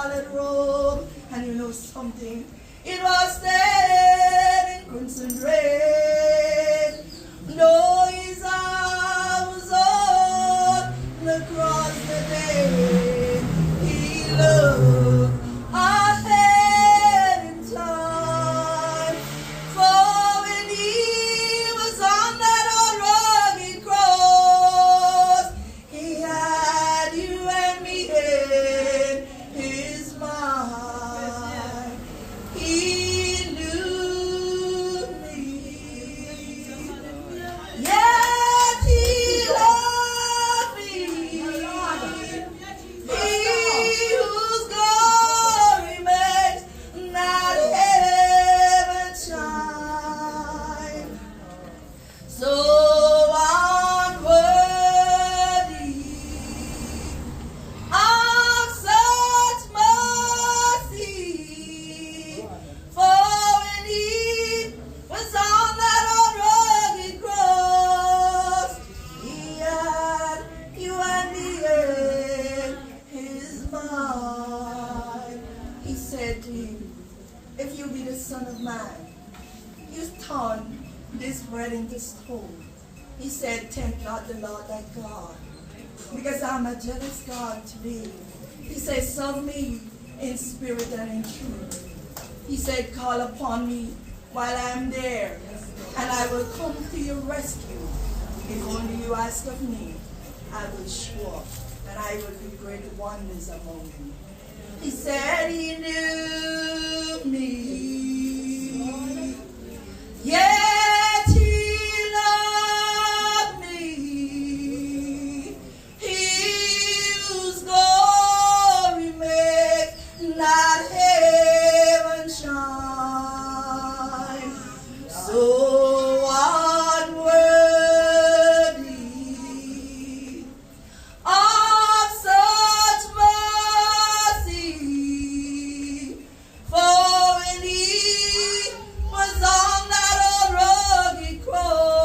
[SPEAKER 6] scarlet robe. And you know something? It was stained in crimson red. No, his arm was on the cross the day he looked ahead in time. For when he was on that old rugged cross, he had you and me in his mind. He knew me, yet he loved me. He whose glory makes not heaven shine. So unworthy of such mercy, for when he was on that old rugged cross, he had you and me in his mind. He said to him, if you be the Son of Man, you turn this bread into stone. He said, tempt not the Lord thy God, because I'm a jealous God today. He said, serve me in spirit and in truth. He said, call upon me while I am there, and I will come to your rescue. If only you ask of me, I will show up, and I will do great wonders among you. He said he knew me, yet he loved me. He whose glory makes not heaven shine. So unworthy of such mercy, for when he was on that old rugged cross,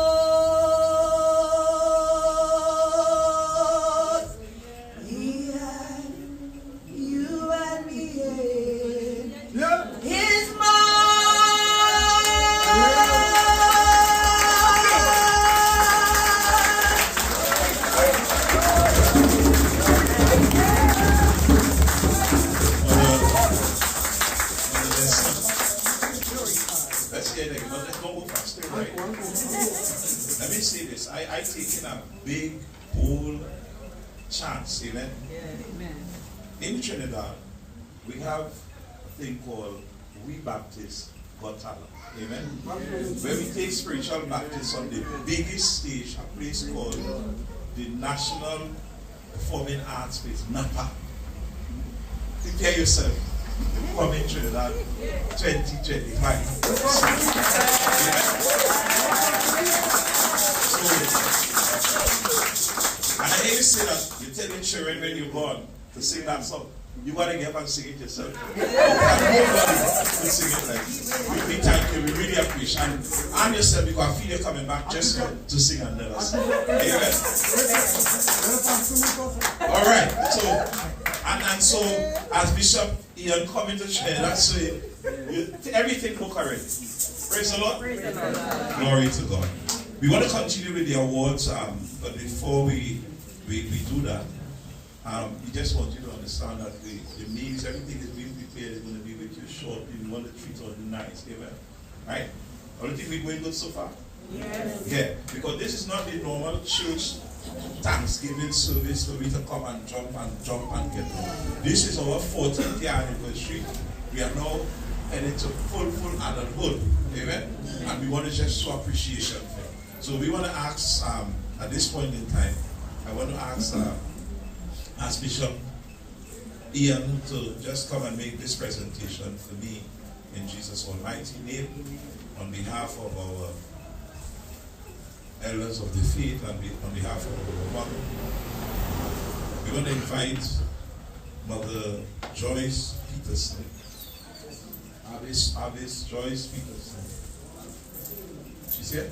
[SPEAKER 6] he had you and me in his
[SPEAKER 5] Let's get it. Let's go move fast. Stay right. Let me say this. I take in a big, bold chance. Amen. In Trinidad, we have a thing called We Baptists Got Talent. Amen. Where we take spiritual Baptists on the biggest stage, a place called the National Performing Arts Space, NAPA. Prepare yourself. Come in Trinidad 2025. And I hear you say that you're telling children when you're born to sing that song. You got to get up and sing it yourself. Nobody will sing it like this. We thank you. We really appreciate it. And yourself, because I feel you're coming back just to sing another song. Amen. All right. And so, as Bishop Ian coming to Trinidad, so everything look correct. Praise the Lord.
[SPEAKER 6] Praise the Lord.
[SPEAKER 5] Glory to God. We want to continue with the awards, but before we do that, we just want you to understand that the meals, everything is being prepared, is going to be with you shortly. We want to treat all nice, amen. Right? Everything we going good so far? Yes. Yeah, because this is not the normal church Thanksgiving service for me to come and jump and get on. This is our 40th year anniversary. We are now headed to full adulthood, amen. And we want to just show appreciation for it. So we want to ask at this point in time, I want to ask Bishop Ian to just come and make this presentation for me in Jesus' almighty name on behalf of our elders of the faith and on behalf of our mother. We want to invite Mother Joyce Peterson. Abbess Joyce Peterson. She's here?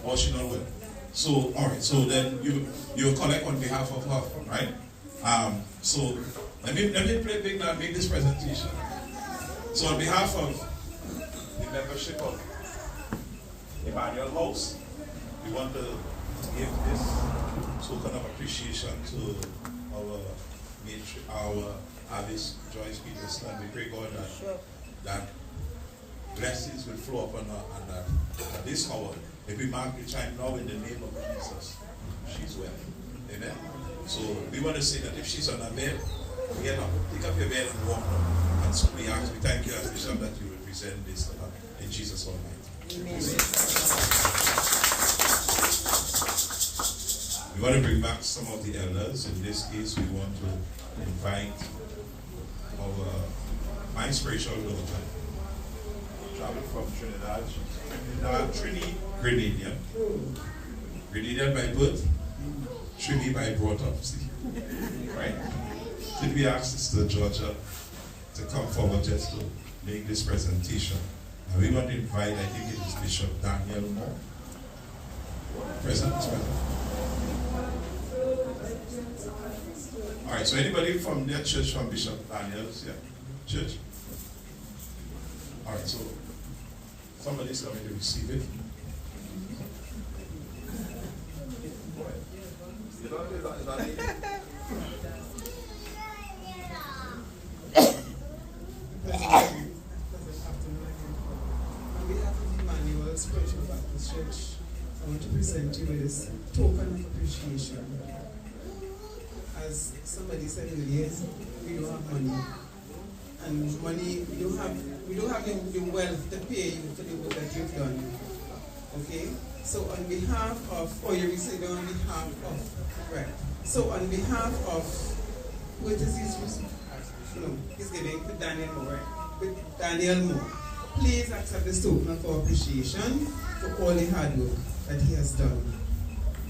[SPEAKER 5] Or she not well? So, all right. So then you collect on behalf of her, right? So let me play big now and make this presentation. So on behalf of the membership of Emmanuel House, we want to give this token of appreciation to our Alice Joyce Peterson. We pray God that blessings will flow upon her, and that at this hour, if we mark the time now in the name of Jesus, she's well. Amen. So we want to say that if she's on her bed, get up, pick up your bed and walk up. And so we thank you as Bishop that you represent this in Jesus' Almighty. Amen. We want to bring back some of the elders. In this case, we want to invite my spiritual daughter, traveled from Trinidad. Grenadian by birth, Trini by brought up. See? Right? Did we ask Sister Georgia to come forward just to make this presentation? And we want to invite, I think it is Bishop Daniel Moore. Present. Alright, so anybody from their church, from Bishop Daniel's church? Alright, so somebody's coming to receive it.
[SPEAKER 7] On behalf of Emmanuel Spiritual Baptist Church, I want to present you with this token of appreciation. As somebody said earlier, we don't have money. And money, we don't have the wealth to pay you for the work that you've done. Okay? So on behalf of, you received on behalf of, right. So on behalf of, what is his, no, he's giving to Daniel Moore, right? With Daniel Moore. Please accept this token for appreciation for all the hard work that he has done.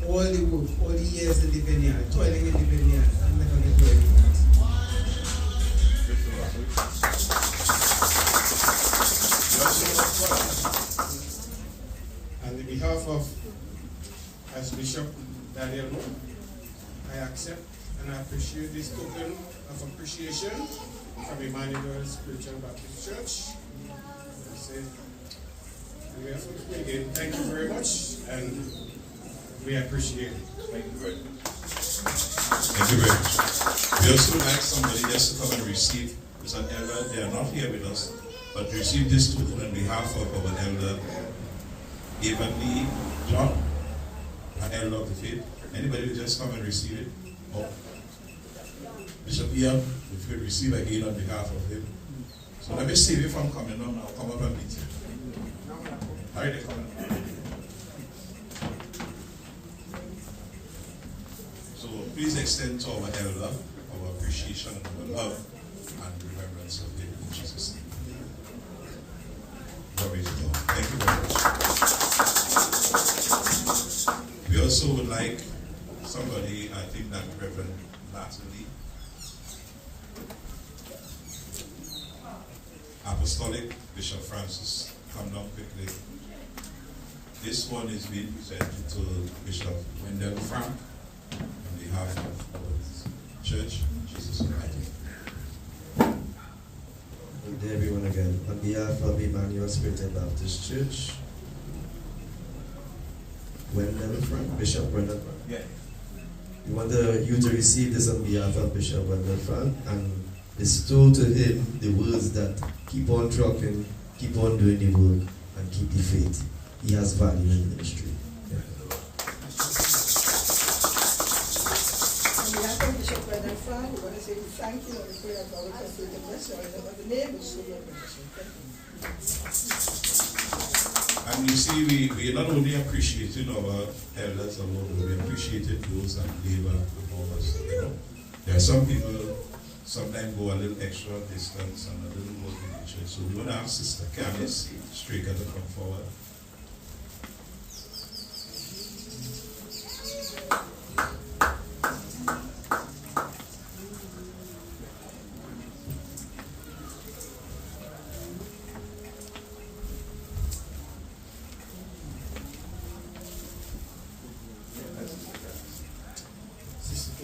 [SPEAKER 7] All the work, all the years in the vineyard, toiling in the vineyard, and never get where he went.
[SPEAKER 10] On behalf of Archbishop Daniel Moore, I accept and I appreciate this token of appreciation from Emmanuel Spiritual Baptist Church. Again, thank you very much, and we appreciate it. Thank you very much.
[SPEAKER 5] Thank you very much. We also like somebody just to come and receive. There's an elder, they are not here with us, but receive this token on behalf of our elder, Evan John, an elder of the faith. Anybody will just come and receive it? Oh. Bishop Ian, if you could receive again on behalf of him. So let me save you from coming on now. Come up and meet you. How are they coming? So please extend to our elder our appreciation and our love and remembrance of him in Jesus' name. Glory to God. Thank you very much. We also would like somebody, I think that Reverend Natalie, Apostolic Bishop Francis, come down quickly. This one is being presented to Bishop Wendell Frank on behalf of our church, Jesus Almighty.
[SPEAKER 1] Good day, everyone, again. On behalf of Emmanuel Spiritual Baptist Church, Wendell Frank, Bishop Wendell Frank.
[SPEAKER 5] Yeah.
[SPEAKER 1] We want you to receive this on behalf of Bishop Wendell Frank and bestow to him the words that keep on trucking, keep on doing the work, and keep the faith. He has value in the ministry. Yeah.
[SPEAKER 6] On behalf of Bishop Brendan Frank, we want to say thank you and we pray that God will continue to bless you. In the name of Jesus.
[SPEAKER 5] And you see, we not only appreciating our elders alone, but we appreciated those that labor among us. You know, there are some people sometimes go a little extra distance and a little work in the church. So we want to ask Sister Candice Straker to come forward.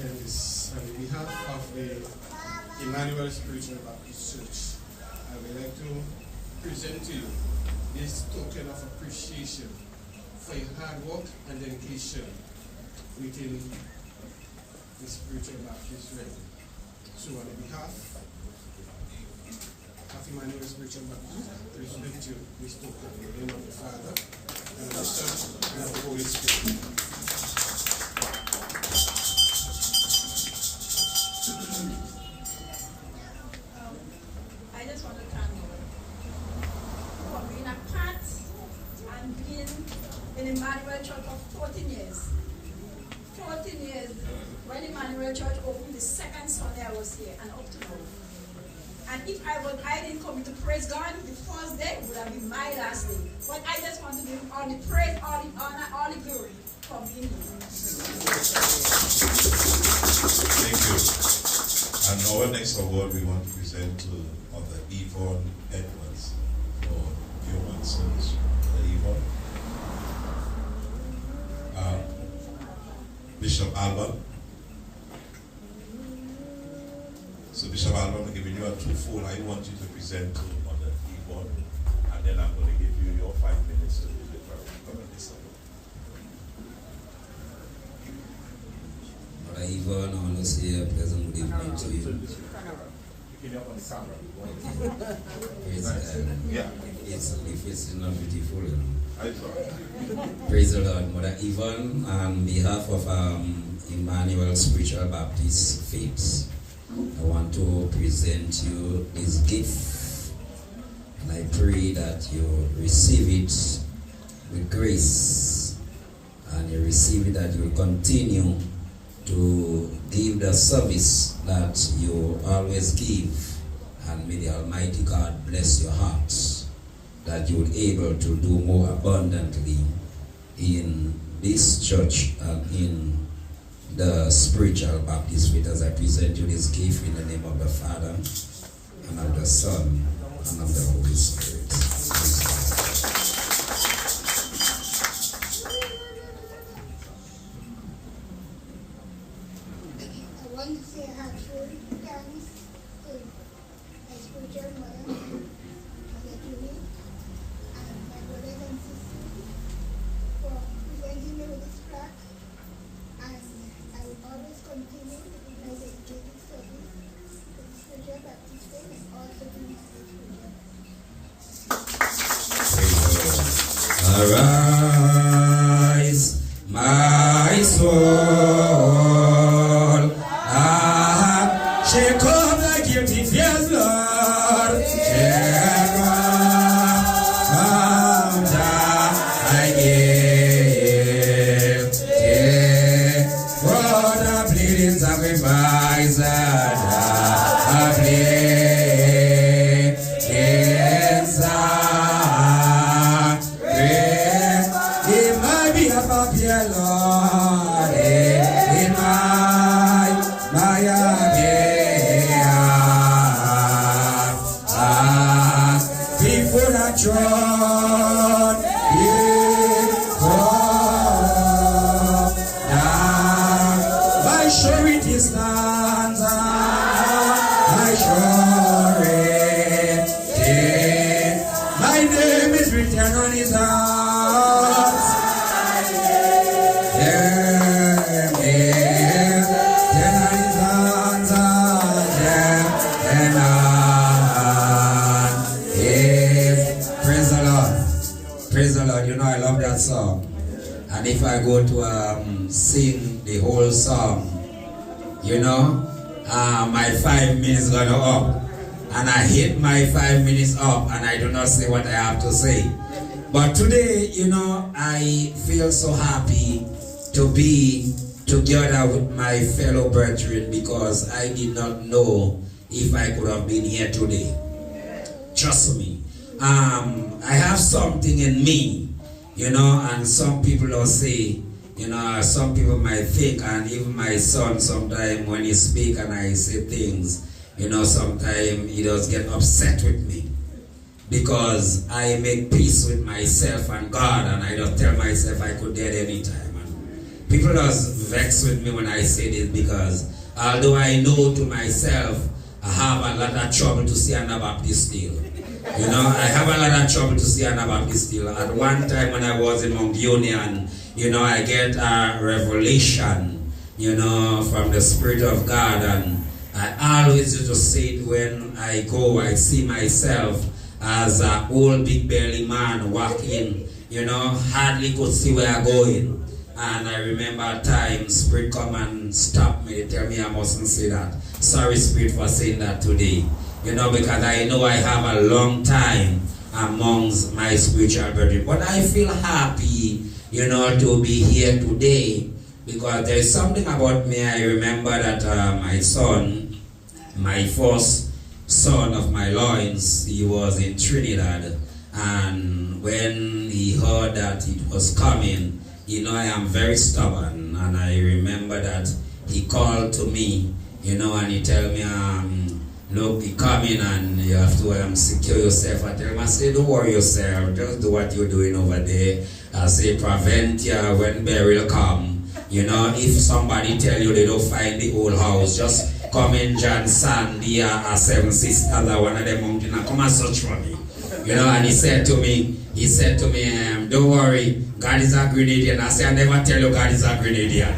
[SPEAKER 10] Yes, on behalf of the Emmanuel Spiritual Baptist Church, I would like to present to you this token of appreciation for your hard work and dedication within the Spiritual Baptist realm. So on behalf of Emmanuel Spiritual Baptist, I present you this token in the name of the Father, and of the Son, and of the Holy Spirit.
[SPEAKER 9] I just want to thank you for being a part and being in Emmanuel Church for 14 years. 14 years. When Emmanuel Church opened the second Sunday I was here and up to now. And if I didn't come to praise God, the first day would have been my last day. But I just want to give all the praise, all the honor, all the glory for being here.
[SPEAKER 5] Thank you. And our next award we want to present to Mother Yvonne Edwards for Human Service. Yvonne. Bishop Alba. So Bishop Alba, I'm giving you a twofold. I want you to present to Mother Yvonne, and then I'm going to give you your 5 minutes to deliver this award.
[SPEAKER 8] Mother Yvonne, I want to say a pleasant good evening to you. Praise God.
[SPEAKER 5] Yeah.
[SPEAKER 8] If it's not beautiful, you know. Praise the Lord. Mother Yvonne, on behalf of Emmanuel Spiritual Baptist Faith, I want to present you this gift, and I pray that you receive it with grace, and you receive it that you will continue to give the service that you always give, and may the Almighty God bless your hearts, that you will be able to do more abundantly in this church and in the Spiritual Baptist Faith, as I present you this gift in the name of the Father, and of the Son, and of the Holy Spirit.
[SPEAKER 11] I want to say a heartfelt thanks to my spiritual mother, Mother Julie, and my brothers and sisters for presenting me with this plaque, and I will always continue with my dedicated service to the Spiritual Baptist Faith and also to the Spiritual.
[SPEAKER 8] Arise, my soul, shake off the guilty fears, Lord, shake off thy guilt, for the bleeding sacrifice and the bleeding sacrifice, in my behalf, dear Lord, in my behalf, before the throne, my surety stands, my surety, my name is written on his heart. Praise the Lord. You know I love that song. And if I go to sing the whole song, you know, my 5 minutes gonna up. And I hit my 5 minutes up and I do not say what I have to say. But today, you know, I feel so happy to be together with my fellow brethren, because I did not know if I could have been here today. Trust me. I have something in me, you know, and some people will say, you know, some people might think, and even my son sometimes when he speak and I say things, you know, sometimes he does get upset with me, because I make peace with myself and God, and I don't tell myself I could dead anytime. And people just vex with me when I say this, because although I know to myself, I have a lot of trouble to see Anabaptist still. You know, I have a lot of trouble to see Anabaptist still. At one time when I was in Mount Union, you know, I get a revelation, you know, from the Spirit of God, and I always used to say it when I go, I see myself as an old big belly man walking, you know, hardly could see where I'm going. And I remember a time Spirit come and stop me, tell me I mustn't say that. Sorry, Spirit, for saying that today. You know, because I know I have a long time amongst my spiritual brethren. But I feel happy, you know, to be here today, because there is something about me. I remember that my son, my first son of my loins, he was in Trinidad. And when he heard that it was coming, you know, I am very stubborn. And I remember that he called to me, you know, and he tell me, look, you come in and you have to secure yourself. I tell him, I say, don't worry yourself, just do what you're doing over there. I say, prevent you when burial come. You know, if somebody tell you they don't find the old house, just come in John Sandy or Seven Sisters or one of them mountain and come and search for me. You know, and he said to me, don't worry, God is a Grenadian. I say, I never tell you God is a Grenadian.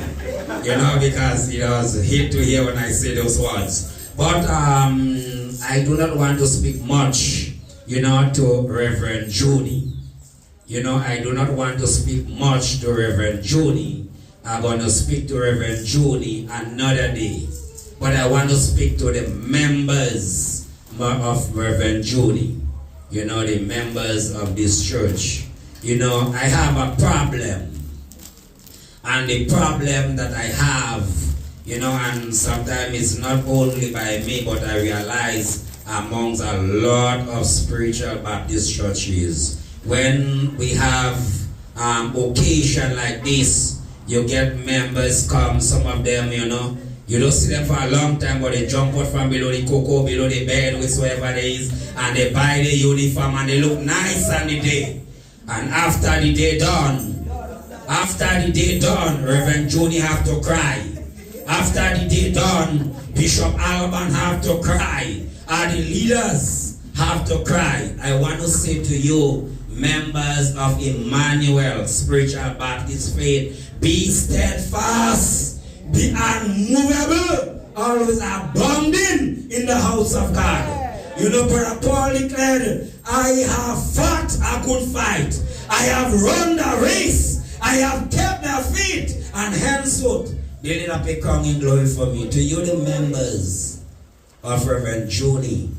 [SPEAKER 8] You know, because he was hate to hear when I say those words. But I do not want to speak much, you know, to Reverend Junie. You know, I do not want to speak much to Reverend Junie. I'm going to speak to Reverend Junie another day. But I want to speak to the members of Reverend Junie. You know, the members of this church. You know, I have a problem. And the problem that I have, you know, and sometimes it's not only by me, but I realize amongst a lot of spiritual Baptist churches, when we have occasion like this, you get members come, some of them, you know, you don't see them for a long time, but they jump out from below the cocoa, below the bed, whatsoever there is, and they buy the uniform and they look nice on the day. And after the day done, Reverend Junie have to cry. After the day done, Bishop Alban have to cry. And the leaders have to cry. I want to say to you, members of Emmanuel Spiritual Baptist Faith, be steadfast, be unmovable, always abounding in the house of God. You know, Brother Paul declared, I have fought a good fight. I have run the race. I have kept their feet, and henceforth they did not pay crown in glory for me. To you, the members of Reverend Junie,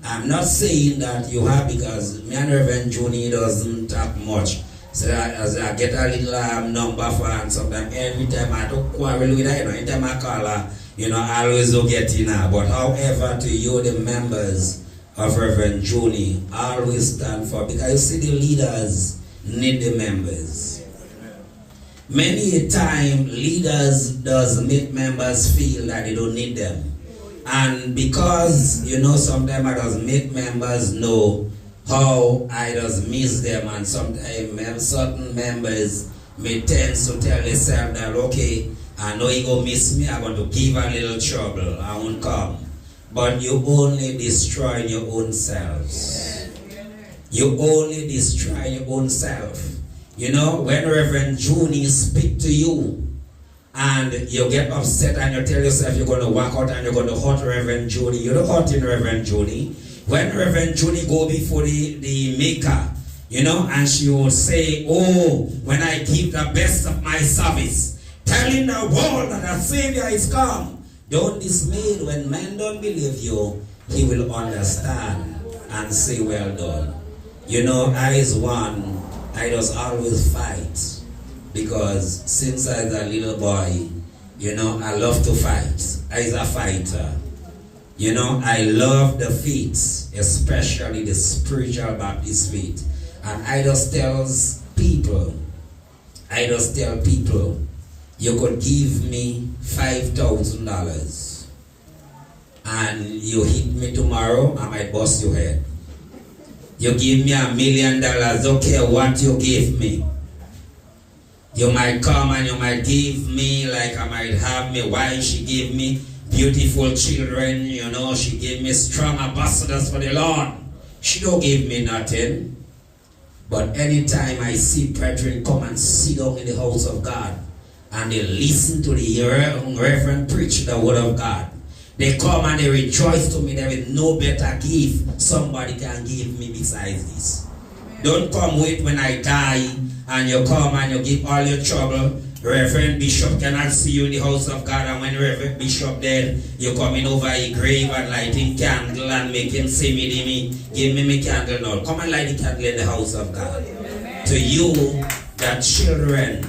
[SPEAKER 8] I'm not saying that you have, because me and Reverend Junie doesn't talk much. So as I get a little number for her, and sometimes every time I don't quarrel with her, you know, anytime I call her, you know, I always do get in her. But however, to you, the members of Reverend Junie, always stand for, because you see, the leaders need the members. Many a time, leaders does make members feel that they don't need them. And because, you know, sometimes I does make members know how I does miss them, and sometimes certain members may tend to tell themselves that, okay, I know you go miss me, I'm going to give a little trouble, I won't come. But you only destroy your own selves. You only destroy your own self. You know, when Reverend Junie speak to you, and you get upset and you tell yourself you're going to walk out and you're going to hurt Reverend Junie, you're not hurting Reverend Junie. When Reverend Junie go before the Maker, you know, and she will say, oh, when I give the best of my service, telling the world that the Savior is come, don't dismay. When men don't believe you, he will understand and say, well done. You know, I is one, I just always fight. Because since I was a little boy, you know, I love to fight. I was a fighter. You know, I love the faith, especially the spiritual Baptist faith. And I just tell people, you could give me $5,000 and you hit me tomorrow, I might bust your head. You give me $1 million, don't care what you give me. You might come and you might give me, like I might have my wife, she gave me beautiful children, you know, she gave me strong ambassadors for the Lord. She don't give me nothing. But anytime I see brethren come and sit down in the house of God and they listen to the reverend preach the word of God, they come and they rejoice to me. There is no better gift somebody can give me besides this. Don't come wait when I die and you come and you give all your trouble. Reverend Bishop cannot see you in the house of God, and when Reverend Bishop dead, you coming over a grave and lighting candle and make him say me, give me my candle now. Come and light the candle in the house of God. Amen. To you, the children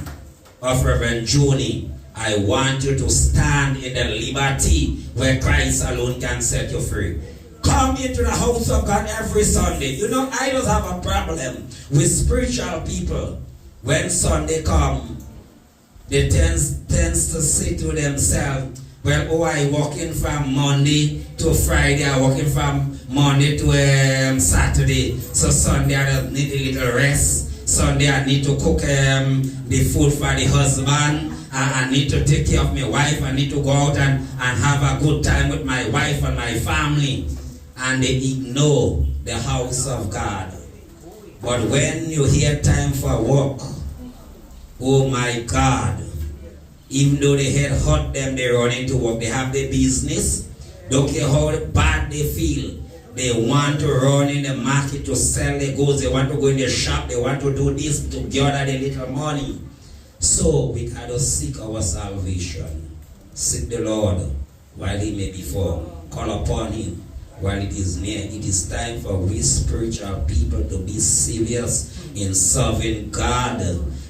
[SPEAKER 8] of Reverend Joni, I want you to stand in the liberty where Christ alone can set you free. Come into the house of God every Sunday. You know, I don't have a problem with spiritual people. When Sunday come, they tends to say to themselves, well, oh, I working from Monday to Friday, I working from Monday to Saturday, so Sunday I just need a little rest. Sunday I need to cook the food for the husband. I need to take care of my wife. I need to go out and have a good time with my wife and my family. And they ignore the house of God. But when you hear time for work, oh my God, even though they head hurt them, they run into work. They have their business. Don't care how bad they feel. They want to run in the market to sell their goods. They want to go in the shop. They want to do this to gather their little money. So we gotta seek our salvation. Seek the Lord while he may be found. Call upon him while it is near. It is time for we spiritual people to be serious in serving God.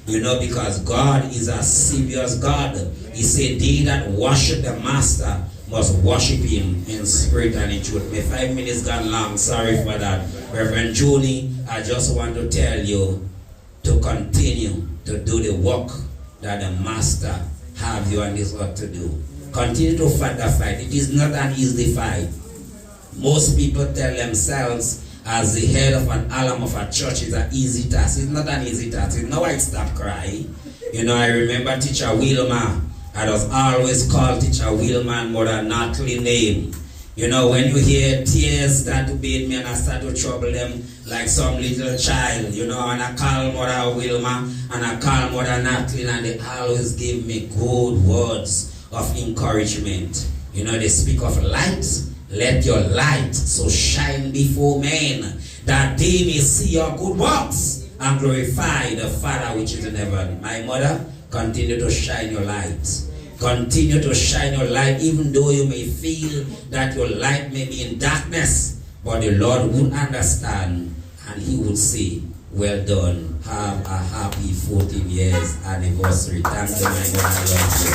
[SPEAKER 8] You know, because God is a serious God. He said, they that worship the Master must worship him in spirit and in truth. My 5 minutes gone long, sorry for that. Reverend Julie, I just want to tell you to continue to do the work that the Master have you on this earth to do. Continue to fight the fight. It is not an easy fight. Most people tell themselves, as the head of an alum of a church, is an easy task. It's not an easy task. You know, I stop crying. You know, I remember Teacher Wilma. I was always called Teacher Wilma and Mother Natalie name. You know, when you hear tears start to beat me and I start to trouble them like some little child, you know, and I call Mother Wilma and I call Mother Natalie and they always give me good words of encouragement. You know, they speak of light. Let your light so shine before men, that they may see your good works and glorify the Father which is in heaven. My mother, continue to shine your light. Continue to shine your light, even though you may feel that your light may be in darkness. But the Lord would understand and he would say, well done. Have a happy 14 years anniversary. Thank you, my God. I love you.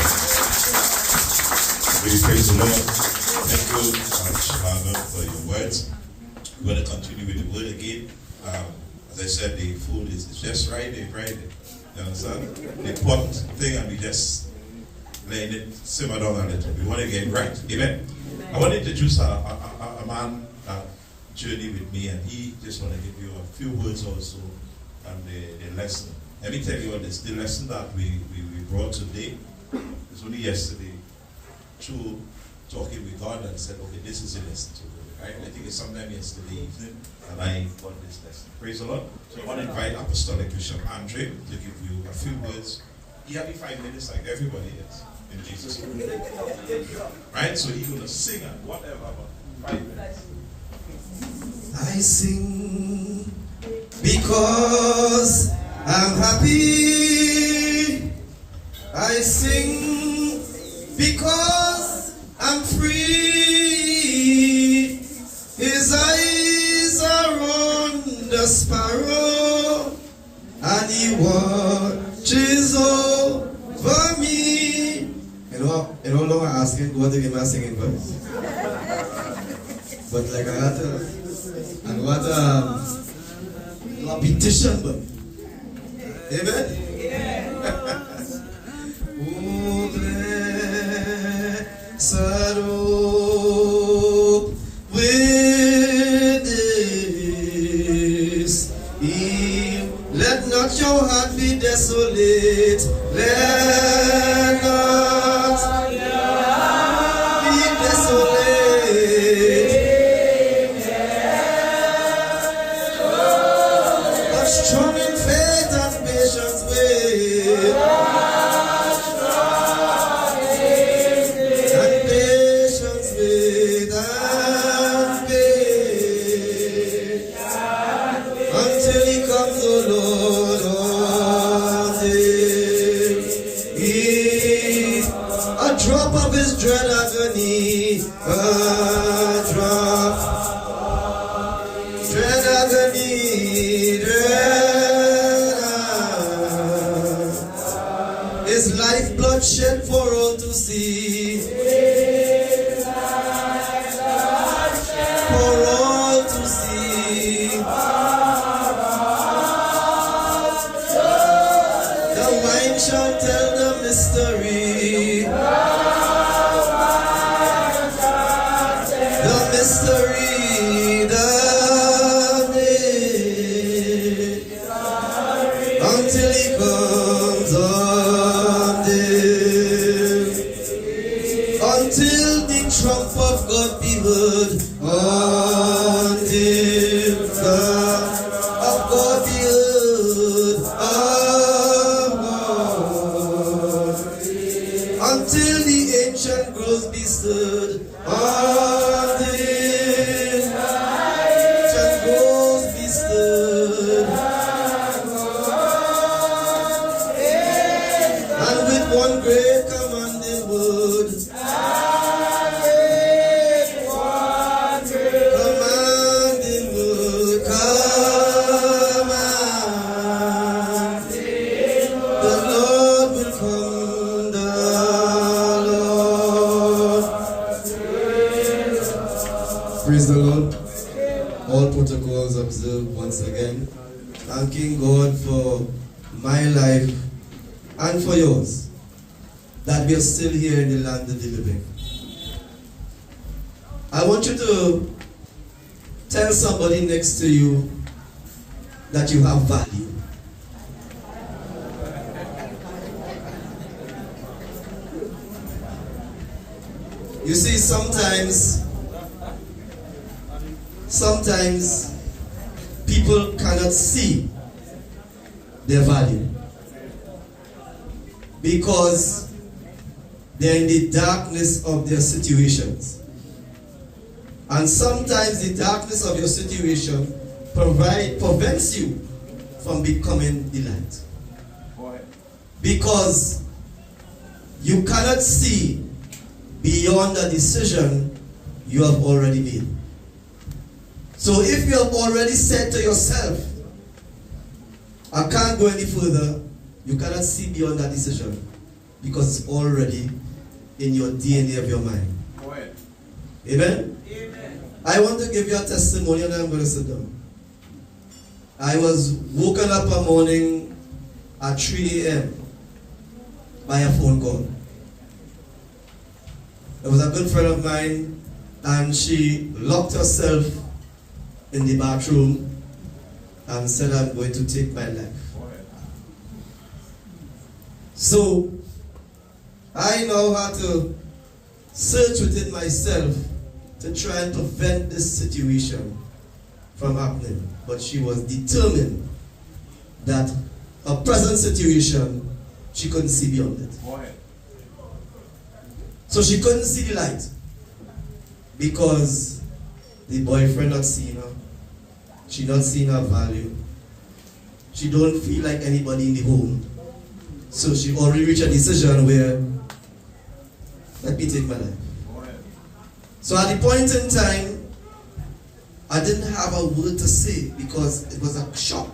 [SPEAKER 5] Really praise the Lord. Thank you, Father, for your words. We're going to continue with the word again. As I said, the food is just Friday. You understand? The important thing, and we just letting it simmer down a little. We want to get right. Amen. I want to introduce a man that journeyed with me, and he just want to give you a few words also on the lesson. Let me tell you what this, the lesson that we brought today. It's only yesterday. Through talking with God and said, okay, this is a lesson to do. Right? I think it's sometime yesterday evening and I got this lesson. Praise the Lord. So I want to invite Apostolic Bishop Andre to give you a few words. He have 5 minutes like everybody else in Jesus' name. Right? So he's going to sing and whatever, but 5 minutes.
[SPEAKER 1] I sing because I'm happy. I sing because I'm free. His eyes are on the sparrow, and he watches over me. You know how long I ask him, what to give me a singing voice? But like I got a petition, but amen? Oh, blessed hope, witness, let not your heart be desolate. drop of his dread agony, a drop, dread agony, dread, his lifeblood shed for all to see, for all to see. The wine shall tell the mystery. The mystery, the day, until he comes until the trump of God be heard, until the of God be heard, of God, until the ancient groves be stirred, until the ancient groves be stirred, and with one great commanding word, commanding word, the Lord will come, the Lord. Praise the Lord. All protocols observed once again. Thanking God for my life and for yours, that we are still here in the land of the living. I want you to tell somebody next to you that you have value. You see, sometimes people cannot see their value because they're in the darkness of their situations. And sometimes the darkness of your situation prevents you from becoming the light. Because you cannot see beyond the decision you have already made. So if you have already said to yourself, I can't go any further, you cannot see beyond that decision because it's already in your DNA of your mind. Amen? Amen. I want to give you a testimony and I'm going to sit down. I was woken up one morning at 3 a.m. by a phone call. It was a good friend of mine and she locked herself in the bathroom and said, I'm going to take my life. So I now had to search within myself to try and prevent this situation from happening. But she was determined that her present situation, she couldn't see beyond it. So she couldn't see the light because the boyfriend not seeing her. She not seeing her value. She don't feel like anybody in the home. So she already reached a decision where, let me take my life. So at the point in time, I didn't have a word to say because it was a shock.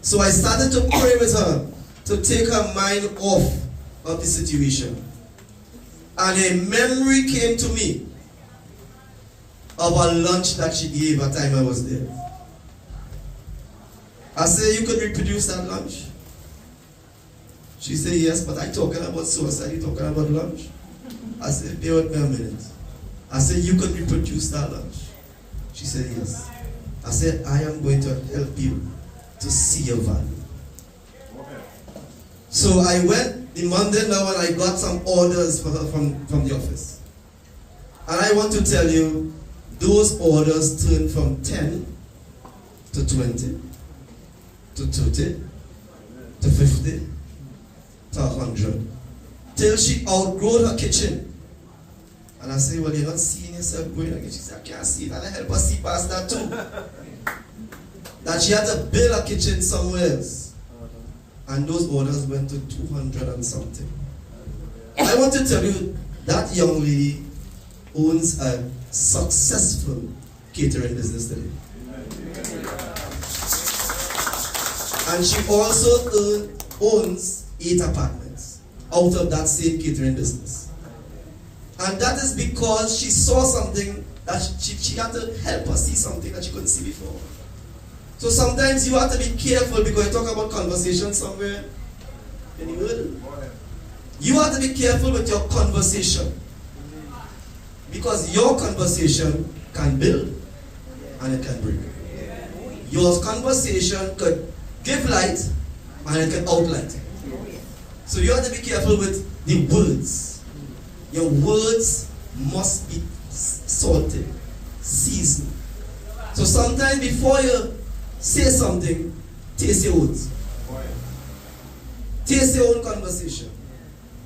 [SPEAKER 1] So I started to pray with her to take her mind off of the situation. And a memory came to me of a lunch that she gave at the time I was there. I said, you could reproduce that lunch? She said, yes, but I talking about suicide, you talking about lunch? I said, bear with me a minute. I said, you could reproduce that lunch? She said, yes. I said, I am going to help you to see your value. So I went the Monday now and I got some orders for her from the office. And I want to tell you, those orders turned from 10 to 20 to 30 to 50 to 100 till she outgrew her kitchen. And I say, well, you're not seeing yourself going again. She said, I can't see it. And I help her see past that too. That she had to build a kitchen somewhere else. And those orders went to 200 and something. I I want to tell you that young lady owns a successful catering business today. And she also owns 8 apartments out of that same catering business. And that is because she saw something that she had to help her see something that she couldn't see before. So sometimes you have to be careful because you talk about conversation somewhere in the world. You have to be careful with your conversation. Because your conversation can build and it can break. Your conversation could give light and it can outlight. So you have to be careful with the words. Your words must be salted, seasoned. So sometimes before you say something, taste your words. Taste your own conversation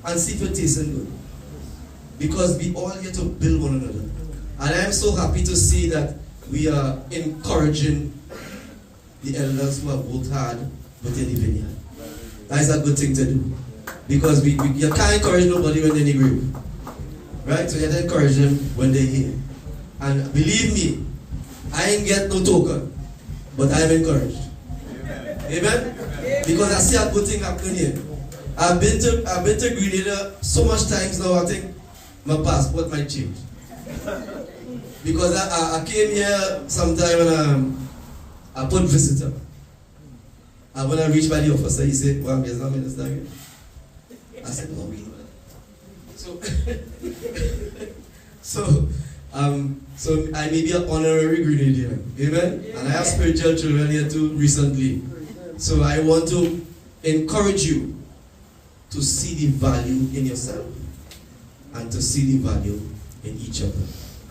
[SPEAKER 1] and see if you're tasting good. Because we all here to build one another. And I am so happy to see that we are encouraging the elders who have worked hard within the vineyard. That is a good thing to do. Because you can't encourage nobody when they're in the grave. Right? So you have to encourage them when they're here. And believe me, I ain't get no token, but I am encouraged. Amen? Because I see a good thing happening here. I've been to Grenada so much times now, I think my passport might change. Because I came here sometime and I put visitor. And when I reached by the officer, he said, well, there's no minister here. I said, no, we So I may be an honorary Grenadian. Amen? And I have spiritual children here too recently. So I want to encourage you to see the value in yourself and to see the value in each other.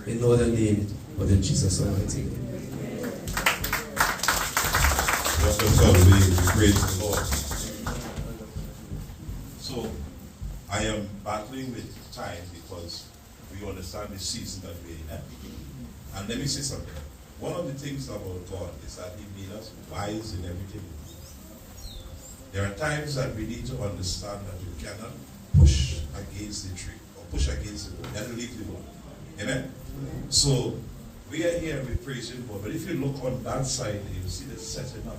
[SPEAKER 1] In no other name but in Jesus Almighty name.
[SPEAKER 5] Just before we praise the Lord. So I am battling with time because we understand the season that we're in. And let me say something. One of the things about God is that He made us wise in everything. There are times that we need to understand that you cannot push against the tree or push against the wall. You have to leave the wall. Amen? So we are here and we praise Him, but if you look on that side, you see the setting up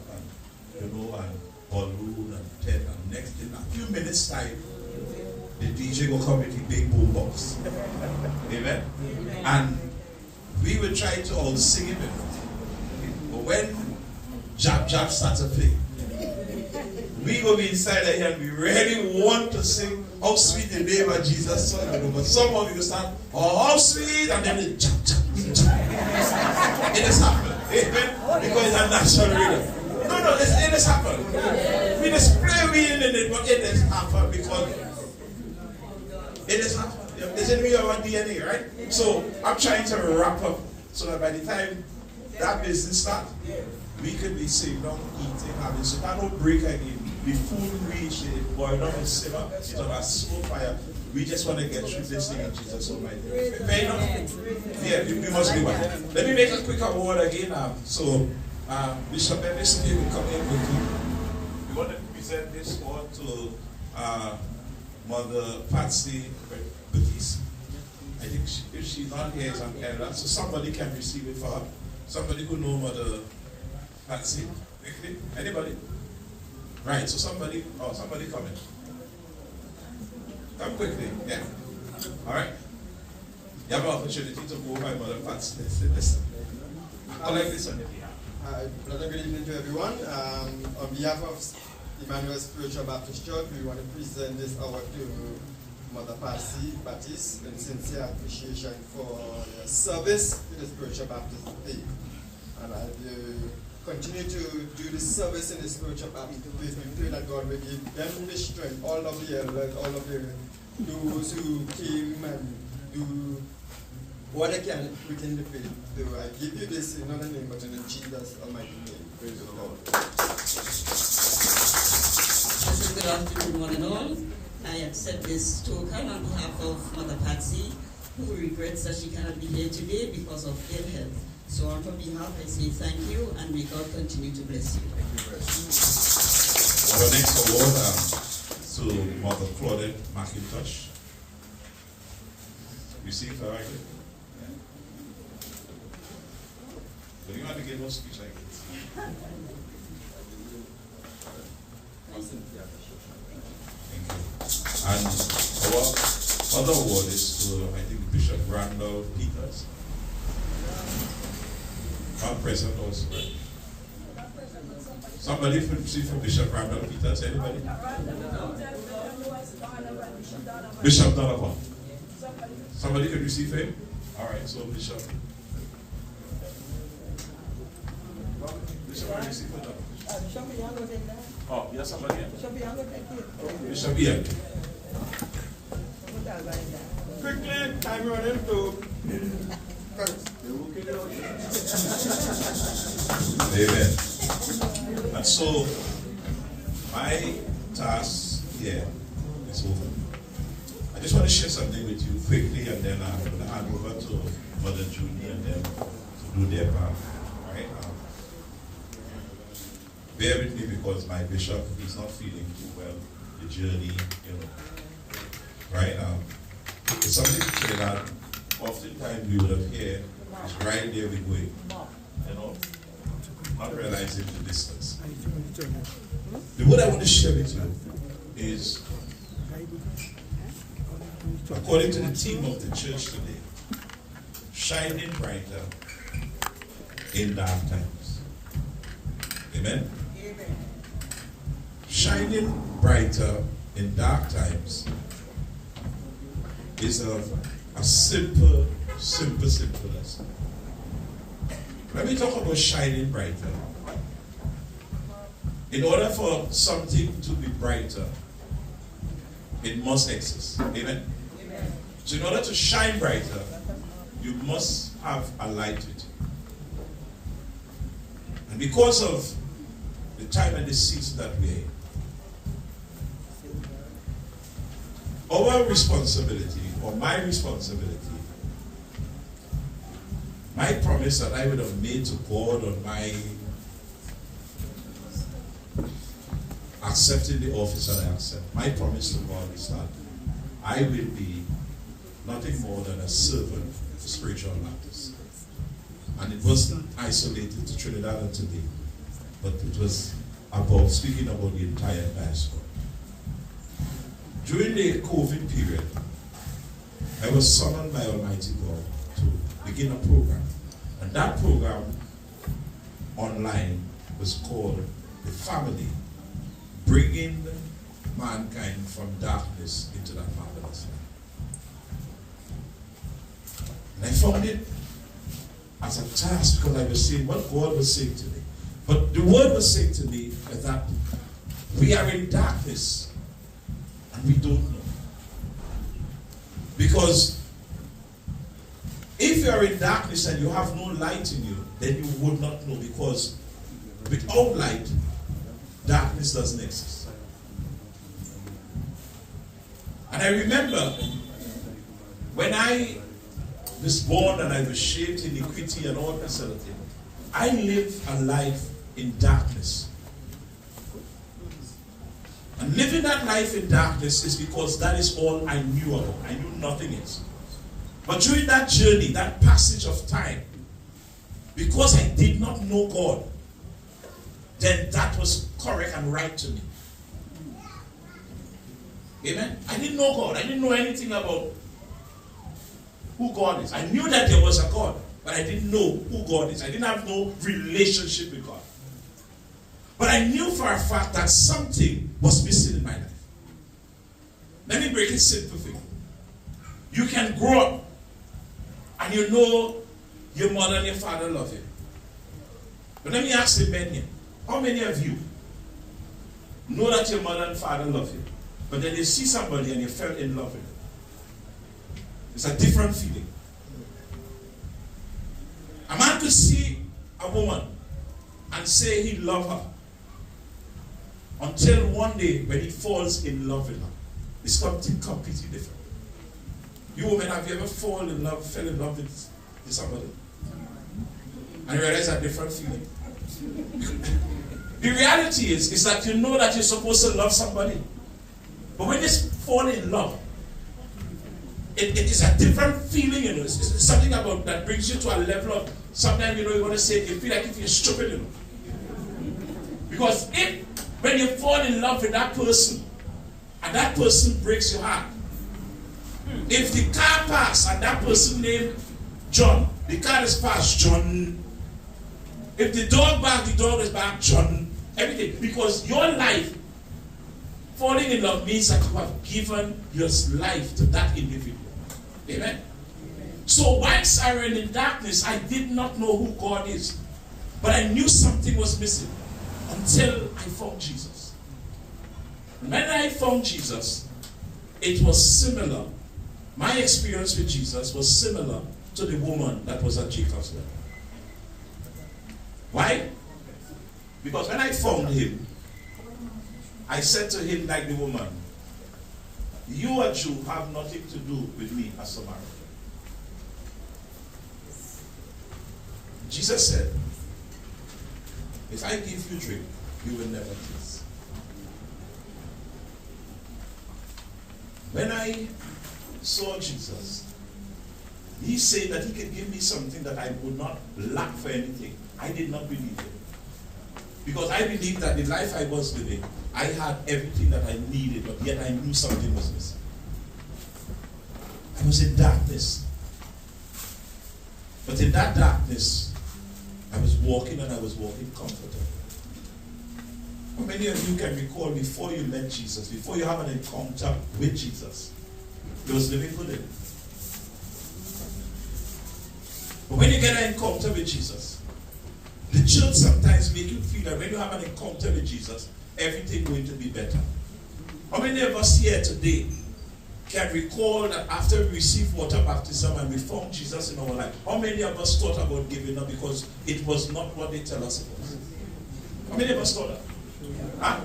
[SPEAKER 5] and balloon and tent, and next thing, a few minutes time, the DJ will come with the big boom box. Amen? And we will try to all sing it, but when Jab starts to play, we go be inside here and we really want to sing how sweet the name of Jesus. But someone will start, oh, how sweet, and then it jump. It has happened. Amen? Because it's a natural rhythm. No, it has happened. We just play in it, but it has happened because it has happened. It's in our DNA, right? So I'm trying to wrap up so that by the time that business starts, we could be sitting down, eating, having so that no break again. The food reach, it boil down and simmer, it's on a slow fire. We just want to get through this thing in Jesus Almighty. Fair enough? Yeah, we must be one. Let me make a quick award again. Bishop Evans, you will come in with you. We want to present this award to Mother Patsy Batiste. I think if she's not here, it's on Canada, so somebody can receive it for her. Somebody who knows Mother Patsy. Anybody? Right, so somebody coming. Come quickly, yeah. Alright. You have an opportunity to go by Mother Patsy. Listen. Collect this on your behalf.
[SPEAKER 14] Brother, good evening to everyone. On behalf of Emmanuel Spiritual Baptist Church, we want to present this award to Mother Patsy Batiste in sincere appreciation for their service to the Spiritual Baptist faith. And as you continue to do the service in the Spiritual Baptist faith, we pray that God will give them the strength, all of the elders, all of those who came and do what they can within the faith. So I give you this in another name, but in Jesus' almighty name. Praise the Lord.
[SPEAKER 15] Good afternoon, one and all. I accept this token on behalf of Mother Patsy, who regrets that she cannot be here today because of ill health. So on her behalf, I say thank you, and may God continue to bless you.
[SPEAKER 5] Thank you very much. Our next award to Mother Claudette McIntosh. Receive her, right? Yeah. But you have to give no speech like this. Thank you. And our other award is to, I think, Bishop Randall Peters. Not present also, right? Somebody for Bishop Randall Peters, anybody? Bishop Donovan. Somebody could receive him? Alright, so Bishop. Bishop, I receive it. Oh, yes, somebody else. Bishop Ian.
[SPEAKER 3] Quickly, time running to.
[SPEAKER 5] Amen. And so, my task here is over. I just want to share something with you quickly, and then I'm going to hand over to Mother Judy and them to do their part. Right? Bear with me because my bishop is not feeling too well. The journey, right? It's something to say that oftentimes we would have heard is right there we going, not realizing the distance. The word I want to share with you is, according to the theme of the church today, shining brighter in dark times. Amen? Amen. Shining brighter in dark times is a simple lesson. Let me talk about shining brighter. In order for something to be brighter, it must exist. Amen? Amen. So in order to shine brighter, you must have a light with you. And because of the time and the season that we're in, our responsibility, or my responsibility, my promise that I would have made to God on my accepting the office that I accept, my promise to God is that I will be nothing more than a servant to spiritual matters. And it wasn't isolated to Trinidad and Tobago, but it was about speaking about the entire diaspora. During the COVID period, I was summoned by Almighty God to begin a program. And that program online was called The Family, Bringing Mankind from Darkness into that marvelous light. And I found it as a task because I was saying what God was saying to me. But the word was saying to me that we are in darkness and we don't know. Because if you are in darkness and you have no light in you, then you would not know, because without light, darkness doesn't exist. And I remember when I was born and I was shaped in iniquity and all this other thing, I lived a life in darkness. And living that life in darkness is because that is all I knew about. I knew nothing else. But during that journey, that passage of time, because I did not know God, then that was correct and right to me. Amen? I didn't know God. I didn't know anything about who God is. I knew that there was a God, but I didn't know who God is. I didn't have no relationship with God. But I knew for a fact that something was missing in my life. Let me break it simple for you. You can grow up and you know your mother and your father love you. But let me ask the men here, how many of you know that your mother and father love you, but then you see somebody and you fell in love with them? It's a different feeling. A man could see a woman and say he loves her until one day when he falls in love with her. It's something completely different. You women, have you ever fell in love with somebody? And realize a different feeling? The reality is that you know that you're supposed to love somebody. But when you fall in love, it is a different feeling, you know. It's something about that brings you to a level of, sometimes, you know, you want to say, you feel like if you're stupid, you know. Because when you fall in love with that person, and that person breaks your heart, if the car passes and that person named John, the car is passed, John. If the dog barks, the dog is barked, John. Everything. Because your life, falling in love means that you have given your life to that individual. Amen? So whilst I was in darkness, I did not know who God is. But I knew something was missing until I found Jesus. When I found Jesus, it was similar. My experience with Jesus was similar to the woman that was at Jacob's well. Why? Because when I found him, I said to him like the woman, you a Jew have nothing to do with me, a Samaritan. Jesus said, if I give you drink, you will never taste. When I saw Jesus, he said that he could give me something that I would not lack for anything. I did not believe it. Because I believed that the life I was living, I had everything that I needed, but yet I knew something was missing. I was in darkness. But in that darkness, I was walking, and I was walking comfortably. How many of you can recall before you met Jesus, before you have an encounter with Jesus, you was living for him? But when you get an encounter with Jesus, the church sometimes make you feel that when you have an encounter with Jesus, everything going to be better. How many of us here today can recall that after we received water baptism and we found Jesus in our life, how many of us thought about giving up because it was not what they tell us it was? How many of us thought that? Huh?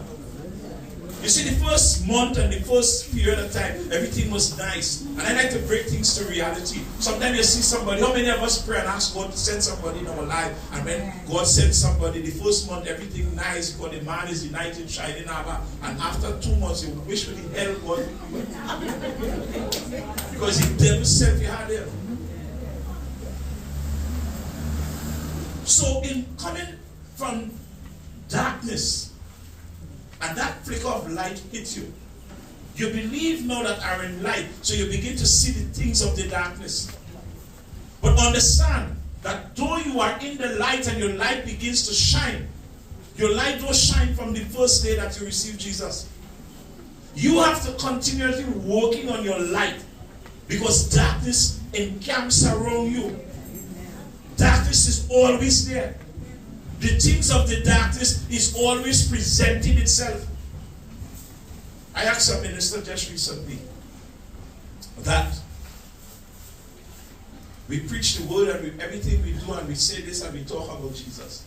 [SPEAKER 5] You see, the first month and the first period of time, everything was nice. And I like to break things to reality. Sometimes you see somebody, how many of us pray and ask God to send somebody in our life? And when God sends somebody, the first month, everything nice, because the man is the knight in shining armor. And after 2 months, you wish for the hell God. Because the devil said you had him. So in coming from darkness, and that flicker of light hits you, you believe now that are in light, so you begin to see the things of the darkness. But understand that though you are in the light and your light begins to shine, your light don't shine from the first day that you receive Jesus. You have to continually working on your light, because darkness encamps around you. Darkness is always there. The things of the darkness is always presenting itself. I asked a minister just recently that we preach the word and everything we do, and we say this and we talk about Jesus.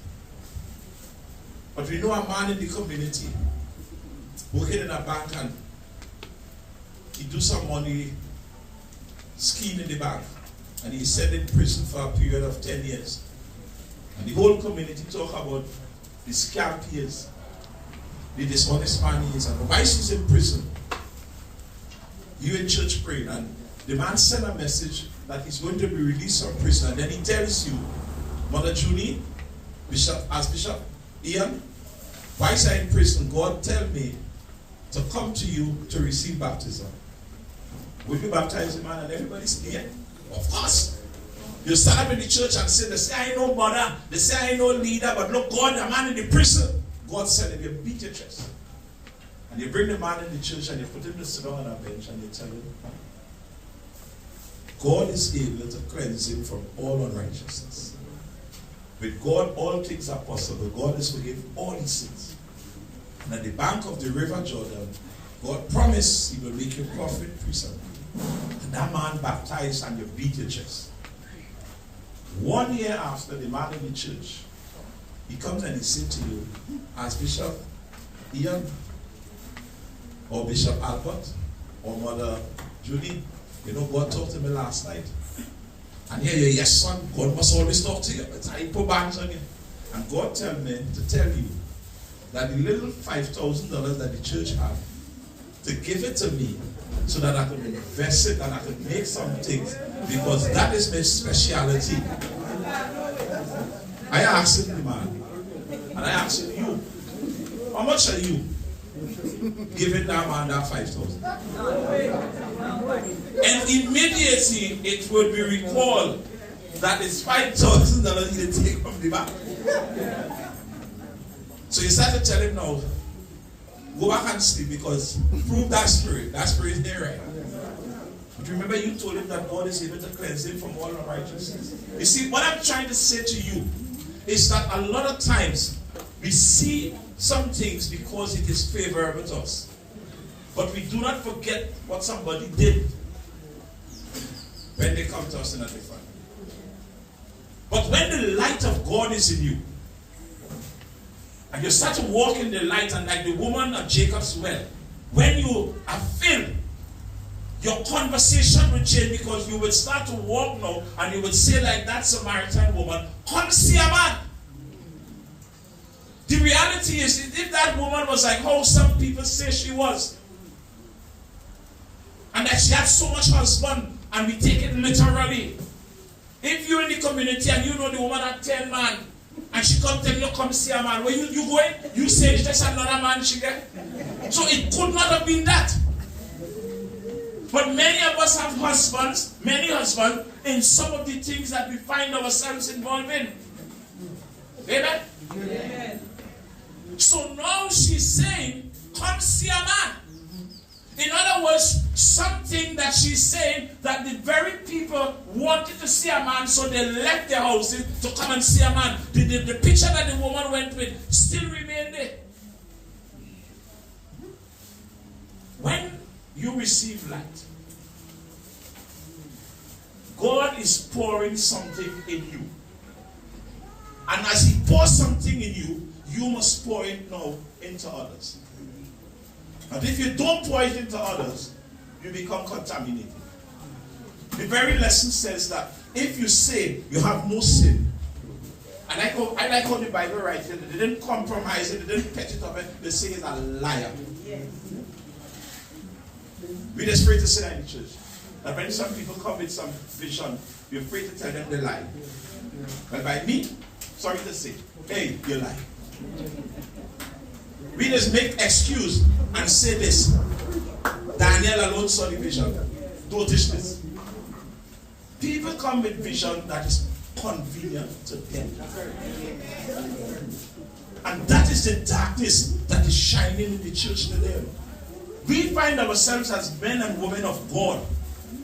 [SPEAKER 5] But we know a man in the community working in a bank, and he do some money scheme in the bank, and he's sent in prison for a period of 10 years. And the whole community talk about the scam he is, the dishonest man he is, and why he's in prison. You in church praying, and the man sent a message that he's going to be released from prison, and then he tells you, Mother Junie, Archbishop Ian, why is I in prison? God tell me to come to you to receive baptism. Will you baptize the man? And everybody's here. Of course. You stand up in the church and say, they say I know mother, they say I know leader, but look, God, the man in the prison. God said, if you beat your chest, and you bring the man in the church and you put him to sit down on a bench and you tell him, God is able to cleanse him from all unrighteousness. With God, all things are possible. God is forgive all his sins. And at the bank of the river Jordan, God promised he will make you prophet, priest, and that man baptized and you beat your chest. 1 year after, the man in the church, he comes and he says to you, as Bishop Ian, or Bishop Albert, or Mother Julie, you know, God talked to me last night. And here you, yes son, God must always talk to you. I put bands on you. And God tell me to tell you that the little $5,000 that the church have, to give it to me so that I could invest it and I could make some things, because that is my speciality. I asked the man, and I asked you, how much are you giving that man that 5,000? And immediately it would be recalled that it's $5,000 he didn't take from the bank. So you start to tell him now, go back and sleep, because prove that spirit is there, right? But remember, you told him that God is able to cleanse him from all unrighteousness. You see, what I'm trying to say to you is that a lot of times we see some things because it is favorable to us, but we do not forget what somebody did when they come to us in a different. But when the light of God is in you, and you start to walk in the light, and like the woman at Jacob's well, when you are filled, your conversation will change, because you will start to walk now and you will say like that Samaritan woman, come see a man. The reality is, if that woman was like how some people say she was, and that she had so much husband, and we take it literally. If you're in the community and you know the woman had 10 men, and she come tell you, come see a man, where you going? You say it's just another man she get. So it could not have been that. But many of us have husbands, many husbands, in some of the things that we find ourselves involved in. Amen? Amen. So now she's saying, come see a man. In other words, something that she's saying that the very people wanted to see a man, so they left their houses to come and see a man. The picture that the woman went with still remained there. When you receive light, God is pouring something in you. And as He pours something in you, you must pour it now into others. And if you don't pour it into others, you become contaminated. The very lesson says that if you say you have no sin, and I like how the Bible writes it, they didn't compromise it, they didn't patch it up, they say it's a liar. We're afraid to say that in the church. That when some people come with some vision, we're afraid to tell them they lie. But by me, sorry to say, hey, you lie. We just make excuse and say this. Daniel alone saw the vision. Don't teach this. People come with vision that is convenient to them. And that is the darkness that is shining in the church today. We find ourselves as men and women of God,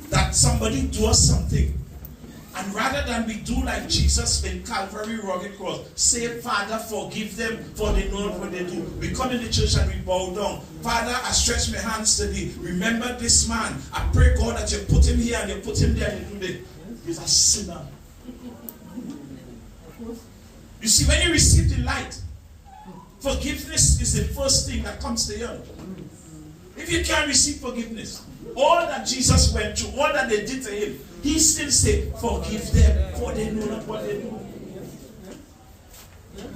[SPEAKER 5] that somebody does something, and rather than we do like Jesus in Calvary rugged cross, say, Father, forgive them, for they know not what they do. We come in the church and we bow down. Father, I stretch my hands to thee. Remember this man. I pray, God, that you put him here and you put him there and you do this. He's a sinner. You see, when you receive the light, forgiveness is the first thing that comes to you. If you can't receive forgiveness, all that Jesus went through, all that they did to him, he still said, forgive them, for they know not what they do.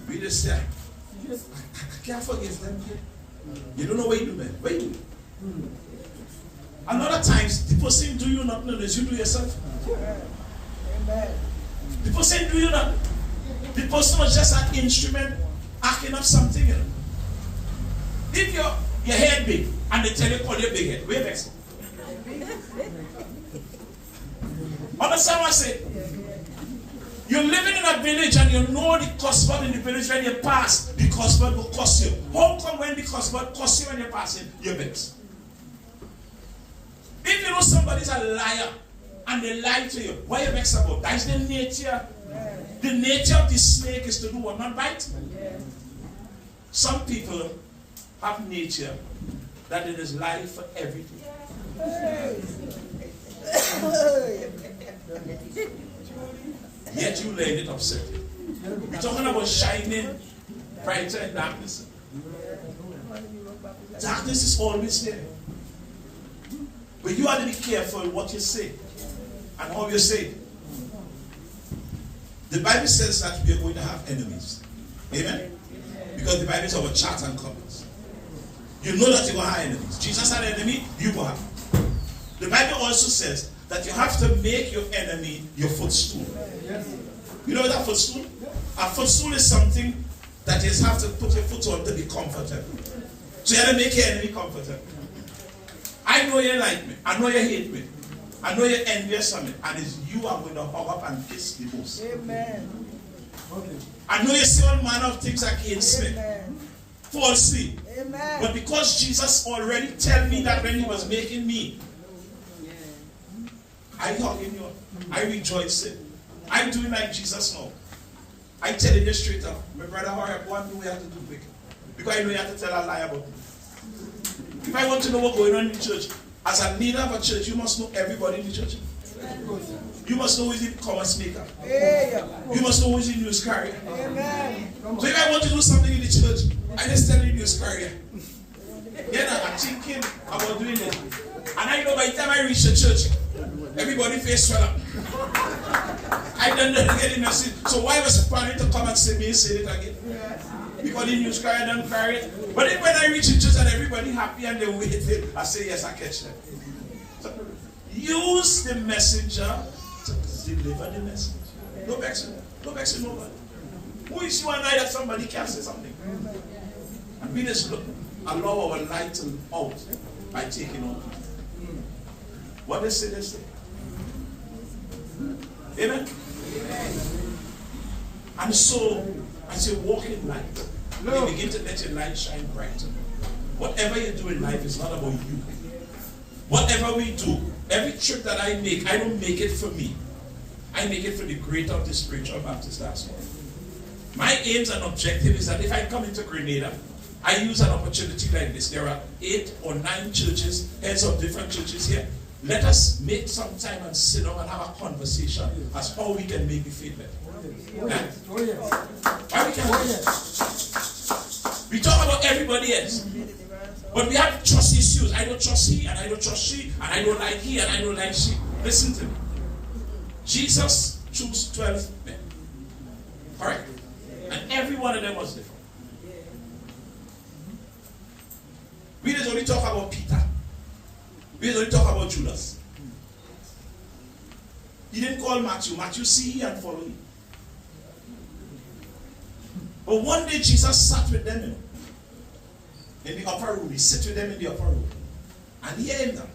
[SPEAKER 5] We just say, I can't forgive them. You don't know what you do, man. What you do? A lot of times, the person do you not know as you do yourself. The person do you not. The person was just an instrument acting up something. You know? If your head big, and they tell you call your big head, where next? Understand what I say? You're living in a village and you know the custom in the village. When you pass, the custom will cost you. How come when the custom costs you when you're passing, you're vexed? If you know somebody's a liar and they lie to you, what are you vexed about? That's the nature. The nature of the snake is to do what? Not bite? Some people have nature that it is lie for everything. Yet you laid it upset. We're talking about shining brighter in darkness. Darkness is always there. But you have to be careful what you say and how you say it. The Bible says that we are going to have enemies. Amen? Because the Bible is our chart and compass. You know that you're going to have enemies. Jesus had an enemy, you will have. The Bible also says that you have to make your enemy your footstool. You know what a footstool? A footstool is something that you have to put your foot on to be comfortable. So you have to make your enemy comfortable. I know you like me. I know you hate me. I know you're envious of me. And it's you I'm going to hug up and kiss the most.
[SPEAKER 6] Amen.
[SPEAKER 5] I know you say all manner of things against me. Falsely.
[SPEAKER 6] Amen.
[SPEAKER 5] But because Jesus already told me that when he was making me, I hugging you. I rejoice it. I'm doing like Jesus now. I tell you straight up. My brother, hurry up. Go and do what you have to do quick. Because I know you have to tell a lie about me. If I want to know what's going on in the church, as a leader of a church, you must know everybody in the church. You must know who is the commerce maker. You must know who is the news carrier. So if I want to do something in the church, I just tell the news carrier. Then I'm thinking about doing it. And I know by the time I reach the church, everybody face swell up. I don't know to get the message. So why was the planning to come and say me and say it again? Because the news carrier don't carry it. But then when I reach the church and everybody happy and they waiting, I say yes, I catch them. So use the messenger to deliver the message. No vexing. No vexing nobody. Who is you and I that somebody can say something? And we just allow our light to out by taking on. What they say, they say. Amen? And so, as you walk in light, you begin to let your light shine brighter. Whatever you do in life is not about you. Whatever we do, every trip that I make, I don't make it for me. I make it for the greater of the spiritual Baptist gospel. My aims and objective is that if I come into Grenada, I use an opportunity like this. There are 8 or 9 churches, heads of different churches here. Let us make some time and sit down and have a conversation as how we can make the faith better. How we can we talk about everybody else. But we have trust issues. I don't trust he, and I don't trust she, and I don't like he, and I don't like she. Listen to me. Jesus chose 12 men. Correct? And every one of them was different. We just only talk about Peter. We just only talk about Judas. He didn't call Matthew. Matthew see he and follow him. But one day Jesus sat with them in the upper room. He sat with them in the upper room. And he aimed them.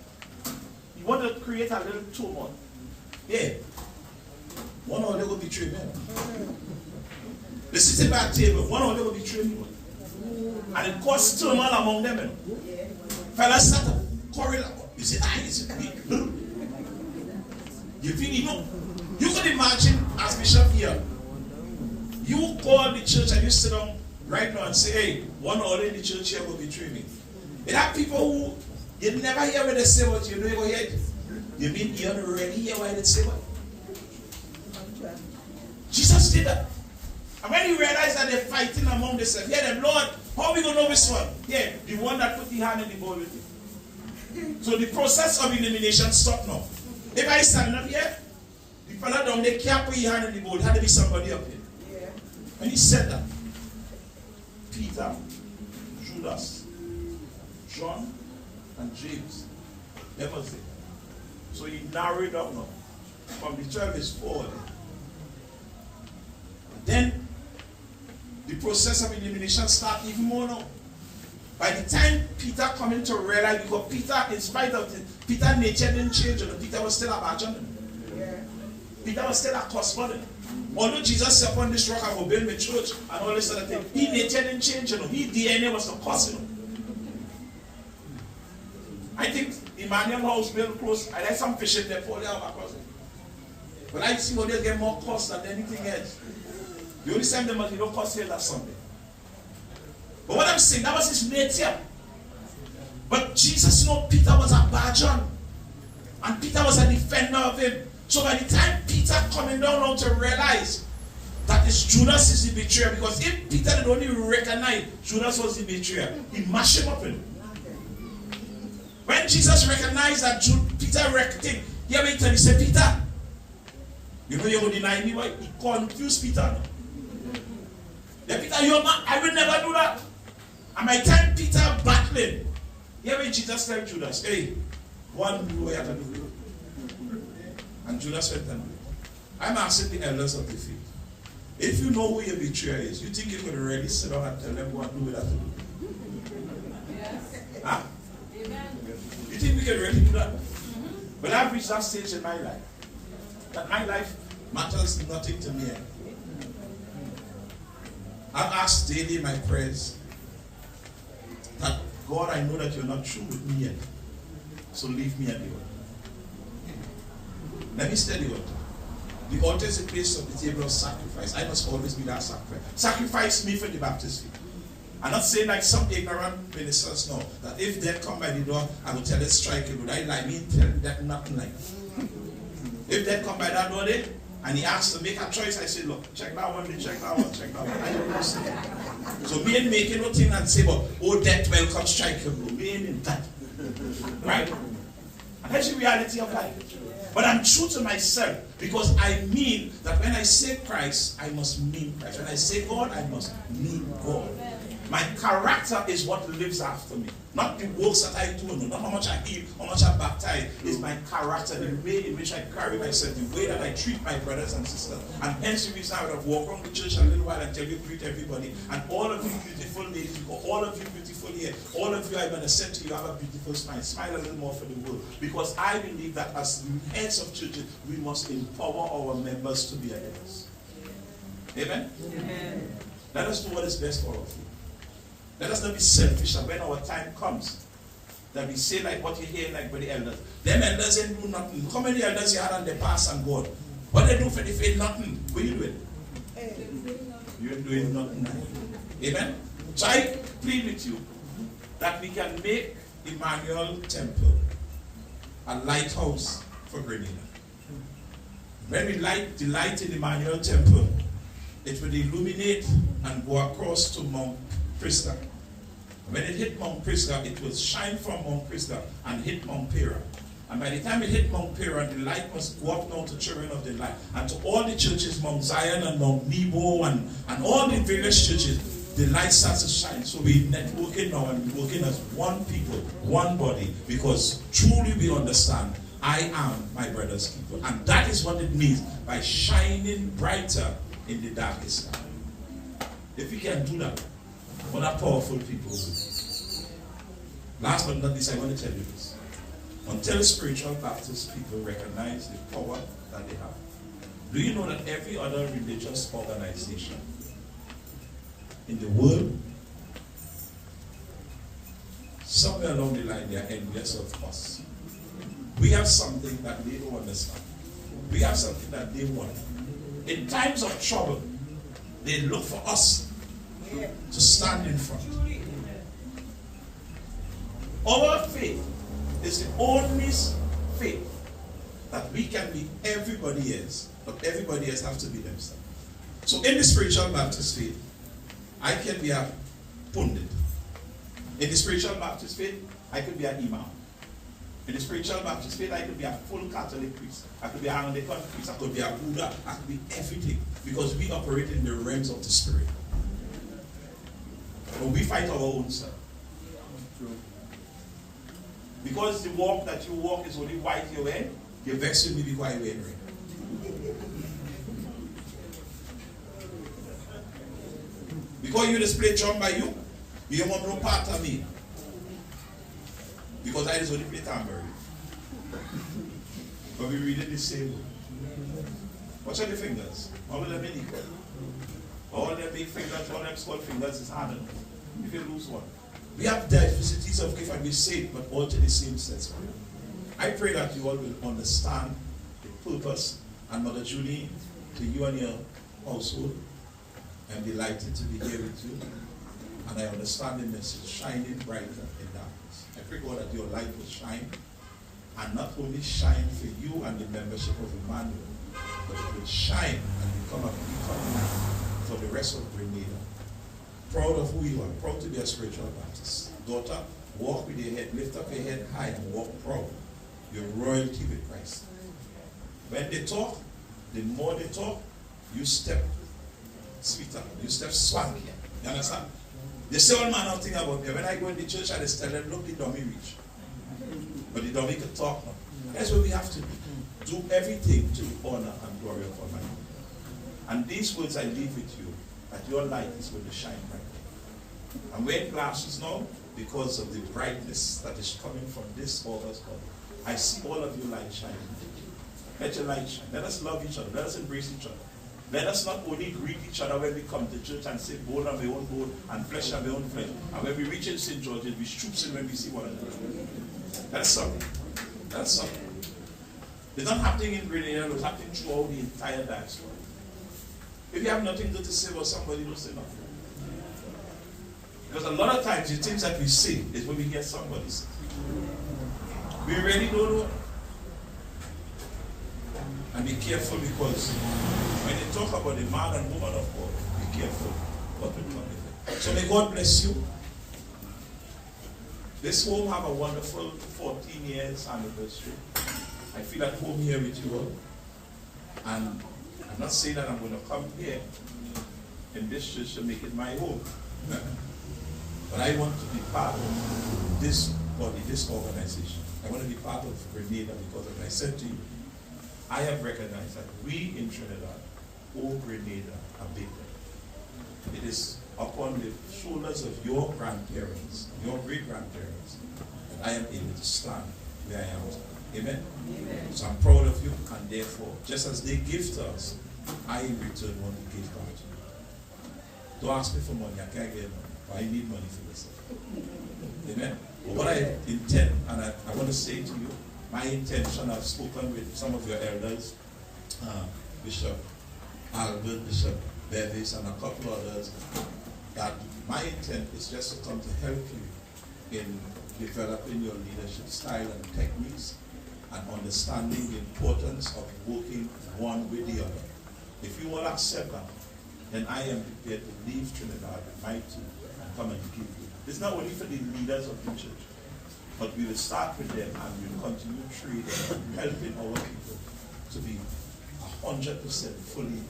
[SPEAKER 5] He wanted to create a little tumult. Yeah. One of them will betray me. They sit at the table. One of them will betray me. And it caused turmoil among them. Fellas sat up, quarrel up. You say, is it weak? You think, you could imagine as Bishop here, you call the church and you sit down right now and say, hey, one order in the church here will betray me. It have people who, you never hear what they say what you know you go hear it. You mean you don't really hear why they say what? Jesus did that. And when he realized that they're fighting among themselves, yeah, them, Lord, how are we going to know this one? Yeah, the one that put the hand in the bowl with you. So the process of elimination stopped now. If I stand up here, the fella down there can't put his hand in the bowl. It had to be somebody up here. Yeah. And he said that. Peter, Judas, John, and James. That was it. So he narrowed it down now. From the 12 is 4. Then the process of elimination starts even more now. By the time Peter coming to realize, because Peter, in spite of it, Peter's nature didn't change. Peter was still a bad gentleman. Yeah. Peter was still a customer. Although Jesus said upon this rock I will build my church and all this other thing, his nature didn't change. His DNA was the customer. I think Emmanuel House built close. I like some fish in there for their cousin. But I see how they get more cost than anything else. The only time they must don't cost here that Sunday. But what I'm saying, that was his nature. But Jesus knew Peter was a bad John. And Peter was a defender of him. So by the time Peter coming down now to realize that it's Judas is the betrayer, because if Peter did only recognize Judas was the betrayer, he mashed him up in. When Jesus recognized that Peter recognized, he said, Peter, you know you will deny me, why? He confused Peter. Yeah, Peter, you're not, I will never do that. And by the time Peter battling, here when Jesus told Judas, hey, One, do what you have to do. And Judas went and do it. I'm asking the elders of the faith. If you know who your betrayer is, you think you could really sit down and tell them what to do with that to do?
[SPEAKER 9] Yes.
[SPEAKER 5] Huh?
[SPEAKER 9] Amen.
[SPEAKER 5] You think we can really do that? But I've reached that stage in my life that my life matters nothing to me. I've asked daily in my prayers that God, I know that you're not through with me yet, so leave me at the altar. Let me stay the altar. The altar is a place of the table of sacrifice. I must always be that sacrifice. Sacrifice me for the baptistry. I'm not saying like some ignorant ministers know that if death come by the door, I will tell it strike it. Would I lie? Me tell that nothing like that. If death come by that door there, and he asks to make a choice, I say, look, check that one, check that one, check that one. I don't know. So me ain't making no thing and say, but oh, death welcome, strike him. Me ain't in that. Right? And that's the reality of life. But I'm true to myself because I mean that when I say Christ, I must mean Christ. When I say God, I must mean God. My character is what lives after me. Not the works that I do, not how much I heal, how much I baptize. It's my character, the way in which I carry myself, the way that I treat my brothers and sisters. And hence the reason I would have walked around the church a little while and tell you greet everybody. And all of you beautiful ladies, all of you beautiful here, all of you, I'm going to say to you, have a beautiful smile. Smile a little more for the world. Because I believe that as heads of churches, we must empower our members to be leaders. Amen? Amen. Let us do what is best for our people. Let us not be selfish, and when our time comes, that we say like what you hear like by the elders. Them elders ain't do nothing. How many elders you had on the past and God? What they do for the faith? Nothing. What are you doing? You're doing nothing. Amen? So I plead with you that we can make Emmanuel Temple a lighthouse for Grenada. When we light the light in Emmanuel Temple, it will illuminate and go across to Mount Prisca. When it hit Mount Prisca, it will shine from Mount Prisca and hit Mount Pera. And by the time it hit Mount Pera, the light must go up now to Children of the Light. And to all the churches, Mount Zion and Mount Nebo and all the various churches, the light starts to shine. So we're networking now and we're working as one people, one body, because truly we understand I am my brother's keeper. And that is what it means by shining brighter in the darkest time. If we can do that, what a powerful people will. Last but not least, I want to tell you this. Until spiritual Baptist people recognize the power that they have. Do you know that every other religious organization in the world, somewhere along the line, they are envious of us? We have something that they don't understand. We have something that they want. In times of trouble, they look for us to stand in front. Our faith is the only faith that we can be everybody else, but everybody else have to be themselves. So in the spiritual Baptist faith, I can be a pundit. In the spiritual Baptist faith, I could be an imam. In the spiritual Baptist faith, I could be a full Catholic priest. I could be an Anglican priest. I could be a Buddha. I could be everything. Because we operate in the realms of the spirit. But we fight our own self. Because the walk that you walk is only white you're wearing, you're vexed with me because I wear red. Because you display drum by you want no part of me. Because I just only play tambourine. But we read it the same way. Watch out the fingers. All of them are equal. All them big fingers, all them small fingers is harder. If you lose one. We have diversities of gift and we say it, but all to the same sense. I pray that you all will understand the purpose. And Mother Julie, to you and your household, I'm delighted to be here with you. And I understand the message, shining brighter in darkness. I pray, God, that your light will shine, and not only shine for you and the membership of Emmanuel, but it will shine and become a beacon for the rest of Grenada. Proud of who you are, proud to be a spiritual Baptist. Daughter, walk with your head, lift up your head high and walk proud. Your royalty with Christ. When they talk, the more they talk, you step sweeter, you step swankier. You understand? They say all manner of things about me. When I go in the church, I just tell them, look, the dummy reach. But you don't make a talk now. That's what we have to do. Do everything to honor and glory of Almighty. And these words I leave with you, that your light is going to shine bright. And wear glasses now, because of the brightness that is coming from this August God. I see all of you light shining. Let your light shine. Let us love each other. Let us embrace each other. Let us not only greet each other when we come to church and say bone on my own bone and flesh on my own flesh. And when we reach in St. George's, we troops in when we see one another. That's something. That's something. It's not happening in Grenada, it's happening throughout the entire diaspora. If you have nothing good to say about somebody, don't say nothing. Because a lot of times the things that we say is when we hear somebody say. We really don't know. And be careful, because when you talk about the man and woman of God, be careful what will come with it. So may God bless you. This home have a wonderful 14 years anniversary. I feel at home here with you all. And I'm not saying that I'm going to come here in this church to make it my home. But I want to be part of this body, this organization. I want to be part of Grenada, because as I said to you, I have recognized that we in Trinidad owe Grenada a big debt. It is upon the shoulders of your grandparents, your great-grandparents, that I am able to stand where I am. Amen? Amen. So I'm proud of you, and therefore, just as they give to us, I in return want to give back to you. Don't ask me for money, I can't get money, but I need money for this. Amen? But what I intend, and I want to say to you, my intention, I've spoken with some of your elders, Bishop Albert, Bishop Bevis, and a couple others, that my intent is just to come to help you in developing your leadership style and techniques, and understanding the importance of working one with the other. If you all accept that, then I am prepared to leave Trinidad with my team and come and give you. This is not only for the leaders of the church, but we will start with them and we will continue trading, helping our people to be 100% fully.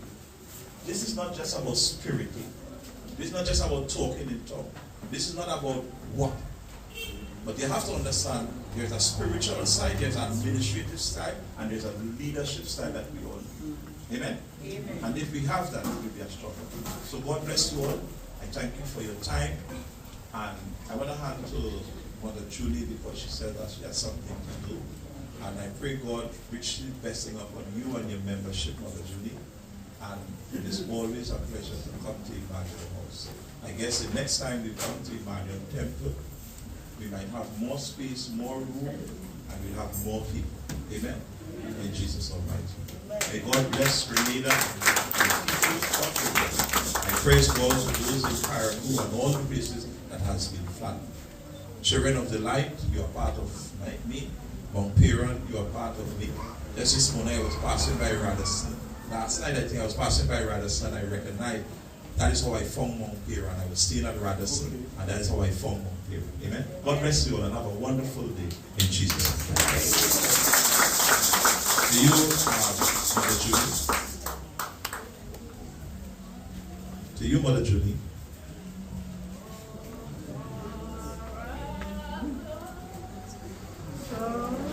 [SPEAKER 5] This is not just about spiritual. This is not just about talking in tongues. This is not about what. But you have to understand there's a spiritual side, there's an administrative side, and there's a leadership side that we all need. Amen? Amen? And if we have that, we'll be a stronger people. So God bless you all. I thank you for your time. And I want to hand to Mother Julie, because she said that she has something to do. And I pray God richly blessing upon you and your membership, Mother Julie. And it is always a pleasure to come to Emmanuel House. I guess the next time we come to Emmanuel Temple, we might have more space, more room, and we'll have more people. Amen? In Jesus Almighty. May God bless Grenada. I praise God for those in Caribou and all the places that has been planted. Children of the light, you are part of me. Mount Piran, you are part of me. Just this morning I was passing by Radisson. Last night I think I was passing by Radisson. I recognized that is how I found Mount Piran. I was staying at Radisson, and that is how I found Mount Piran. Amen. God bless you all and have a wonderful day in Jesus' name. To you, Mother Julie. To you, Mother Julie.
[SPEAKER 4] Right.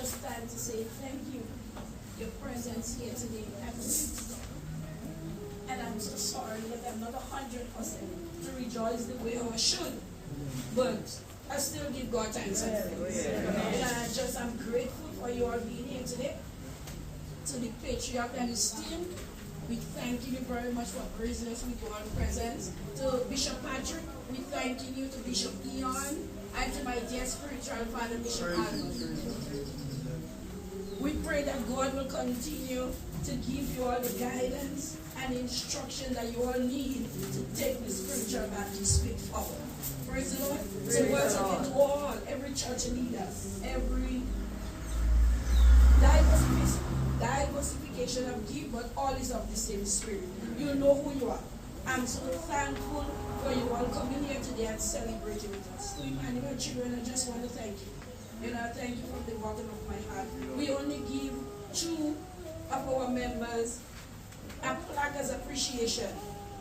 [SPEAKER 9] just time to say thank you. Your presence here today. And I'm so sorry that I'm not 100% to rejoice the way I should. But I still give God thanks and praise. And I'm grateful for you all being here today. To the patriarch and his team, we thank you very much for gracing us with your presence. To Bishop Patrick, we thank you. To Bishop Eon, and to my dear spiritual father, Bishop Albert. We pray that God will continue to give you all the guidance and instruction that you all need to take the spiritual Baptist faith forward. Praise the Lord. So once again to all, every church leader, every diversification of gift, but all is of the same spirit. You know who you are. I'm so thankful for you all coming here today and celebrating with us. So Emmanuel children, I just want to thank you. And I thank you from the bottom of my heart. We only give 2 of our members a plaque as appreciation.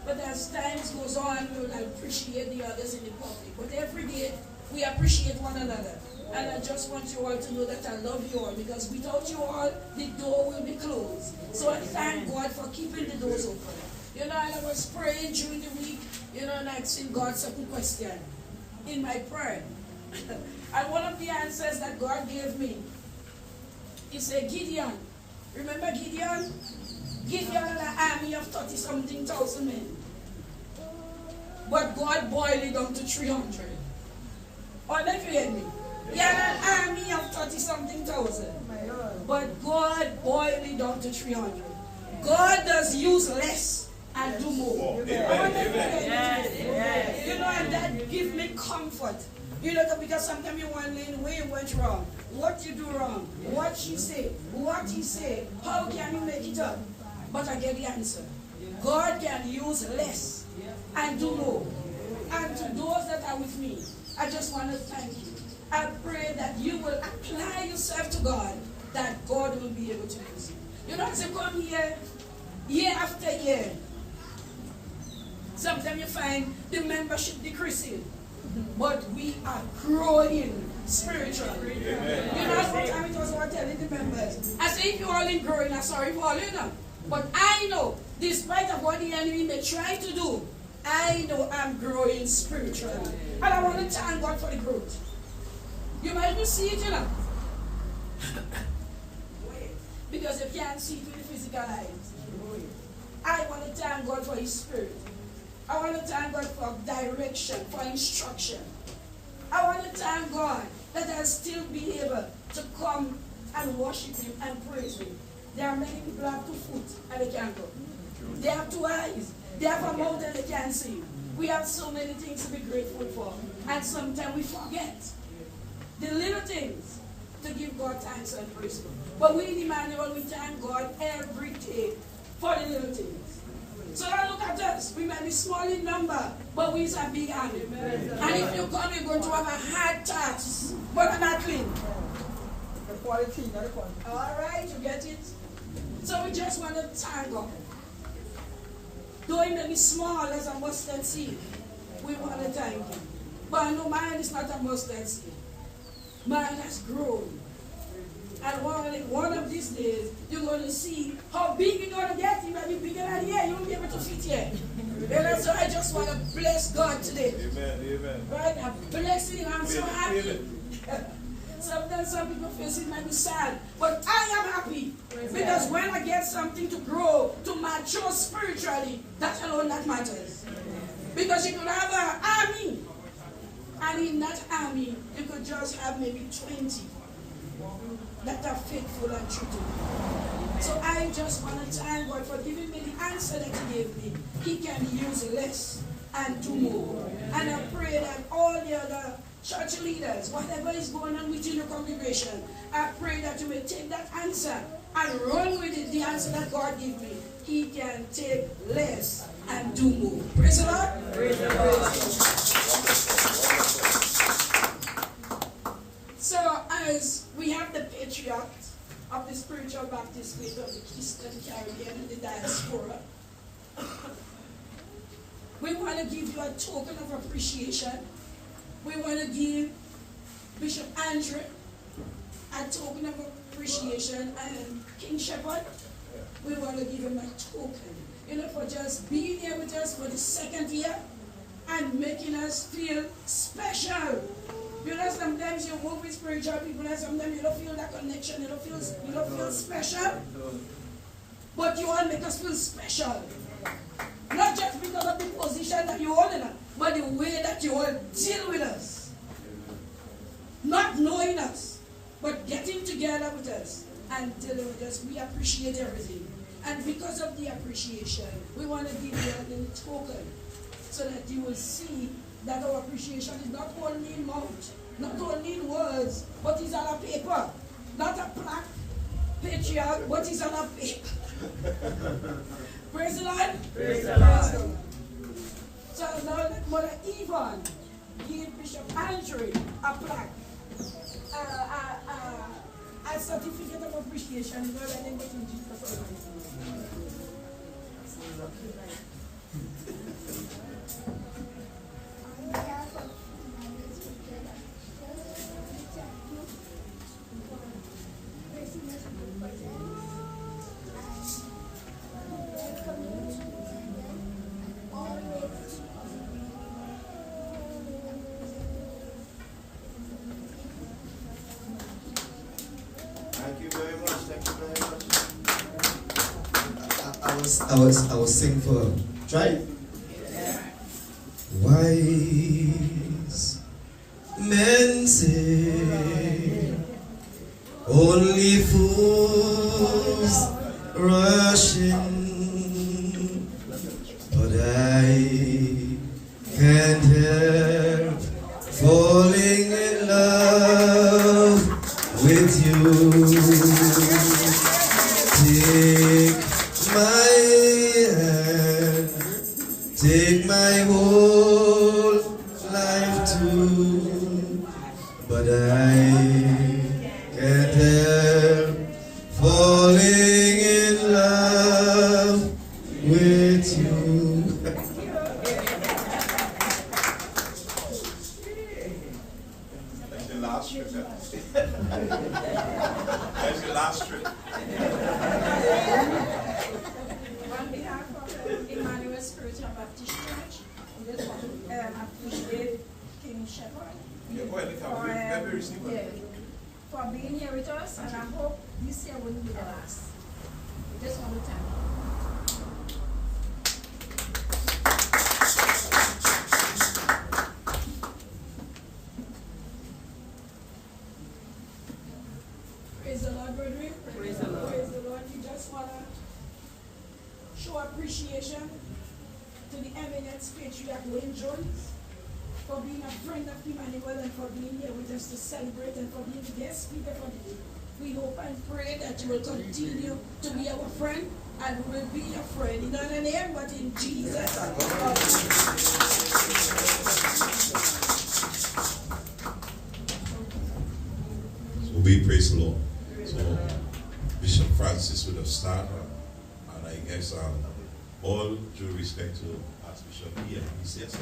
[SPEAKER 9] But as time goes on, we will appreciate the others in the public. But every day, we appreciate one another. And I just want you all to know that I love you all, because without you all, the door will be closed. So I thank God for keeping the doors open. You know, and I was praying during the week, you know, and asking God certain question in my prayer. And one of the answers that God gave me, he said, Gideon. Remember Gideon? Gideon had an army of 30-something thousand men. But God boiled it down to 300. Or if you hear me? He had an army of 30-something thousand. But God boiled it down to 300. God does use less and do more. Yes. You know, and that gives me comfort. You know, because sometimes you wonder where you went wrong, what you do wrong, what she said, what he said, how can you make it up? But I get the answer. God can use less and do more. And to those that are with me, I just want to thank you. I pray that you will apply yourself to God, that God will be able to use you. You know, as you come here, year after year, sometimes you find the membership decreasing. But we are growing spiritually. Amen. You know, sometimes it was what telling the members. I say, if you all in growing, I'm sorry for all you know. But I know, despite of what the enemy may try to do, I know I'm growing spiritually. And I want to thank God for the growth. You might not see it, you know. Because you can't see it with the physical eyes. I want to thank God for his spirit. I want to thank God for direction, for instruction. I want to thank God that I'll still be able to come and worship him and praise him. There are many people who have 2 feet and they can't go. They have 2 eyes. They have a mouth and they can't see. We have so many things to be grateful for. And sometimes we forget the little things to give God thanks and praise. But we in Emmanuel, we thank God every day for the little things. So now look at us. We may be small in number, but we is a big army. And if you come, you're going to have a hard task. But I'm not clean. The quality, not the quantity. All right, you get it? So we just want to thank God. Though it may be small as a mustard seed, we want to thank him. But no, mine is not a mustard seed. Mine has grown. And one of these days, you're going to see how big you're going to get. You might be bigger than here. You won't be able to fit here. And so I just want to bless God today. Amen. Amen. Right? I'm blessing him. I'm so happy. Sometimes some people feel it might be sad. But I am happy. Because when I get something to grow, to mature spiritually, that alone that matters. Because you could have an army. And in that army, you could just have maybe 20 that are faithful and true to me. So I just want to thank God for giving me the answer that he gave me. He can use less and do more. And I pray that all the other church leaders, whatever is going on within your congregation, I pray that you may take that answer and run with it, the answer that God gave me. He can take less and do more. Praise the Lord. Praise the Lord. So as we have the patriarch of the spiritual Baptist faith of the Eastern Caribbean and the diaspora, we want to give you a token of appreciation. We want to give Bishop Andrew a token of appreciation, and King Shepherd, we want to give him a token, you know, for just being here with us for the second year and making us feel special. You know, sometimes you work with spiritual people and sometimes you don't feel that connection, you don't feel special. But you all make us feel special. Not just because of the position that you hold in us, but the way that you all deal with us. Not knowing us, but getting together with us and dealing with us. We appreciate everything. And because of the appreciation, we want to give you a little token so that you will see that our appreciation is not only in mouth, not only in words, but it's on a paper. Not a plaque, patriarch, but it's on a paper. Praise the Lord.
[SPEAKER 16] Praise the Lord.
[SPEAKER 9] So now let Mother Yvonne give Bishop Andrew a plaque, a certificate of appreciation in the name of Jesus Christ.
[SPEAKER 11] On behalf of UNIAACL-EACL, raising us to present and welcome you to London and always
[SPEAKER 1] Thank you very much. Thank you very much. I was singing for her. Try it. Wise men say only fools rush in, but I can't help falling in love with you. Take my hand, take my whole life too, but I can't help falling in love with you.
[SPEAKER 5] That's the last trip. That's the last trip.
[SPEAKER 9] On behalf of Emmanuel Spiritual Baptist Church, we just want to appreciate King Shepherd for being here with us, and I hope this year will be the last. We just want to thank you. Praise the Lord, brethren.
[SPEAKER 16] Praise the Lord.
[SPEAKER 9] Praise the Lord. We just want to show appreciation to the eminent patriarch Wayne Jones for being a friend of Emmanuel and for being here with us to celebrate and for being the guest speaker for the day. We hope and pray that you will continue to be our friend and we will be your friend. In our name, but in Jesus' name.
[SPEAKER 5] So we praise the Lord. So Bishop Francis would have started, and I guess all due respect to Archbishop Ian, he says so.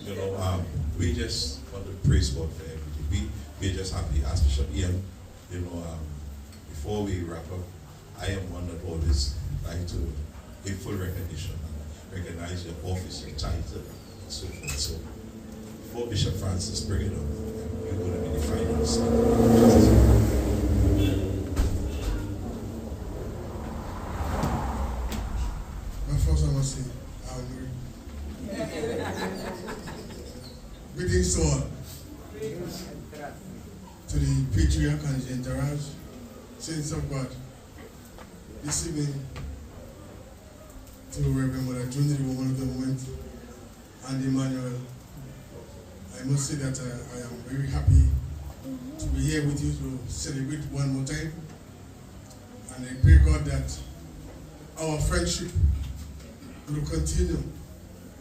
[SPEAKER 5] You know, we just want to praise God for everything. We're just happy, Archbishop Ian. You know, before we wrap up, I am one that always like to give full recognition and recognize your office, your title, and so forth. So before Bishop Francis bring it up, we're going to be the finals.
[SPEAKER 10] But first I must say, greetings to all, to the patriarch and his entourage, saints of God. This evening, to Reverend Mother June, the woman of the moment, and Emmanuel, I must say that I am very happy to be here with you to celebrate one more time. And I pray God that our friendship will continue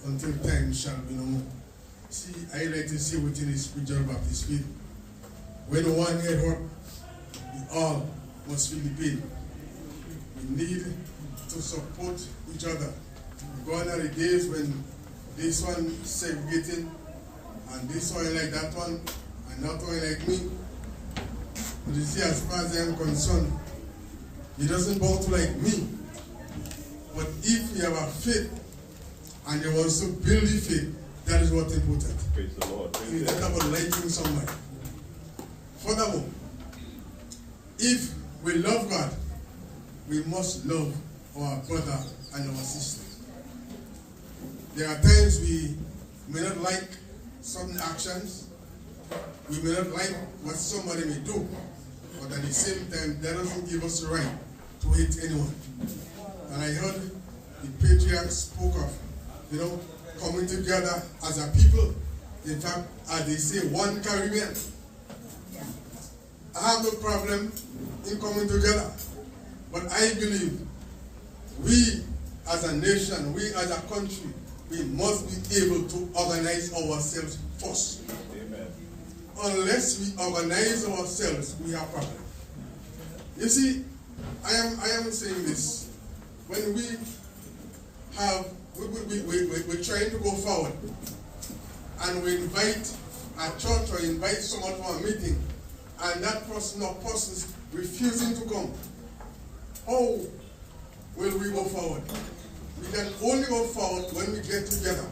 [SPEAKER 10] until time shall be no more. See, I like to say within the spiritual Baptist faith, when one head hurt, we all must feel the pain. We need to support each other. Gone are the days when this one is segregating and this one like that one, And not only like me, but you see, as far as I am concerned, he doesn't bow to like me. But if you have a faith and you also build the faith, that is what's important.
[SPEAKER 3] Praise the Lord.
[SPEAKER 10] You talk about liking somebody. Furthermore, if we love God, we must love our brother and our sister. There are times we may not like certain actions, we may not like what somebody may do, but at the same time, that doesn't give us the right to hate anyone. And I heard the patriarch spoke of, coming together as a people. In fact, as they say, one Caribbean. I have no problem in coming together, but I believe we as a nation, we as a country, we must be able to organize ourselves first.
[SPEAKER 3] Amen.
[SPEAKER 10] Unless we organize ourselves, we have problems. You see, I am saying this. When we're trying to go forward, and we invite a church or invite someone for a meeting, and that person or persons refusing to come, how will we go forward? We can only go forward when we get together.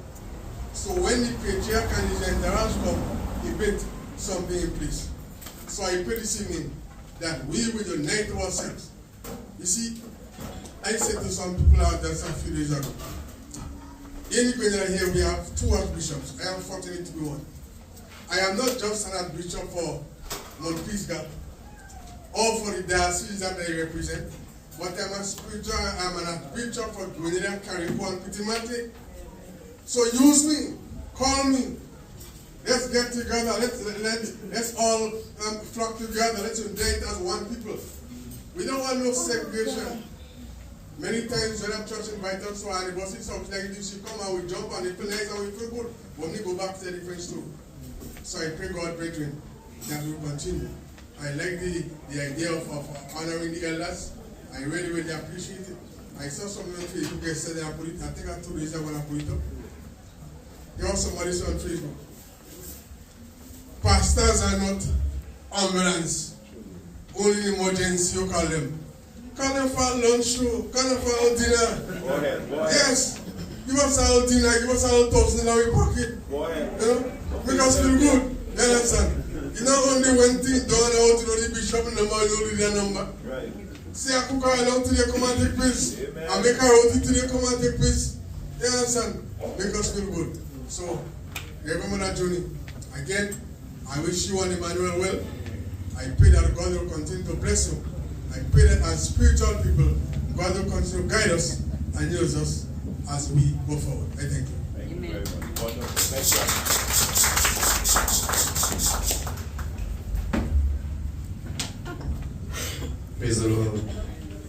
[SPEAKER 10] So when the patriarch and his entourage come, he put something in place. So I pray this evening that we will unite ourselves. You see, I said to some people out there a few days ago, in Grenada here we have 2 archbishops. I am fortunate to be one. I am not just an archbishop for Montpisgah or for the diocese that I represent, but I'm an archbishop for Grenada, Carriacou, and Pitimante. So use me, call me. Let's get together. Let's all flock together. Let's unite as one people. We don't want no segregation. Many times when a church invites us for an anniversary, something like this, you come and we jump and we feel nice and we feel good. When we go back to the different story. So I pray God, brethren, that we will continue. I like the idea of honoring the elders. I really, really appreciate it. I saw something on Facebook yesterday, I think I 2 days ago when I put it up. There was somebody saw on Facebook. Pastors are not ambulance. Only emergency, you call them. Call them for lunch too. Call them for dinner.
[SPEAKER 3] Go ahead.
[SPEAKER 10] Yes. Give us a little dinner, give us a little $1,000 in our pocket.
[SPEAKER 3] Go ahead.
[SPEAKER 10] Make us feel good. You understand? You know, only when things done out, the bishop in the morning, you read their number.
[SPEAKER 3] Right.
[SPEAKER 10] Say, I cook her along today, come and take place. I make her roti today, come and take place. You understand? Make us feel good. So, remember that journey. Again, I wish you and Emmanuel well. I pray that God will continue to bless you. I pray that as spiritual people, God will continue to guide us and use us as we go forward. I thank you.
[SPEAKER 3] Thank you very much. Thank you.
[SPEAKER 1] Praise the Lord.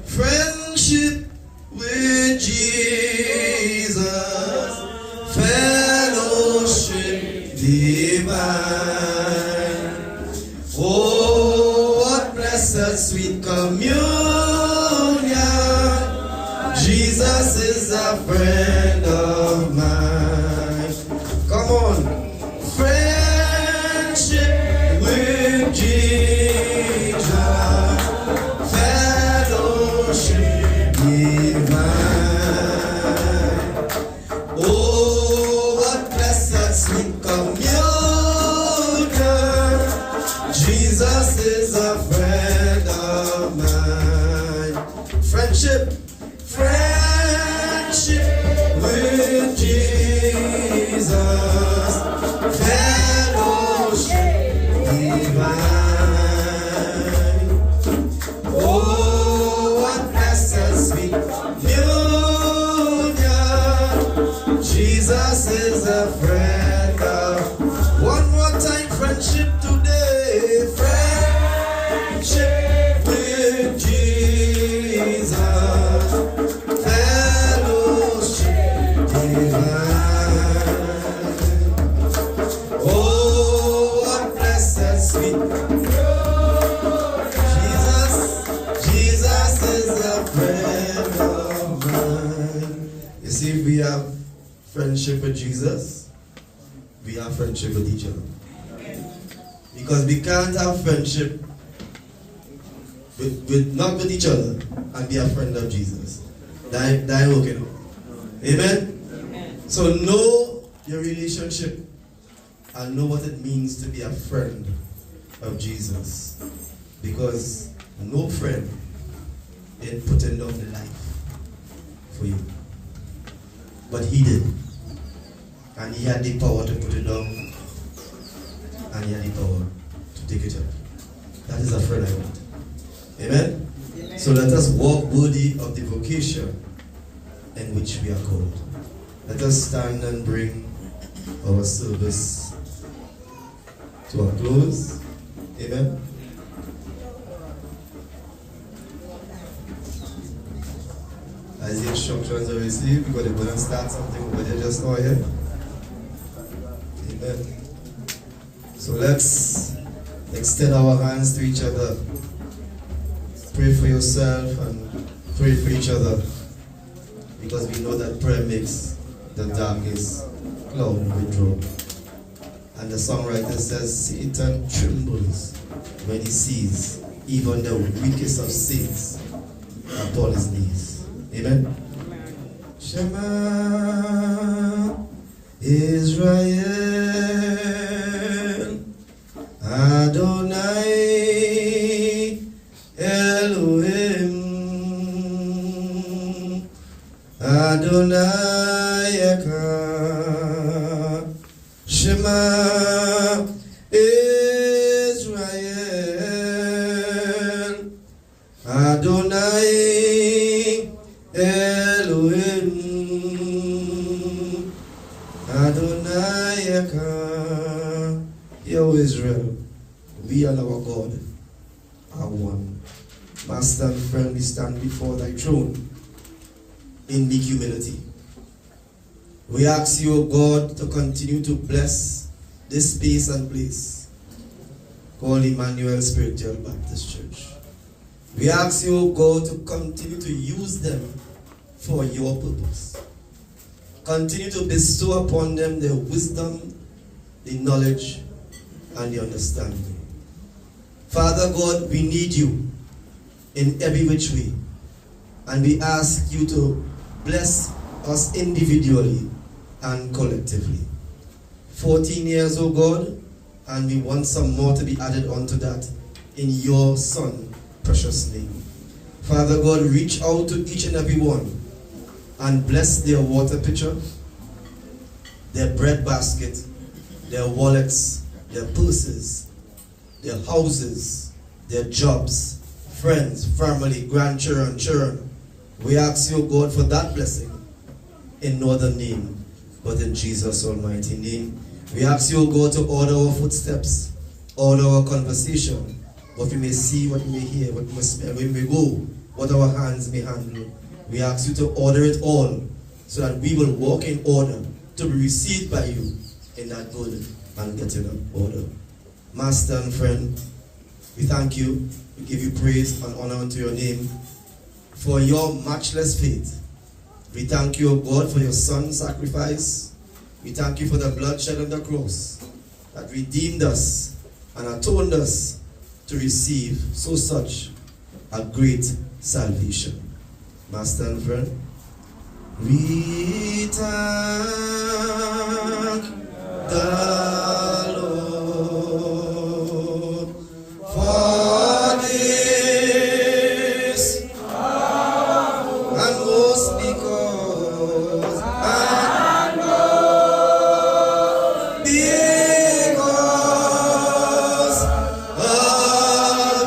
[SPEAKER 1] Friendship with Jesus, fellowship divine. Oh, what blessed sweet communion. Jesus is a friend of mine. Come on. Friendship with Jesus, fellowship divine. Oh, what blessed sweet communion. Jesus is a friend of mine. Friendship with Jesus, fellowship divine. Oh, what blessed sweet union. Jesus is a friend of. One more time, friendship today. Friendship with Jesus, fellowship divine. Oh, what blessed sweet Jesus is a friend of mine. You see, if we have friendship with Jesus, we have friendship with each other. Because we can't have friendship not with each other and be a friend of Jesus. That ain't working out. Amen? Amen? So know your relationship and know what it means to be a friend of Jesus. Because no friend ain't putting down the life for you. But he did. And he had the power to put it down. And he had the power to take it up. That is a friend I want. Amen? Amen? So let us walk worthy of the vocation in which we are called. Let us stand and bring our service to a close. Amen? As the instructions are received, because they're going to start something over there just now here. Amen. So let's extend our hands to each other. Pray for yourself and pray for each other. Because we know that prayer makes the darkest cloud withdraw. And the songwriter says, Satan trembles when he sees even the weakest of saints upon his knees. Amen. Shema Israel Adonai Elohim Adonai Echad Shema Israel Adonai Elohim Adonai Echad. Yo Israel, we and our God are one. Master and friend, we stand before thy throne in meek humility. We ask you, O God, to continue to bless this space and place called Emmanuel Spiritual Baptist Church. We ask you, O God, to continue to use them for your purpose. Continue to bestow upon them the wisdom, the knowledge, and the understanding. Father God, we need you in every which way. And we ask you to bless us individually and collectively. 14 years, O God, and we want some more to be added onto that in your Son, precious name. Father God, reach out to each and every one and bless their water pitcher, their bread basket, their wallets, their purses, their houses, their jobs, friends, family, grandchildren, children. We ask you, God, for that blessing in no other name but in Jesus' almighty name. We ask you, God, to order our footsteps, order our conversation, what we may see, what we may hear, what we may smell, where we may go, what our hands may handle. We ask you to order it all so that we will walk in order to be received by you in that good and getting up order. Master and friend, we thank you. We give you praise and honor unto your name for your matchless faith. We thank you, O God, for your Son's sacrifice. We thank you for the blood shed on the cross that redeemed us and atoned us to receive such a great salvation. Master and friend, we thank the Lord for this and most because of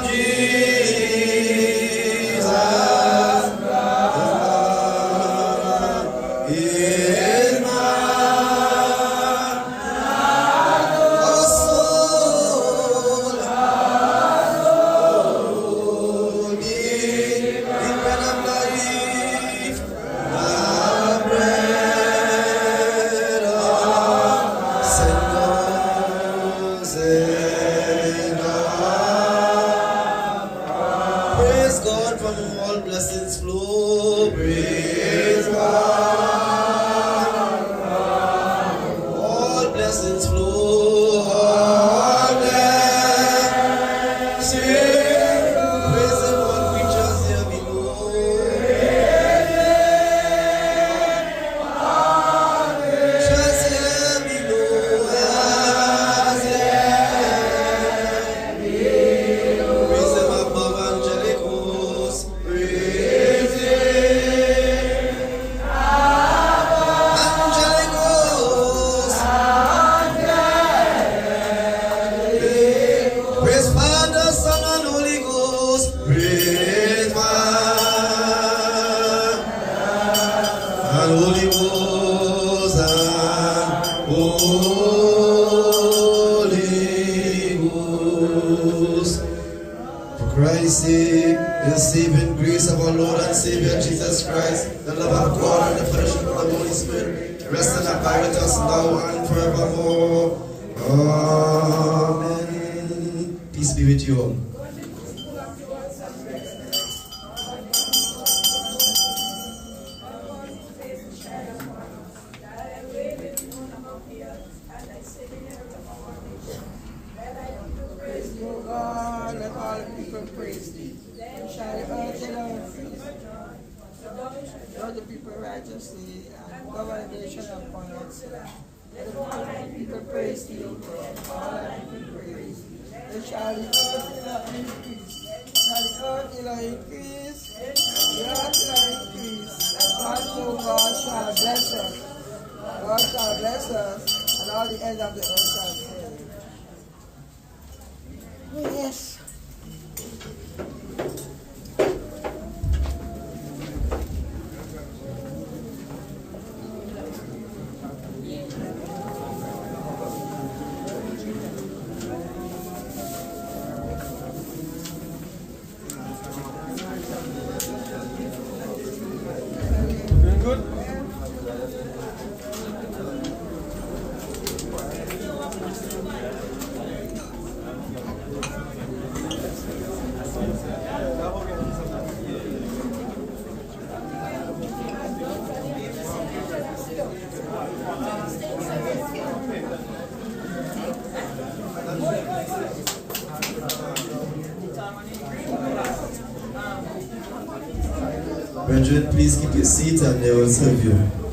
[SPEAKER 1] Jesus. In my blessings flow, all blessings seek the saving grace of our Lord and Savior Jesus Christ, the love of God and the fellowship of the Holy Spirit, rest and abide with us now and forevermore. Amen. Peace be with you all.
[SPEAKER 6] Let all people praise thee. Shall the earth Lord the people righteously and govern the nation upon us. Let the people praise thee, all people praise thee. Then shall the earth increase. Shall the earth increase. The earth shall increase. God, oh God, shall bless us. God shall bless us, and all the ends of the earth shall praise. Oh, yes.
[SPEAKER 1] Brethren, please keep your seat and they will serve you.